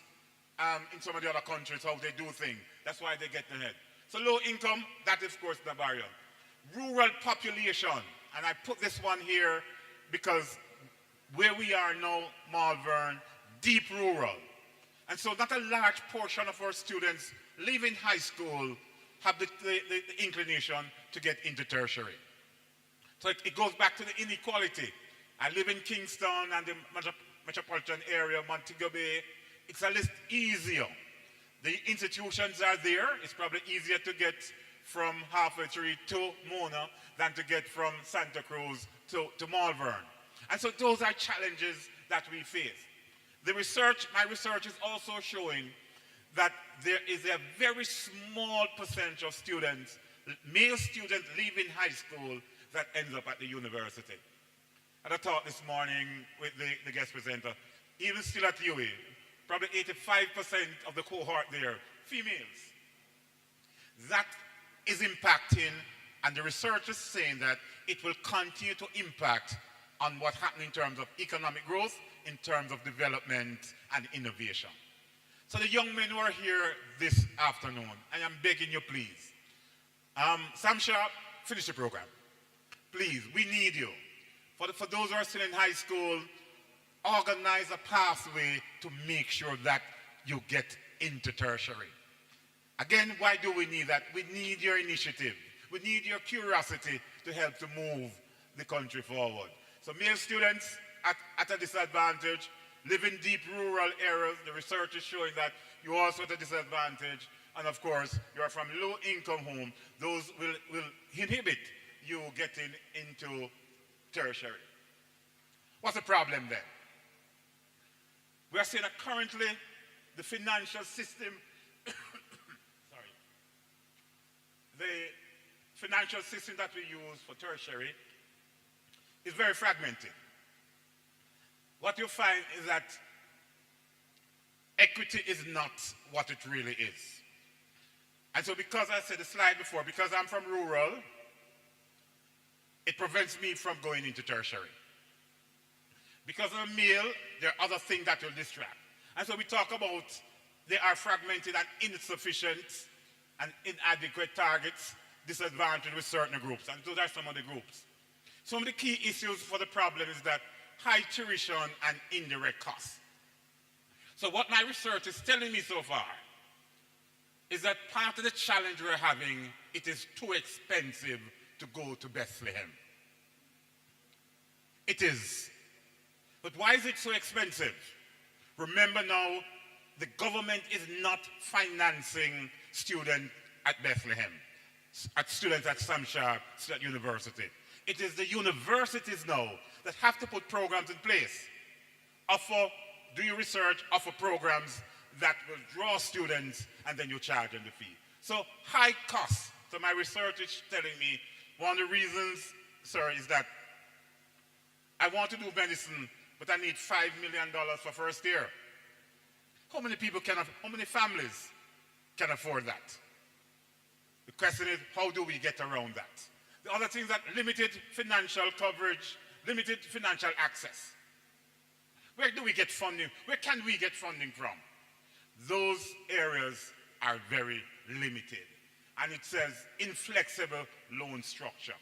in some of the other countries, how they do things. That's why they get ahead. So low income, that is, of course, the barrier. Rural population, and I put this one here because where we are now, Malvern, deep rural. And so not a large portion of our students leaving high school have the inclination to get into tertiary. So it goes back to the inequality. I live in Kingston and the metropolitan area, Montego Bay. It's a little easier. The institutions are there. It's probably easier to get from Halfway Tree to Mona than to get from Santa Cruz to Malvern. And so those are challenges that we face. My research is also showing that there is a very small percentage of students, male students leaving high school that ends up at the university. I had a talk this morning with the guest presenter. Even still at UWI, probably 85% of the cohort there, females. That is impacting, and the research is saying that it will continue to impact on what happens in terms of economic growth, in terms of development and innovation. So the young men who are here this afternoon, I am begging you, please. Sam Sharp, finish the program. Please, we need you. For those who are still in high school, organize a pathway to make sure that you get into tertiary. Again, why do we need that? We need your initiative. We need your curiosity to help to move the country forward. So male students at a disadvantage, live in deep rural areas. The research is showing that you're also at a disadvantage. And of course, you are from low income home. Those will inhibit you getting into tertiary. What's the problem then? We are seeing that currently the financial system, the financial system that we use for tertiary is very fragmented. What you find is that equity is not what it really is. And so because I said the slide before, because I'm from rural, it prevents me from going into tertiary. Because I'm male, there are other things that will distract. And so we talk about they are fragmented and insufficient and inadequate targets, disadvantaged with certain groups. And those are some of the groups. Some of the key issues for the problem is that high tuition and indirect costs. So what my research is telling me so far is that part of the challenge we're having, it is too expensive to go to Bethlehem. It is. But why is it so expensive? Remember now, the government is not financing students at Bethlehem, students at Sam Sharp State University. It is the universities now that have to put programs in place. Do your research, offer programs that will draw students, and then you charge them the fee. So high costs So my research is telling me one of the reasons, sir, is that I want to do medicine, but I need $5 million for first year. How many people how many families can afford that? The question is, how do we get around that? The other thing is that limited financial coverage, limited financial access. Where do we get funding? Where can we get funding from? Those areas are very limited. And it says inflexible loan structure.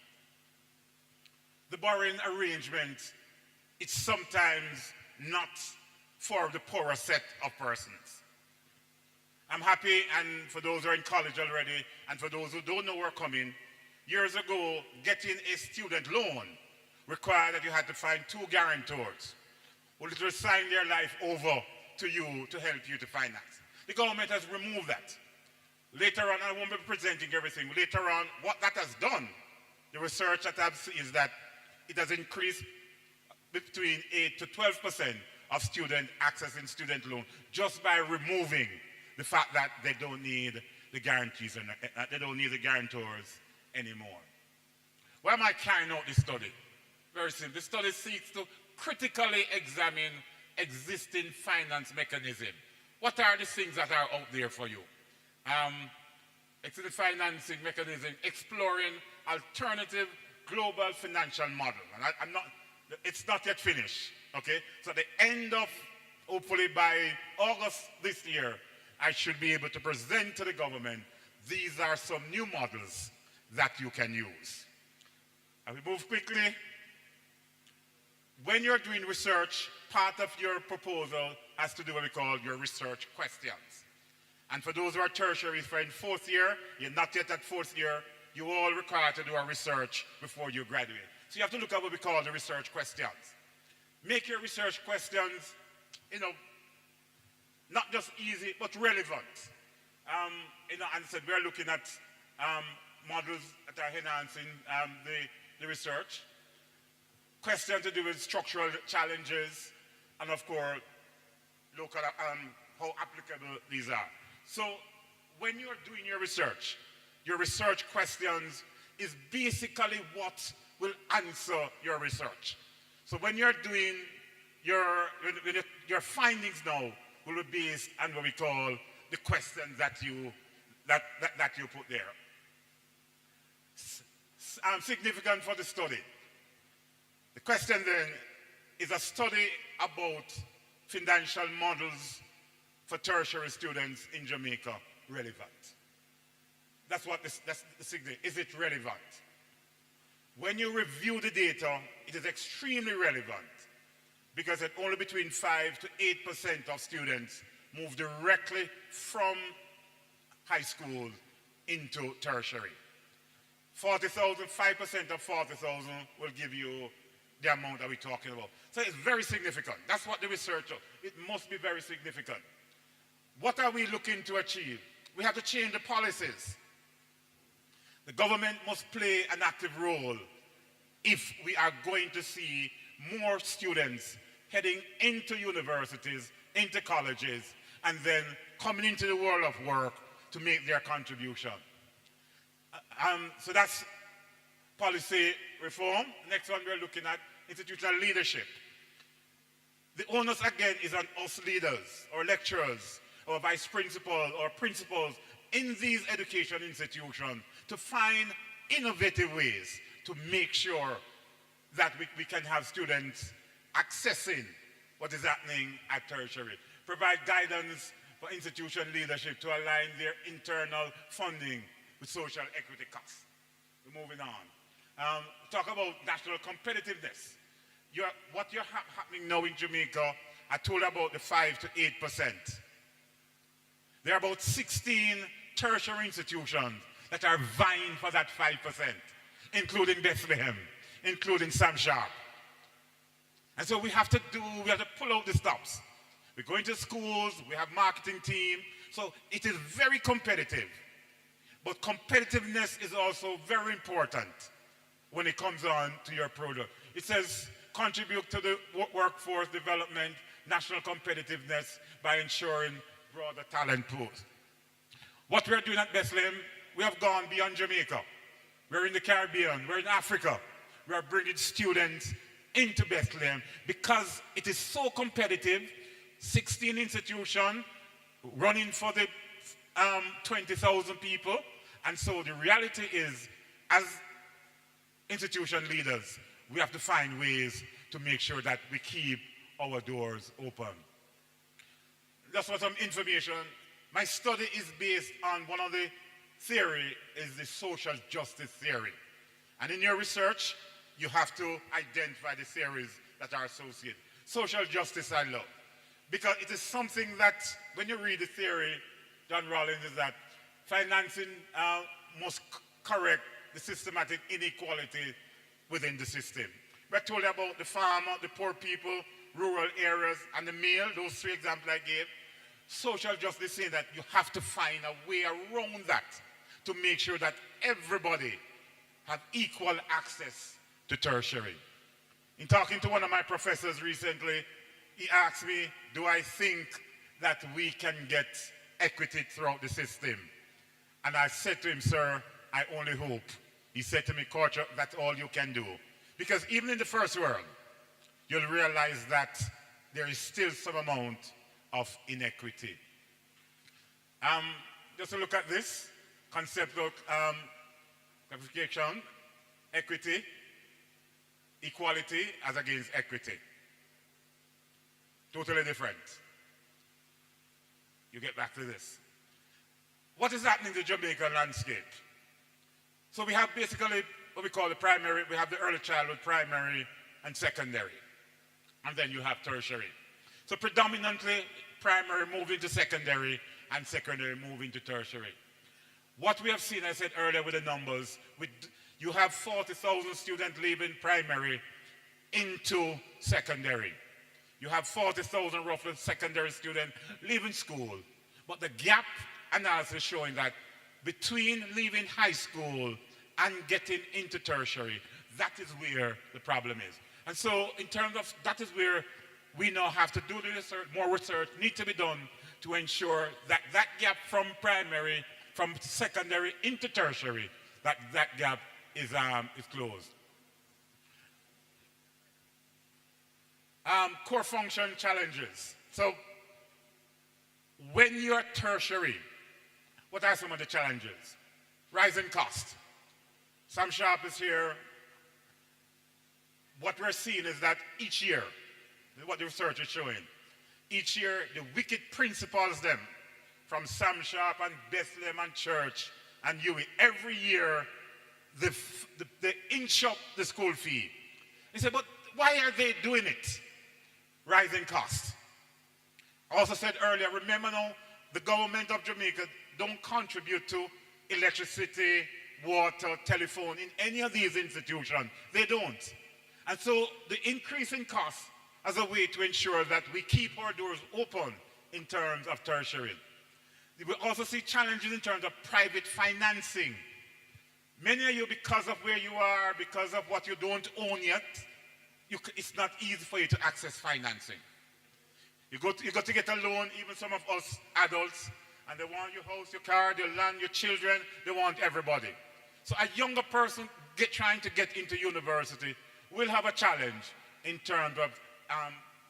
The borrowing arrangement, it's sometimes not for the poorer set of persons. I'm happy, and for those who are in college already, and for those who don't know where coming, years ago, getting a student loan required that you had to find 2 guarantors who literally sign their life over to you to help you to finance. The government has removed that. Later on, I won't be presenting everything. Later on, what that has done, the research that I've seen is that it has increased between 8 to 12% of students accessing student loan just by removing the fact that they don't need the guarantees and they don't need the guarantors anymore. Why am I carrying out this study? Very simple. The study seeks to critically examine existing finance mechanisms. What are the things that are out there for you? It's the financing mechanism, exploring alternative global financial model. And it's not yet finished, okay? So at the end of, hopefully by August this year, I should be able to present to the government, these are some new models that you can use. I will move quickly. When you're doing research, part of your proposal has to do what we call your research questions. And for those who are tertiary, if you're in 4th year, you're not yet at 4th year, you're all required to do a research before you graduate. So you have to look at what we call the research questions. Make your research questions, not just easy, but relevant. And so we're looking at models that are enhancing the research. Questions to do with structural challenges, and of course, local, how applicable these are. So when you're doing your research questions is basically what will answer your research. So when you're doing your findings now will be based on what we call the questions that you put there. Significant for the study. The question then is a study about financial models for tertiary students in Jamaica relevant? That's the signal. Is it relevant? When you review the data, it is extremely relevant because at only between 5 to 8% of students move directly from high school into tertiary. 40,000, 5% of 40,000 will give you the amount that we're talking about. So it's very significant. That's what the research, it must be very significant. What are we looking to achieve? We have to change the policies. The government must play an active role if we are going to see more students heading into universities, into colleges, and then coming into the world of work to make their contribution. So that's policy reform. Next one we're looking at institutional leadership. The onus again is on us leaders, or lecturers, or vice principals, or principals in these education institutions to find innovative ways to make sure that we can have students accessing what is happening at tertiary. Provide guidance for institution leadership to align their internal funding with social equity costs. We're moving on. Talk about national competitiveness. What you're happening now in Jamaica, I told about the 5 to 8%. There are about 16 tertiary institutions that are vying for that 5%, including Bethlehem, including Sam Sharp. And so we have to pull out the stops. We're going to schools, we have marketing team, so it is very competitive. But competitiveness is also very important when it comes on to your product. It says contribute to the workforce development, national competitiveness by ensuring broader talent pools. What we're doing at Bethlehem, we have gone beyond Jamaica. We're in the Caribbean, we're in Africa. We are bringing students into Bethlehem because it is so competitive. 16 institutions running for the 20,000 people. And so the reality is, as institution leaders, we have to find ways to make sure that we keep our doors open. Just for some information, my study is based on one of the theory is the social justice theory. And in your research, you have to identify the theories that are associated. Social justice I love, because it is something that, when you read the theory, John Rawlings, is that financing must correct the systematic inequality within the system. We're told about the farmer, the poor people, rural areas, and the male, those three examples I gave. Social justice saying that you have to find a way around that to make sure that everybody have equal access to tertiary. In talking to one of my professors recently, he asked me, do I think that we can get equity throughout the system? And I said to him, sir, I only hope. He said to me, Kocho, that's all you can do. Because even in the first world, you'll realize that there is still some amount of inequity. Just to look at this concept of clarification, equity, equality as against equity. Totally different. You get back to this. What is happening in the Jamaican landscape? So we have basically what we call the primary, we have the early childhood, primary, and secondary. And then you have tertiary. So predominantly, primary moving to secondary, and secondary moving to tertiary. What we have seen, I said earlier with the numbers, you have 40,000 students leaving primary into secondary. You have 40,000 roughly secondary students leaving school. But the gap analysis is showing that between leaving high school and getting into tertiary, that is where the problem is. And so in terms of, that is where we now have to do the research, more research need to be done to ensure that that gap from primary, from secondary into tertiary, that gap is closed. Core function challenges. So when you're tertiary, what are some of the challenges? Rising cost. Sam Sharp is here. What we're seeing is that each year, what the research is showing, each year the wicked principals them, from Sam Sharp and Bethlehem and Church and UWI, every year they inch up the school fee. He said, but why are they doing it? Rising cost. I also said earlier, remember now, the government of Jamaica don't contribute to electricity, water, telephone in any of these institutions. They don't. And so the increase in costs as a way to ensure that we keep our doors open in terms of tertiary. We also see challenges in terms of private financing. Many of you, because of where you are, because of what you don't own yet, it's not easy for you to access financing. You got to get a loan, even some of us adults, and they want your house, your car, your land, your children, they want everybody. So a younger person trying to get into university will have a challenge in terms of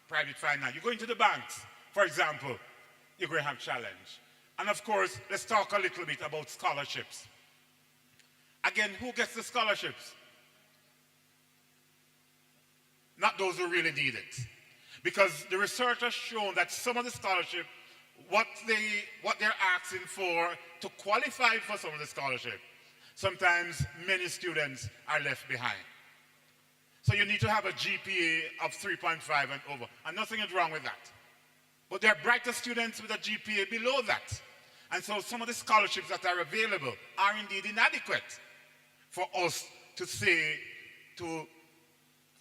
private finance. You go into the banks, for example, you're going to have challenge. And of course, let's talk a little bit about scholarships. Again, who gets the scholarships? Not those who really need it. Because the research has shown that some of the scholarship, what they're asking for to qualify for some of the scholarship, sometimes many students are left behind. So you need to have a GPA of 3.5 and over. And nothing is wrong with that. But there are brighter students with a GPA below that. And so some of the scholarships that are available are indeed inadequate for us to say, to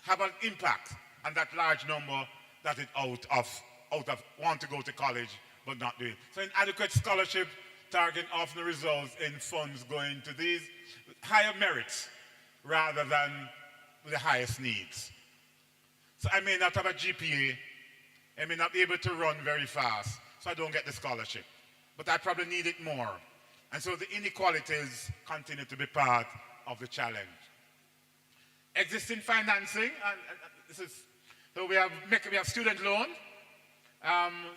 have an impact on that large number that is out of want to go to college but not doing. So inadequate scholarship target often results in funds going to these higher merits rather than the highest needs. So I may not have a GPA, I may not be able to run very fast, so I don't get the scholarship. But I probably need it more. And so the inequalities continue to be part of the challenge. Existing financing, this is, so we have student loan.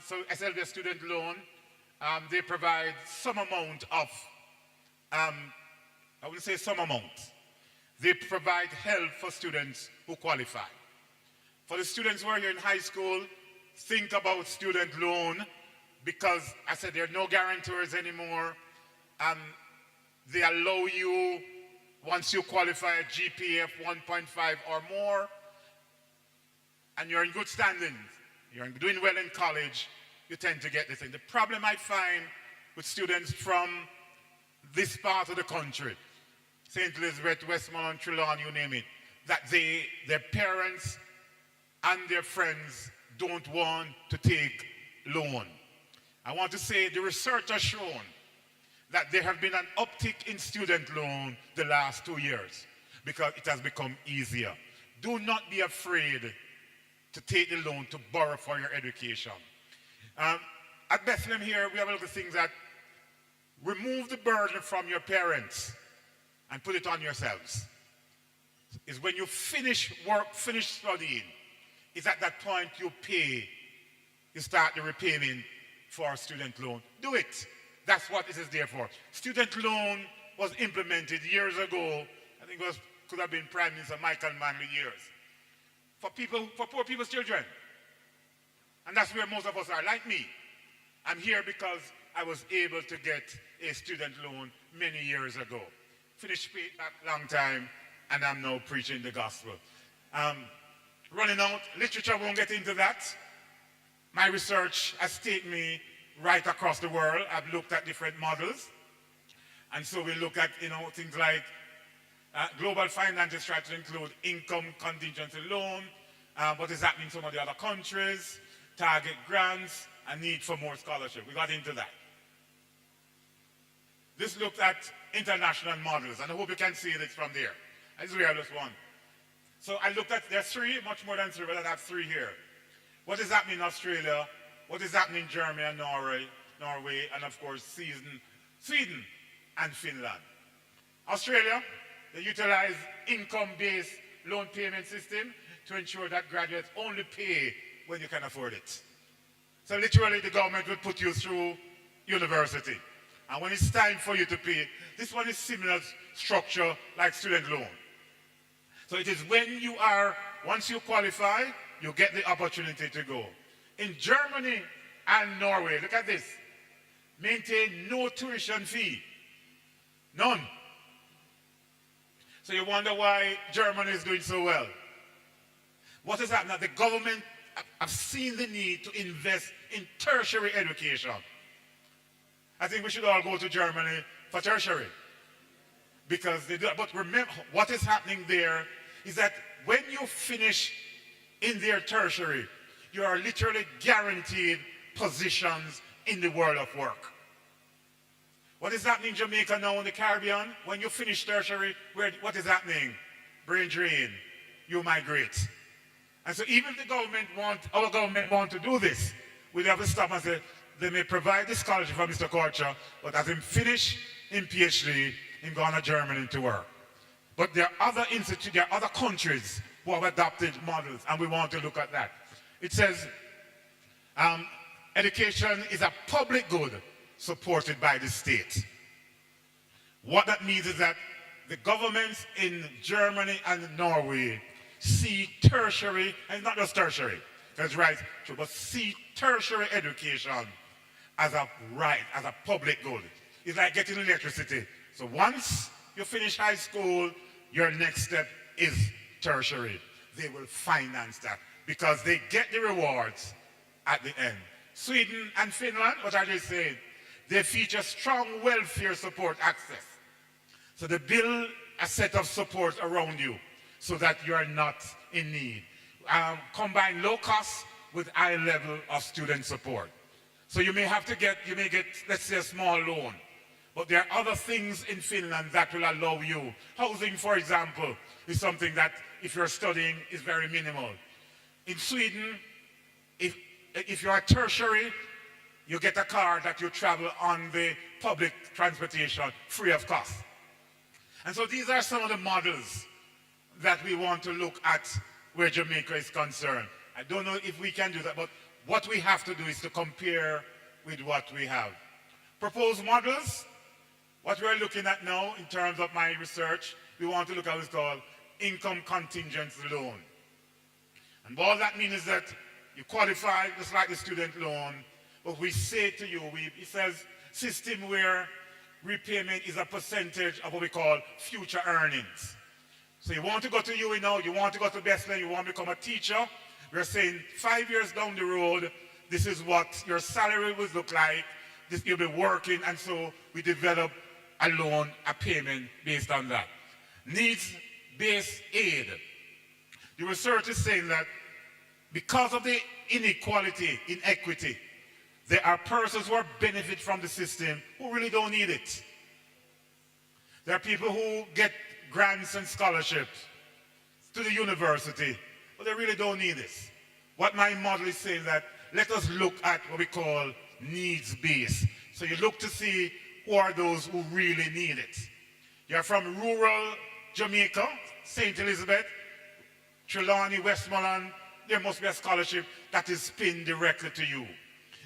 So SLB student loan, they provide some amount of, I wouldn't say some amount. They provide help for students who qualify. For the students who are here in high school, think about student loan because I said there are no guarantors anymore. They allow you, once you qualify a GPA of 1.5 or more, and you're in good standings, you're doing well in college, you tend to get this thing. The problem I find with students from this part of the country, St. Elizabeth, Westmoreland, Trelawney, you name it, that their parents and their friends don't want to take loan. I want to say the research has shown that there have been an uptick in student loan the last 2 years because it has become easier. Do not be afraid to take the loan to borrow for your education. At Bethlehem here, we have a lot of things that remove the burden from your parents and put it on yourselves. Is when you finish work, finish studying, it's at that point you pay, you start the repayment for a student loan. Do it. That's what it is there for. Student loan was implemented years ago. I think it could have been Prime Minister Michael Manley years. For poor people's children. And that's where most of us are, like me. I'm here because I was able to get a student loan many years ago. Finished paid that long time, and I'm now preaching the gospel. Running out, literature won't get into that. My research has taken me right across the world. I've looked at different models. And so we look at, things like global financial strategy include income contingency loan, what is happening in some of the other countries, target grants, and need for more scholarship. We got into that. This looked at international models, and I hope you can see this from there. This is where I just one. So I looked at, there's three, much more than three, but I have three here. What is happening in Australia? What is happening in Germany and Norway, and of course Sweden and Finland. Australia, they utilize income-based loan payment system to ensure that graduates only pay when you can afford it. So literally the government will put you through university. And when it's time for you to pay, this one is similar structure like student loan. So it is when you are, once you qualify, you get the opportunity to go. In Germany and Norway, look at this, maintain no tuition fee. None. So you wonder why Germany is doing so well. What is happening? The government have seen the need to invest in tertiary education. I think we should all go to Germany for tertiary. Because they do. But remember, what is happening there is that when you finish in their tertiary, you are literally guaranteed positions in the world of work. What is happening in Jamaica now in the Caribbean? When you finish tertiary, what is happening? Brain drain. You migrate. And so even if our government want to do this, we have to stop and say, they may provide the scholarship for Mr. Culture, but as him finish in PhD, him go to Germany to work. But there are other institutes, there are other countries who have adopted models, and we want to look at that. It says, education is a public good supported by the state. What that means is that the governments in Germany and Norway see tertiary, and not just tertiary, that's right, but see tertiary education as a right, as a public good. It's like getting electricity. So once you finish high school, your next step is tertiary. They will finance that because they get the rewards at the end. Sweden and Finland, what are they saying? They feature strong welfare support access. So they build a set of support around you so that you are not in need. Combine low cost with high level of student support. So you may get, let's say, a small loan. But there are other things in Finland that will allow you. Housing, for example, is something that, if you're studying, is very minimal. In Sweden, if you're a tertiary, you get a car that you travel on the public transportation free of cost. And so these are some of the models that we want to look at where Jamaica is concerned. I don't know if we can do that, but what we have to do is to compare with what we have. Proposed models, what we're looking at now in terms of my research, we want to look at what's called income contingency loan. And all that means is that you qualify just like the student loan, but we say to you, it says system where repayment is a percentage of what we call future earnings. So you want to go to UE now, you want to go to Bethlehem, you want to become a teacher. We're saying 5 years down the road, this is what your salary will look like. This, you'll be working, and so we develop a loan, a payment based on that. Needs-based aid. The research is saying that because of the inequality, inequity, there are persons who are benefit from the system who really don't need it. There are people who get grants and scholarships to the university, but they really don't need this. What my model is saying that let us look at what we call needs-based. So you look to see who are those who really need it. You're from rural Jamaica, St. Elizabeth, Trelawney, Westmoreland, there must be a scholarship that is pinned directly to you.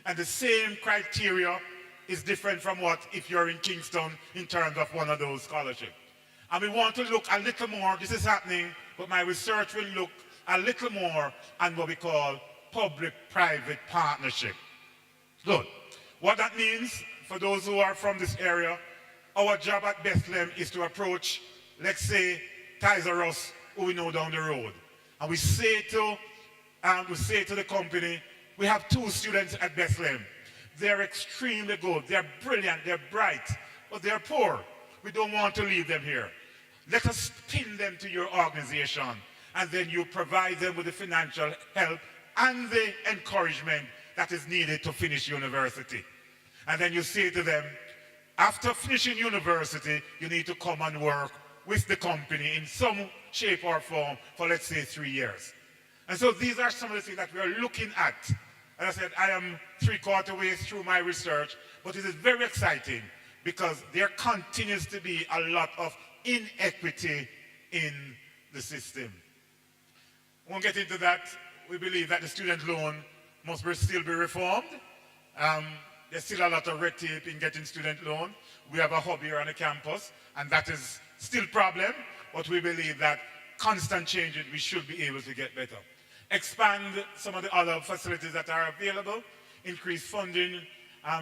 And the same criteria is different from what if you're in Kingston in terms of one of those scholarships. And we want to look a little more, this is happening, but my research will look a little more on what we call public-private partnership. Good. What that means, for those who are from this area, our job at Bethlehem is to approach, let's say, Toys R Us, who we know down the road. And we say to the company, we have 2 students at Bethlehem. They're extremely good, they're brilliant, they're bright, but they're poor. We don't want to leave them here. Let us pin them to your organization, and then you provide them with the financial help and the encouragement that is needed to finish university. And then you say to them, after finishing university, you need to come and work with the company in some shape or form for, let's say, 3 years. And so these are some of the things that we are looking at. As I said, I am 3/4 way through my research, but it is very exciting because there continues to be a lot of inequity in the system. We won't get into that. We believe that the student loan must still be reformed. There's still a lot of red tape in getting student loan. We have a hub here on the campus, and that is still a problem, but we believe that constant changes, we should be able to get better. Expand some of the other facilities that are available, increase funding,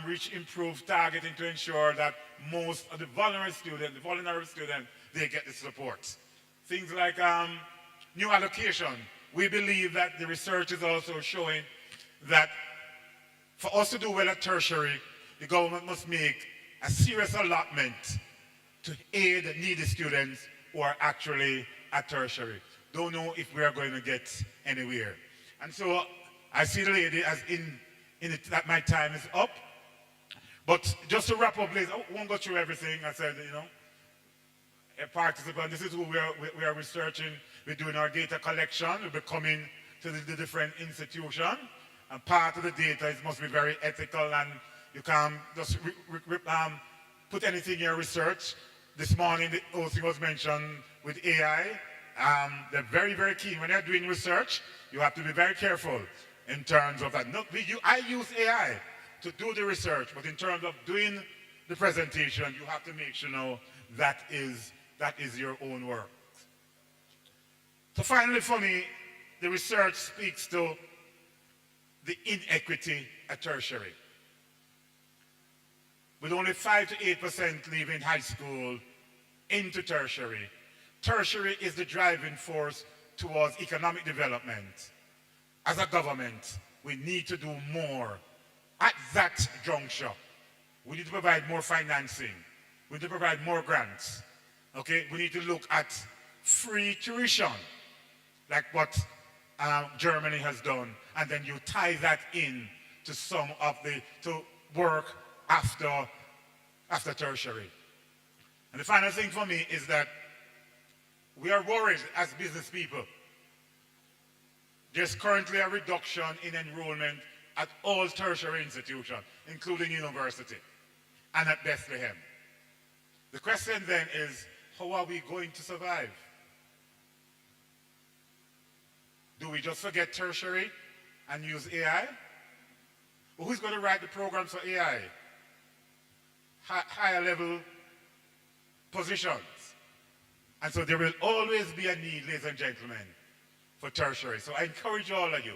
reach improved targeting to ensure that most of the vulnerable students, they get the support. Things like new allocation. We believe that the research is also showing that for us to do well at tertiary, the government must make a serious allotment to aid needy students who are actually at tertiary. Don't know if we are going to get anywhere. And so I see the lady as that my time is up. But just to wrap up, please, I won't go through everything. I said, a participant, this is who we are researching. We're doing our data collection. We'll be coming to the different institutions. And part of the data must be very ethical, and you can't just put anything in your research. This morning, the OC was mentioned with AI. They're very, very keen. When they're doing research, you have to be very careful in terms of that. I use AI to do the research, but in terms of doing the presentation, you have to make sure that is your own work. So finally for me, the research speaks to the inequity at tertiary. With only 5 to 8% leaving high school into tertiary, tertiary is the driving force towards economic development. As a government, we need to do more at that juncture. We need to provide more financing. We need to provide more grants. Okay? We need to look at free tuition, like what Germany has done, and then you tie that in to some of to work after tertiary. And the final thing for me is that we are worried as business people. There's currently a reduction in enrollment at all tertiary institutions, including university, and at Bethlehem. The question then is, how are we going to survive? Do we just forget tertiary and use AI? Who's going to write the programs for AI? Higher level positions. And so there will always be a need, ladies and gentlemen, for tertiary. So I encourage all of you.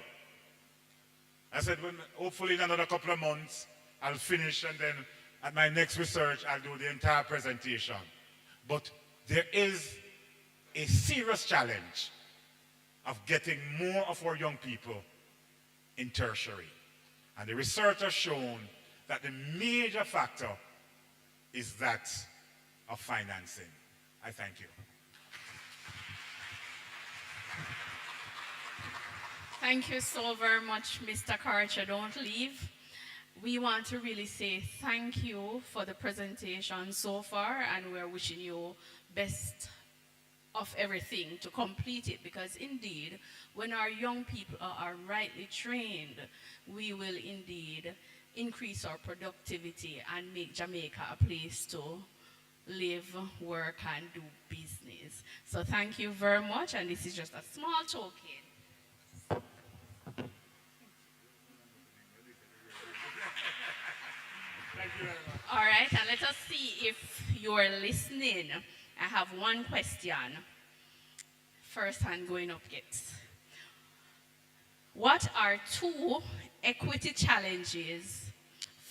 I said, hopefully in another couple of months, I'll finish, and then at my next research, I'll do the entire presentation. But there is a serious challenge of getting more of our young people in tertiary. And the research has shown that the major factor is that of financing. I thank you. Thank you so very much, Mr. Karcher. Don't leave. We want to really say thank you for the presentation so far, and we're wishing you best of everything to complete it, because indeed, when our young people are rightly trained, we will indeed increase our productivity and make Jamaica a place to live, work, and do business. So thank you very much, and this is just a small token. All right, and let us see if you're listening. I have one question. First hand going up gets. What are two equity challenges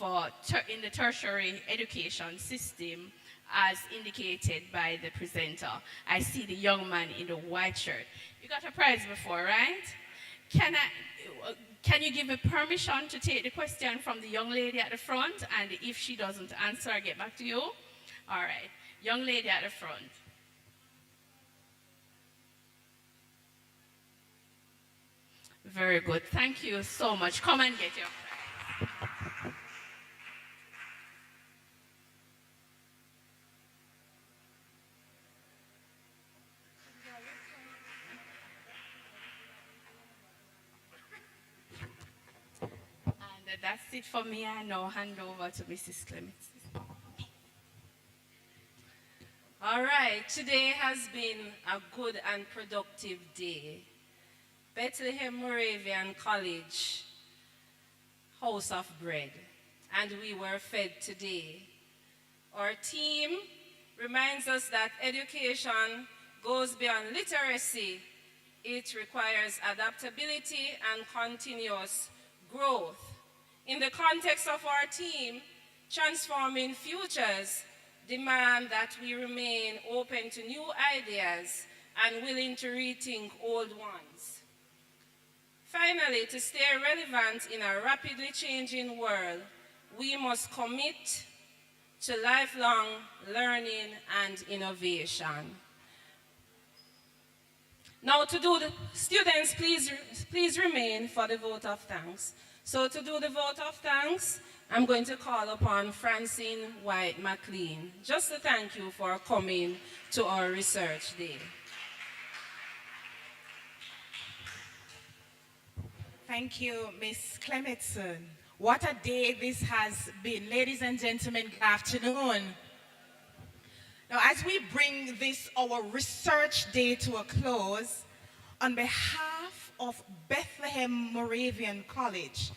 in the tertiary education system as indicated by the presenter? I see the young man in the white shirt. You got a prize before, right? Can you give me permission to take the question from the young lady at the front? And if she doesn't answer, I'll get back to you. All right. Young lady at the front. Very good. Thank you so much. Come and get your prize. And that's it for me. I now hand over to Mrs. Clements. All right, today has been a good and productive day. Bethlehem Moravian College, House of Bread, and we were fed today. Our team reminds us that education goes beyond literacy. It requires adaptability and continuous growth. In the context of our team, Transforming Futures demand that we remain open to new ideas and willing to rethink old ones. Finally, to stay relevant in a rapidly changing world, we must commit to lifelong learning and innovation. Now, to do the students, please remain for the vote of thanks. So to do the vote of thanks, I'm going to call upon Francine White McLean, just to thank you for coming to our research day. Thank you, Ms. Clementson. What a day this has been. Ladies and gentlemen, good afternoon. Now, as we bring this, our research day to a close, on behalf of Bethlehem Moravian College,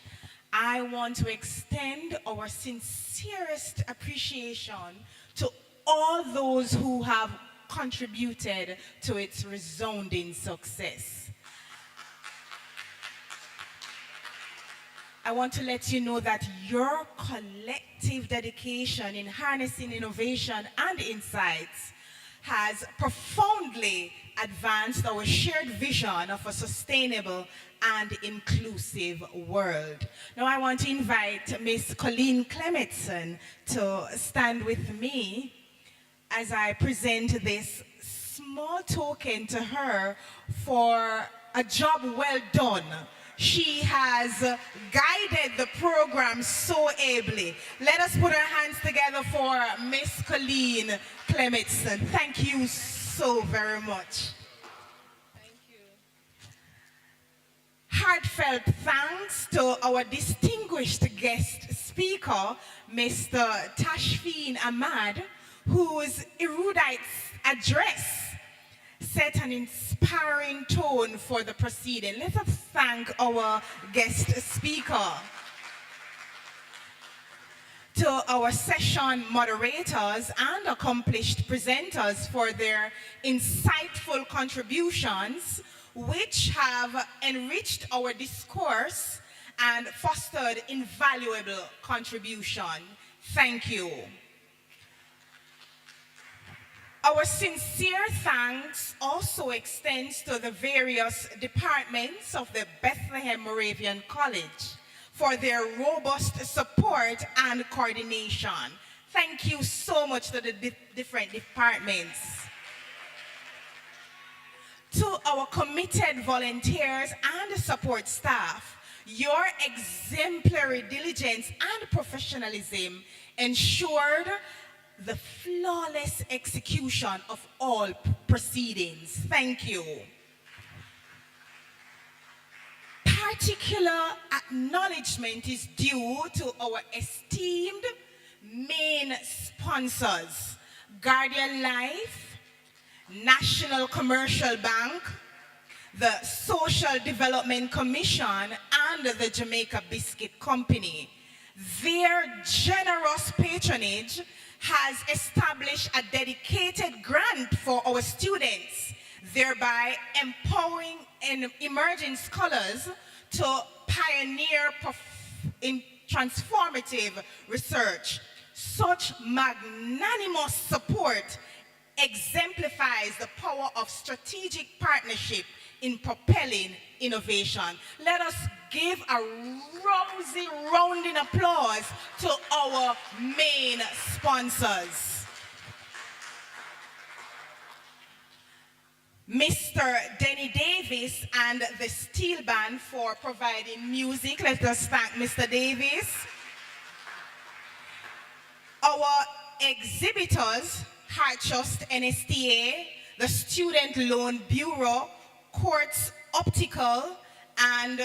I want to extend our sincerest appreciation to all those who have contributed to its resounding success. I want to let you know that your collective dedication in harnessing innovation and insights has profoundly advanced our shared vision of a sustainable and inclusive world. Now I want to invite Ms. Colleen Clementson to stand with me as I present this small token to her for a job well done. She has guided the program so ably. Let us put our hands together for Miss Colleen Clementson. Thank you so so very much. Thank you. Heartfelt thanks to our distinguished guest speaker, Mr. Tashfeen Ahmad, whose erudite address set an inspiring tone for the proceeding. Let us thank our guest speaker. To our session moderators and accomplished presenters for their insightful contributions, which have enriched our discourse and fostered invaluable contribution. Thank you. Our sincere thanks also extends to the various departments of the Bethlehem Moravian College for their robust support and coordination. Thank you so much to the different departments. To our committed volunteers and support staff, your exemplary diligence and professionalism ensured the flawless execution of all proceedings. Thank you. Particular acknowledgement is due to our esteemed main sponsors, Guardian Life, National Commercial Bank, the Social Development Commission, and the Jamaica Biscuit Company. Their generous patronage has established a dedicated grant for our students, thereby empowering emerging scholars to pioneer in transformative research. Such magnanimous support exemplifies the power of strategic partnership in propelling innovation. Let us give a rousing rounding applause to our main sponsors. Mr. Denny Davis and the Steel Band for providing music. Let us thank Mr. Davis. Our exhibitors, Heart Trust NSTA, the Student Loan Bureau, Quartz Optical, and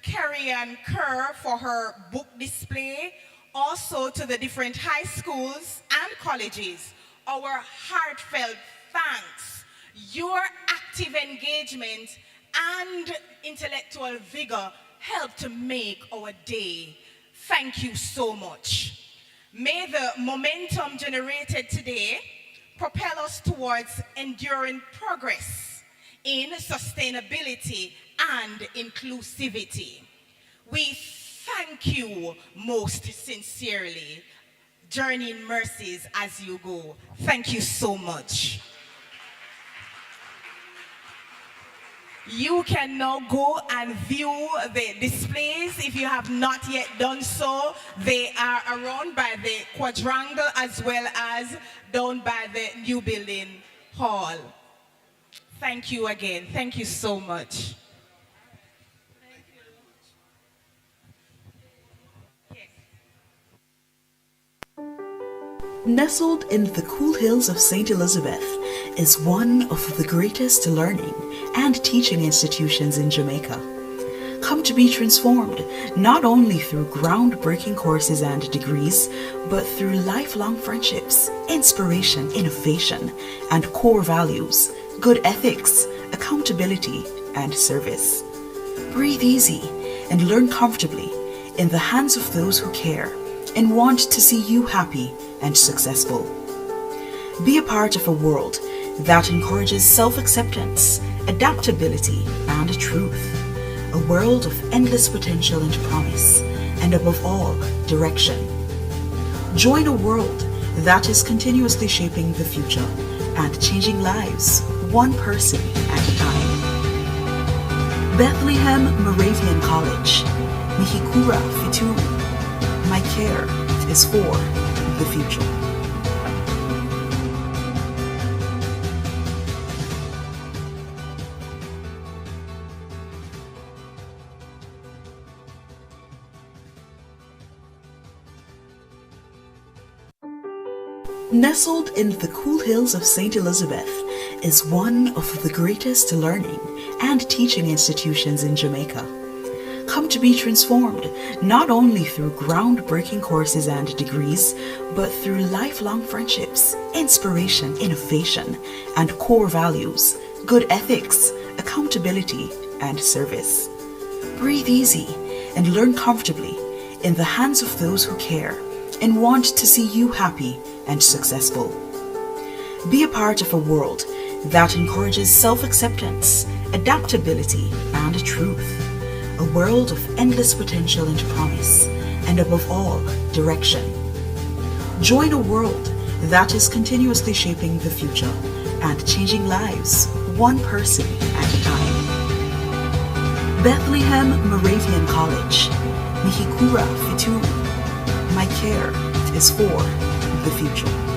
Carrie Ann Kerr for her book display. Also to the different high schools and colleges, our heartfelt thanks. Your active engagement and intellectual vigor help to make our day. Thank you so much. May the momentum generated today propel us towards enduring progress in sustainability and inclusivity. We thank you most sincerely. Journey in mercies as you go. Thank you so much. You can now go and view the displays if you have not yet done so. They are around by the quadrangle as well as down by the new building hall. Thank you again. Thank you so much. Nestled in the cool hills of St. Elizabeth is one of the greatest learning and teaching institutions in Jamaica. Come to be transformed not only through groundbreaking courses and degrees, but through lifelong friendships, inspiration, innovation, and core values, good ethics, accountability, and service. Breathe easy and learn comfortably in the hands of those who care and want to see you happy and successful. Be a part of a world that encourages self-acceptance, adaptability, and truth. A world of endless potential and promise, and above all, direction. Join a world that is continuously shaping the future and changing lives, one person at a time. Bethlehem Moravian College, Mihikura Fituri. My care is for the future. Nestled in the cool hills of St. Elizabeth is one of the greatest learning and teaching institutions in Jamaica. Come to be transformed not only through groundbreaking courses and degrees, but through lifelong friendships, inspiration, innovation, and core values, good ethics, accountability, and service. Breathe easy and learn comfortably in the hands of those who care and want to see you happy and successful. Be a part of a world that encourages self-acceptance, adaptability, and truth. A world of endless potential and promise, and above all, direction. Join a world that is continuously shaping the future and changing lives, one person at a time. Bethlehem Moravian College, Mihikura Fituru. My care is for the future.